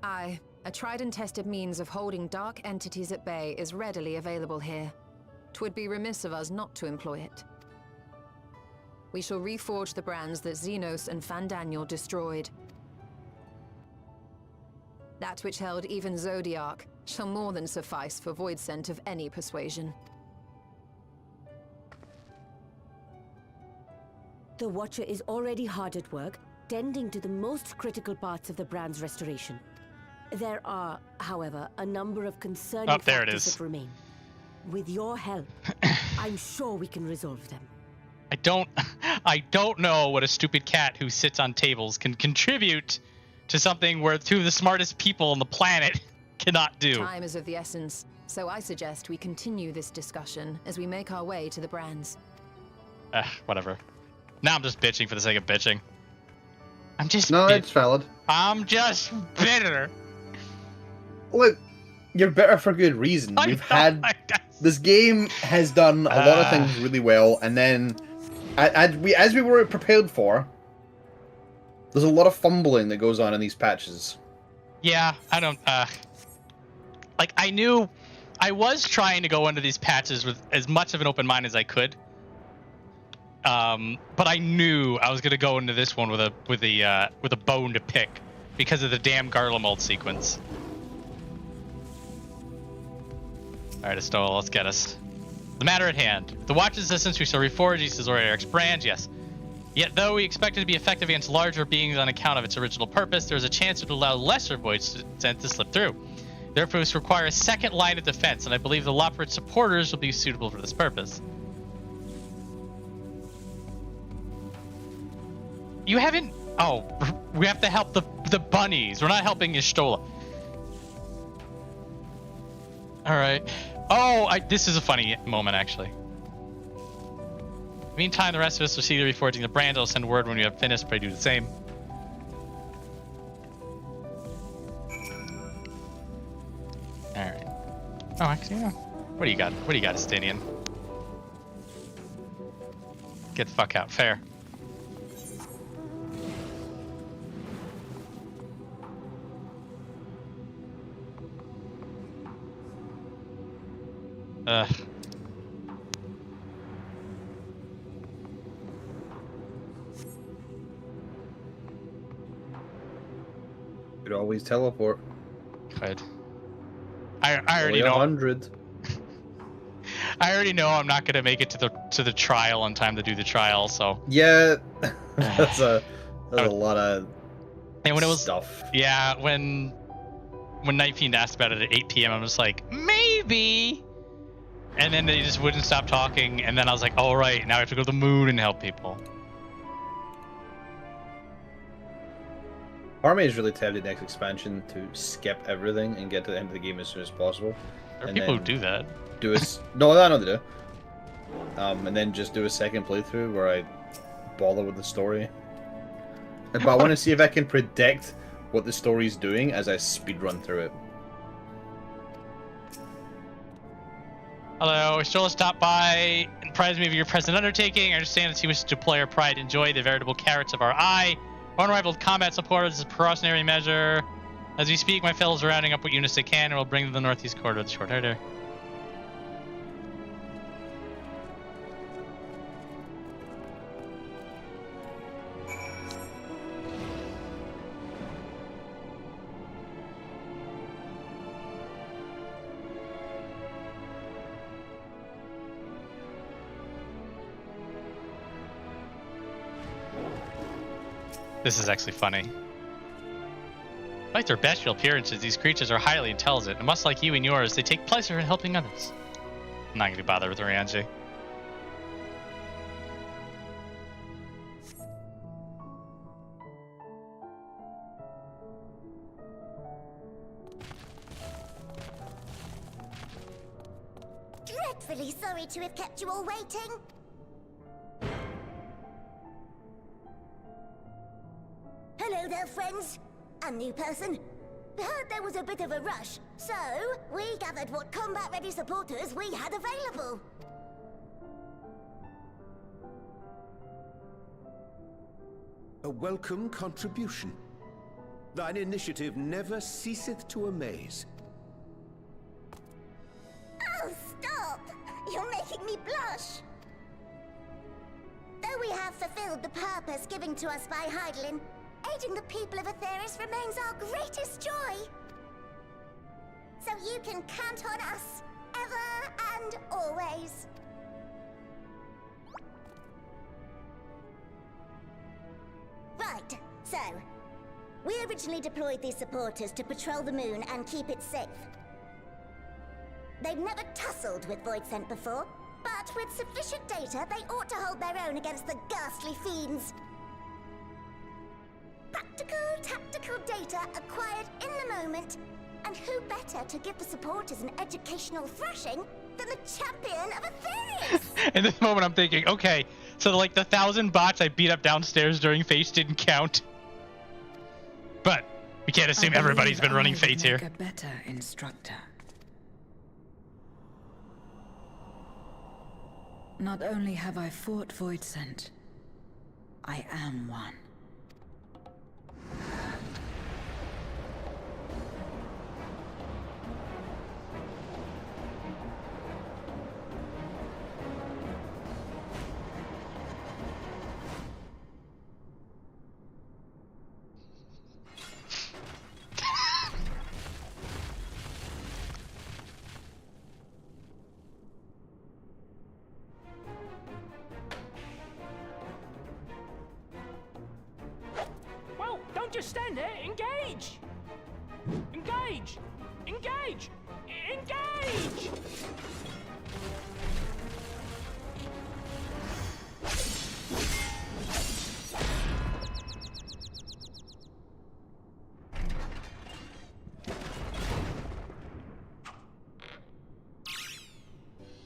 Aye, A tried-and-tested means of holding dark entities at bay is readily available here. 'Twould be remiss of us not to employ it. We shall reforge the brands that Xenos and Fandaniel destroyed. That which held even Zodiac shall more than suffice for void scent of any persuasion. The Watcher is already hard at work, tending to the most critical parts of the brand's restoration. There are, however, a number of concerning factors that remain. With your help, I'm sure we can resolve them. I don't know what a stupid cat who sits on tables can contribute to something where two of the smartest people on the planet cannot do. Time is of the essence, so I suggest we continue this discussion as we make our way to the brands. Whatever. Now I'm just bitching for the sake of bitching. No, it's valid. I'm just bitter. Look, you're bitter for good reason. This game has done a lot of things really well, and then as we were prepared for, there's a lot of fumbling that goes on in these patches. Yeah, I don't. Like I was trying to go into these patches with as much of an open mind as I could. But I knew I was gonna go into this one with a bone to pick because of the damn Garlemald sequence. All right, Estola, let's get us. The matter at hand. The Watch's assistance, we shall reforge East's Eric's brand, yes. Yet, though we expect it to be effective against larger beings on account of its original purpose, there is a chance it will allow lesser void scent to slip through. Therefore, we require a second line of defense, and I believe the lopporit supporters will be suitable for this purpose. You haven't... Oh, we have to help the bunnies. We're not helping Estola. All right. Oh, this is a funny moment, actually. Meantime, the rest of us will see the reforging the brand. I'll send word when we have finished. Pray do the same. All right. Oh, actually, no. What do you got? What do you got, Estinian? Get the fuck out. Fair. Could always teleport. Could. I already know. 100. I already know I'm not gonna make it to the trial in time to do the trial. So. Yeah, that's a lot of. And when it was stuff. Yeah, when Night Fiend asked about it at 8 p.m., I'm just like, maybe. And then they just wouldn't stop talking, and then I was like, all right, now I have to go to the moon and help people. Army is really tempted next expansion to skip everything and get to the end of the game as soon as possible. There are people who do that. No, I know they do. And then just do a second playthrough where I bother with the story. But I want to see if I can predict what the story's doing as I speedrun through it. Hello, Estola stopped by and apprised me of your present undertaking. I understand that he wishes to play our pride and enjoy the veritable carrots of our eye. Unrivaled combat support is a precautionary measure. As we speak, my fellows are rounding up what units they can and will bring them to the northeast corridor of the short herder. This is actually funny. Like their bestial appearances, these creatures are highly intelligent, and much like you and yours, they take pleasure in helping others. I'm not going to bother with Orianji. Dreadfully sorry to have kept you all waiting. Hello there, friends. A new person. Heard there was a bit of a rush, so we gathered what combat-ready supporters we had available. A welcome contribution. Thine initiative never ceaseth to amaze. Oh, stop! You're making me blush! Though we have fulfilled the purpose given to us by Hydaelyn, aiding the people of Aetheris remains our greatest joy. So you can count on us, ever and always. Right, so, we originally deployed these supporters to patrol the moon and keep it safe. They've never tussled with Voidsent before, but with sufficient data, they ought to hold their own against the ghastly fiends. Practical, tactical data acquired in the moment, and who better to give the supporters an educational thrashing than the champion of Aetheris? In this moment, I'm thinking, okay, so like the 1,000 bots I beat up downstairs during Fates didn't count. But we can't assume everybody's been running Fates here. A better instructor. Not only have I fought Voidsent, I am one. Just stand there. Engage! Engage! Engage! Engage!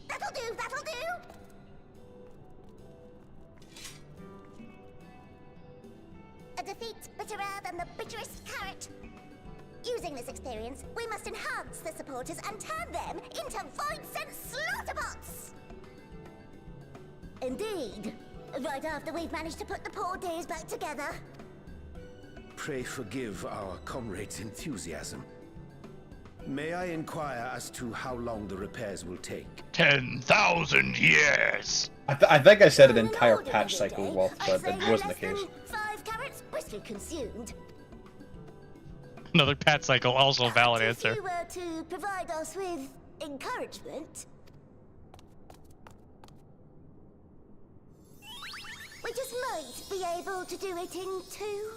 That'll do, that'll do! A defeat's bitterer than the bitterest carrot. Using this experience, we must enhance the supporters and turn them into Voidsent slaughterbots! Indeed. Right after we've managed to put the poor dears back together. Pray forgive our comrade's enthusiasm. May I inquire as to how long the repairs will take? 10,000 years! I think I said an entire patch cycle worth, but it wasn't the case. 5 carrots briskly consumed. Another patch cycle, also a valid If answer. you were to provide us with encouragement, we just might be able to do it in 2.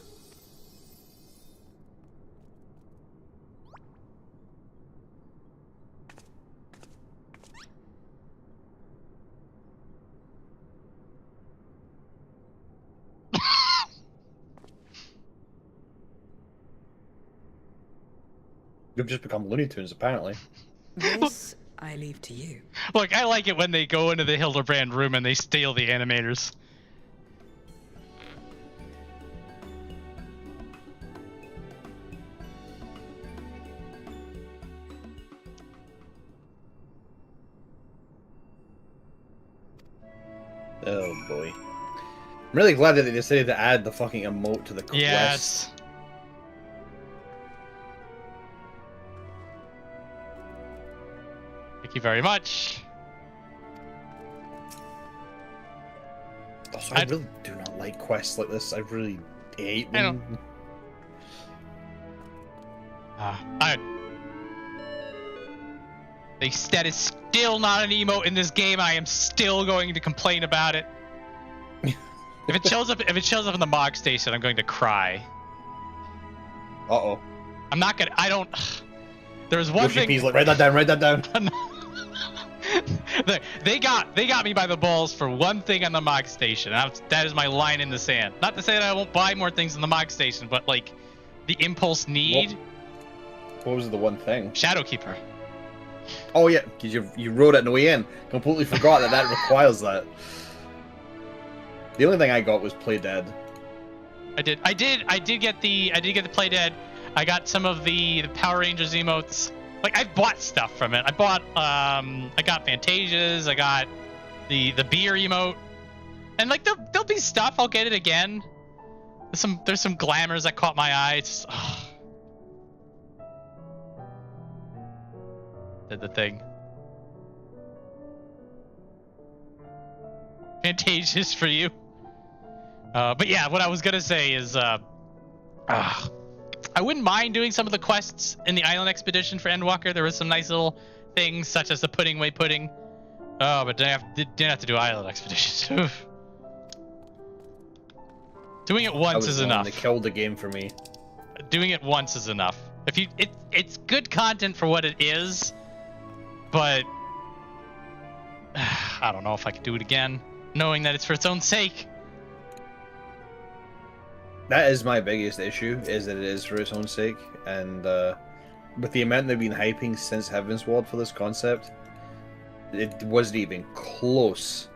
You've just become Looney Tunes, apparently. This I leave to you. Look, I like it when they go into the Hildebrand room and they steal the animators. Oh boy. I'm really glad that they decided to add the fucking emote to the quest. Yes. Thank you very much. Also, I really do not like quests like this. I really hate them. That is still not an emote in this game. I am still going to complain about it. If it shows up in the Mog Station, I'm going to cry. Uh-oh. I'm not gonna. I don't. There was one thing. Like, write that down. Write that down. They got me by the balls for one thing on the Mog Station. That is my line in the sand. Not to say that I won't buy more things in the Mog Station, but like the impulse need. What was the one thing? Shadowkeeper. Oh yeah, because you wrote it in the way in. Completely forgot that requires that. The only thing I got was Play Dead. I did get the Play Dead. I got some of the Power Rangers emotes. Like, I bought stuff from it. I got Fantasias, I got the beer emote. And like there'll be stuff, I'll get it again. There's some glamours that caught my eye. It's just, did the thing. Fantasia for you. But yeah, what I was gonna say is, I wouldn't mind doing some of the quests in the island expedition for Endwalker. There was some nice little things, such as the pudding way pudding. Oh, but didn't have to do island expeditions. Doing it once is enough. They killed the game for me. Doing it once is enough. It's good content for what it is, but I don't know if I could do it again, knowing that it's for its own sake. That is my biggest issue, is that it is for its own sake, and with the amount they've been hyping since Heavensward for this concept, it wasn't even close.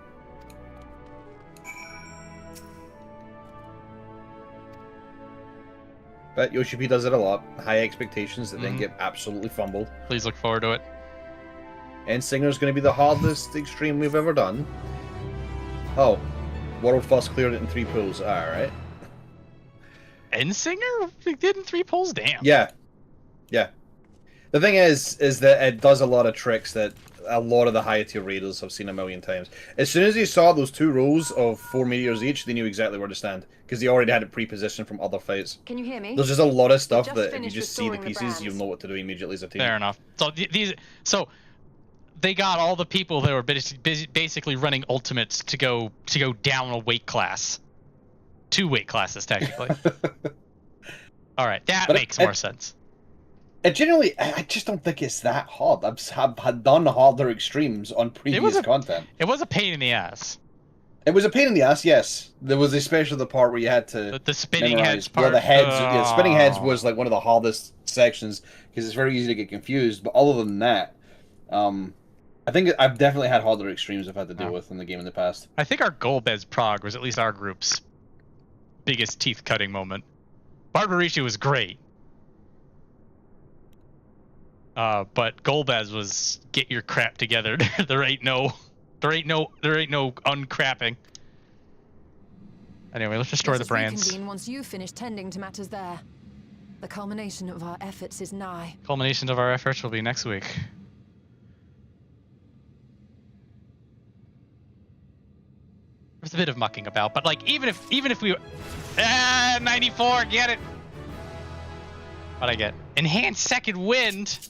But Yoshi P does it a lot. High expectations that then get absolutely fumbled. Please look forward to it. And Singer's going to be the hardest extreme we've ever done. Oh, World First cleared it in 3 pulls. Alright. Endsinger did in 3 pulls? Damn. Yeah. Yeah. The thing is that it does a lot of tricks that a lot of the higher tier raiders have seen a million times. As soon as they saw those 2 rows of 4 meteors each, they knew exactly where to stand. Because they already had it pre-positioned from other fights. Can you hear me? There's just a lot of stuff that if you just see the pieces, you'll know what to do immediately as a team. Fair enough. So they got all the people that were basically running ultimates to go down a weight class. 2 weight classes, technically. Alright, that makes more sense. It generally, I just don't think it's that hard. I've done harder extremes on previous content. It was a pain in the ass. It was a pain in the ass, yes. There was especially the part where you had to the spinning heads part. Where the heads, yeah, spinning heads was like one of the hardest sections because it's very easy to get confused. But other than that, I think I've definitely had harder extremes I've had to deal with in the game in the past. I think our Golbez Prague was at least our group's biggest teeth-cutting moment. Barbarici was great. But Golbez was get your crap together. there ain't no uncrapping. Anyway, let's destroy the brands. Reconvene once you finish tending to matters there. The culmination of our efforts is nigh. Culmination of our efforts will be next week. There's a bit of mucking about, but like even if we 94, get it. What'd I get? Enhanced second wind.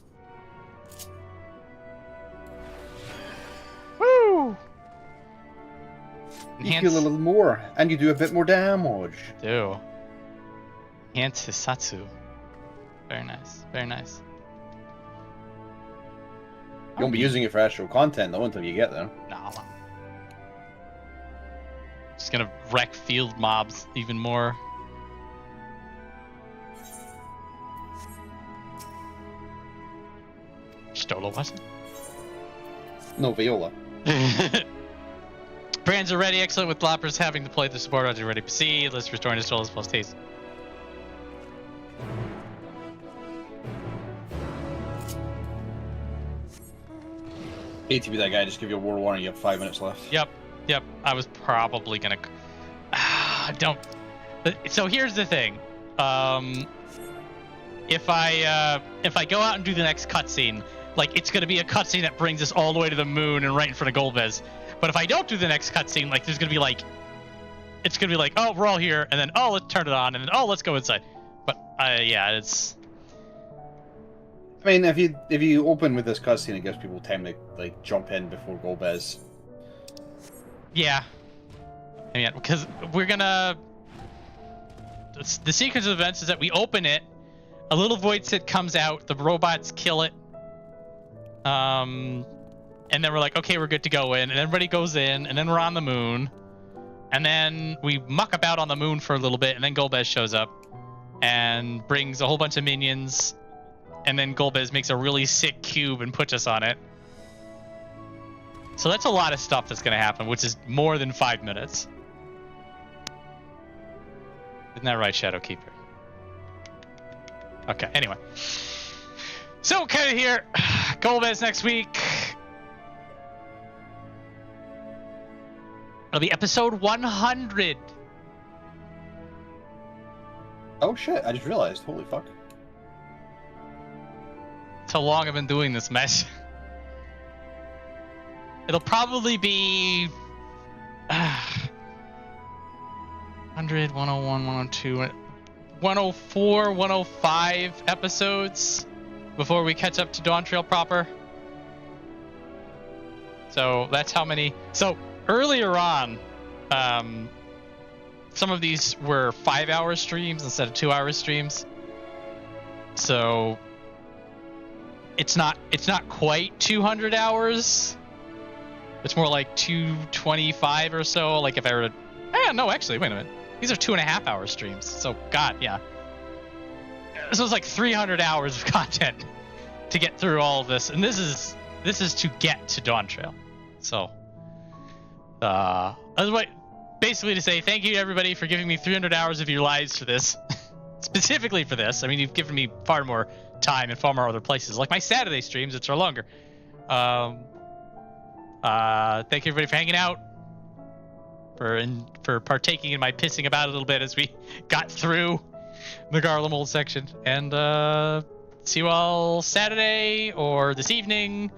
Woo! You feel a little more, and you do a bit more damage. Do. Enhanced Hisatsu. Very nice. Very nice. You won't be using it for actual content though until you get there. No. Just gonna wreck field mobs even more. Stole a weapon? No, Viola. Brands are ready. Excellent with Loppers having to play the support roger ready. PC. Let's restore his souls plus taste. Hate to be that guy. Just give you a war warning. You have 5 minutes left. Yep. I was probably gonna. Don't. So here's the thing. If I go out and do the next cutscene, like it's gonna be a cutscene that brings us all the way to the moon and right in front of Golbez. But if I don't do the next cutscene, like there's gonna be like, it's gonna be like, oh, we're all here, and then oh, let's turn it on, and then oh, let's go inside. But yeah, it's. I mean, if you open with this cutscene, it gives people time to like jump in before Golbez. Yeah. I mean, because we're gonna. The sequence of events is that we open it, a little void sit comes out, the robots kill it, and then we're like, okay, we're good to go in, and everybody goes in, and then we're on the moon, and then we muck about on the moon for a little bit, and then Golbez shows up and brings a whole bunch of minions, and then Golbez makes a really sick cube and puts us on it. So that's a lot of stuff that's going to happen, which is more than 5 minutes. Isn't that right, Shadowkeeper? Okay, anyway. So, kind of here. Golbez next week. It'll be episode 100. Oh shit, I just realized. Holy fuck. That's how long I've been doing this mess. It'll probably be 100, 101, 102, 104, 105 episodes before we catch up to Dawntrail proper. So that's how many. So earlier on, some of these were 5-hour streams instead of 2-hour streams. So it's not quite 200 hours. It's more like 225 or so. Like if I were to, no, actually, wait a minute. These are 2.5-hour streams. So God, yeah. So it's like 300 hours of content to get through all of this, and this is to get to Dawntrail. So, basically to say thank you to everybody for giving me 300 hours of your lives for this, specifically for this. I mean, you've given me far more time in far more other places, like my Saturday streams, which are longer. Thank you everybody for hanging out, for partaking in my pissing about a little bit as we got through the Garlemald section, and see you all Saturday or this evening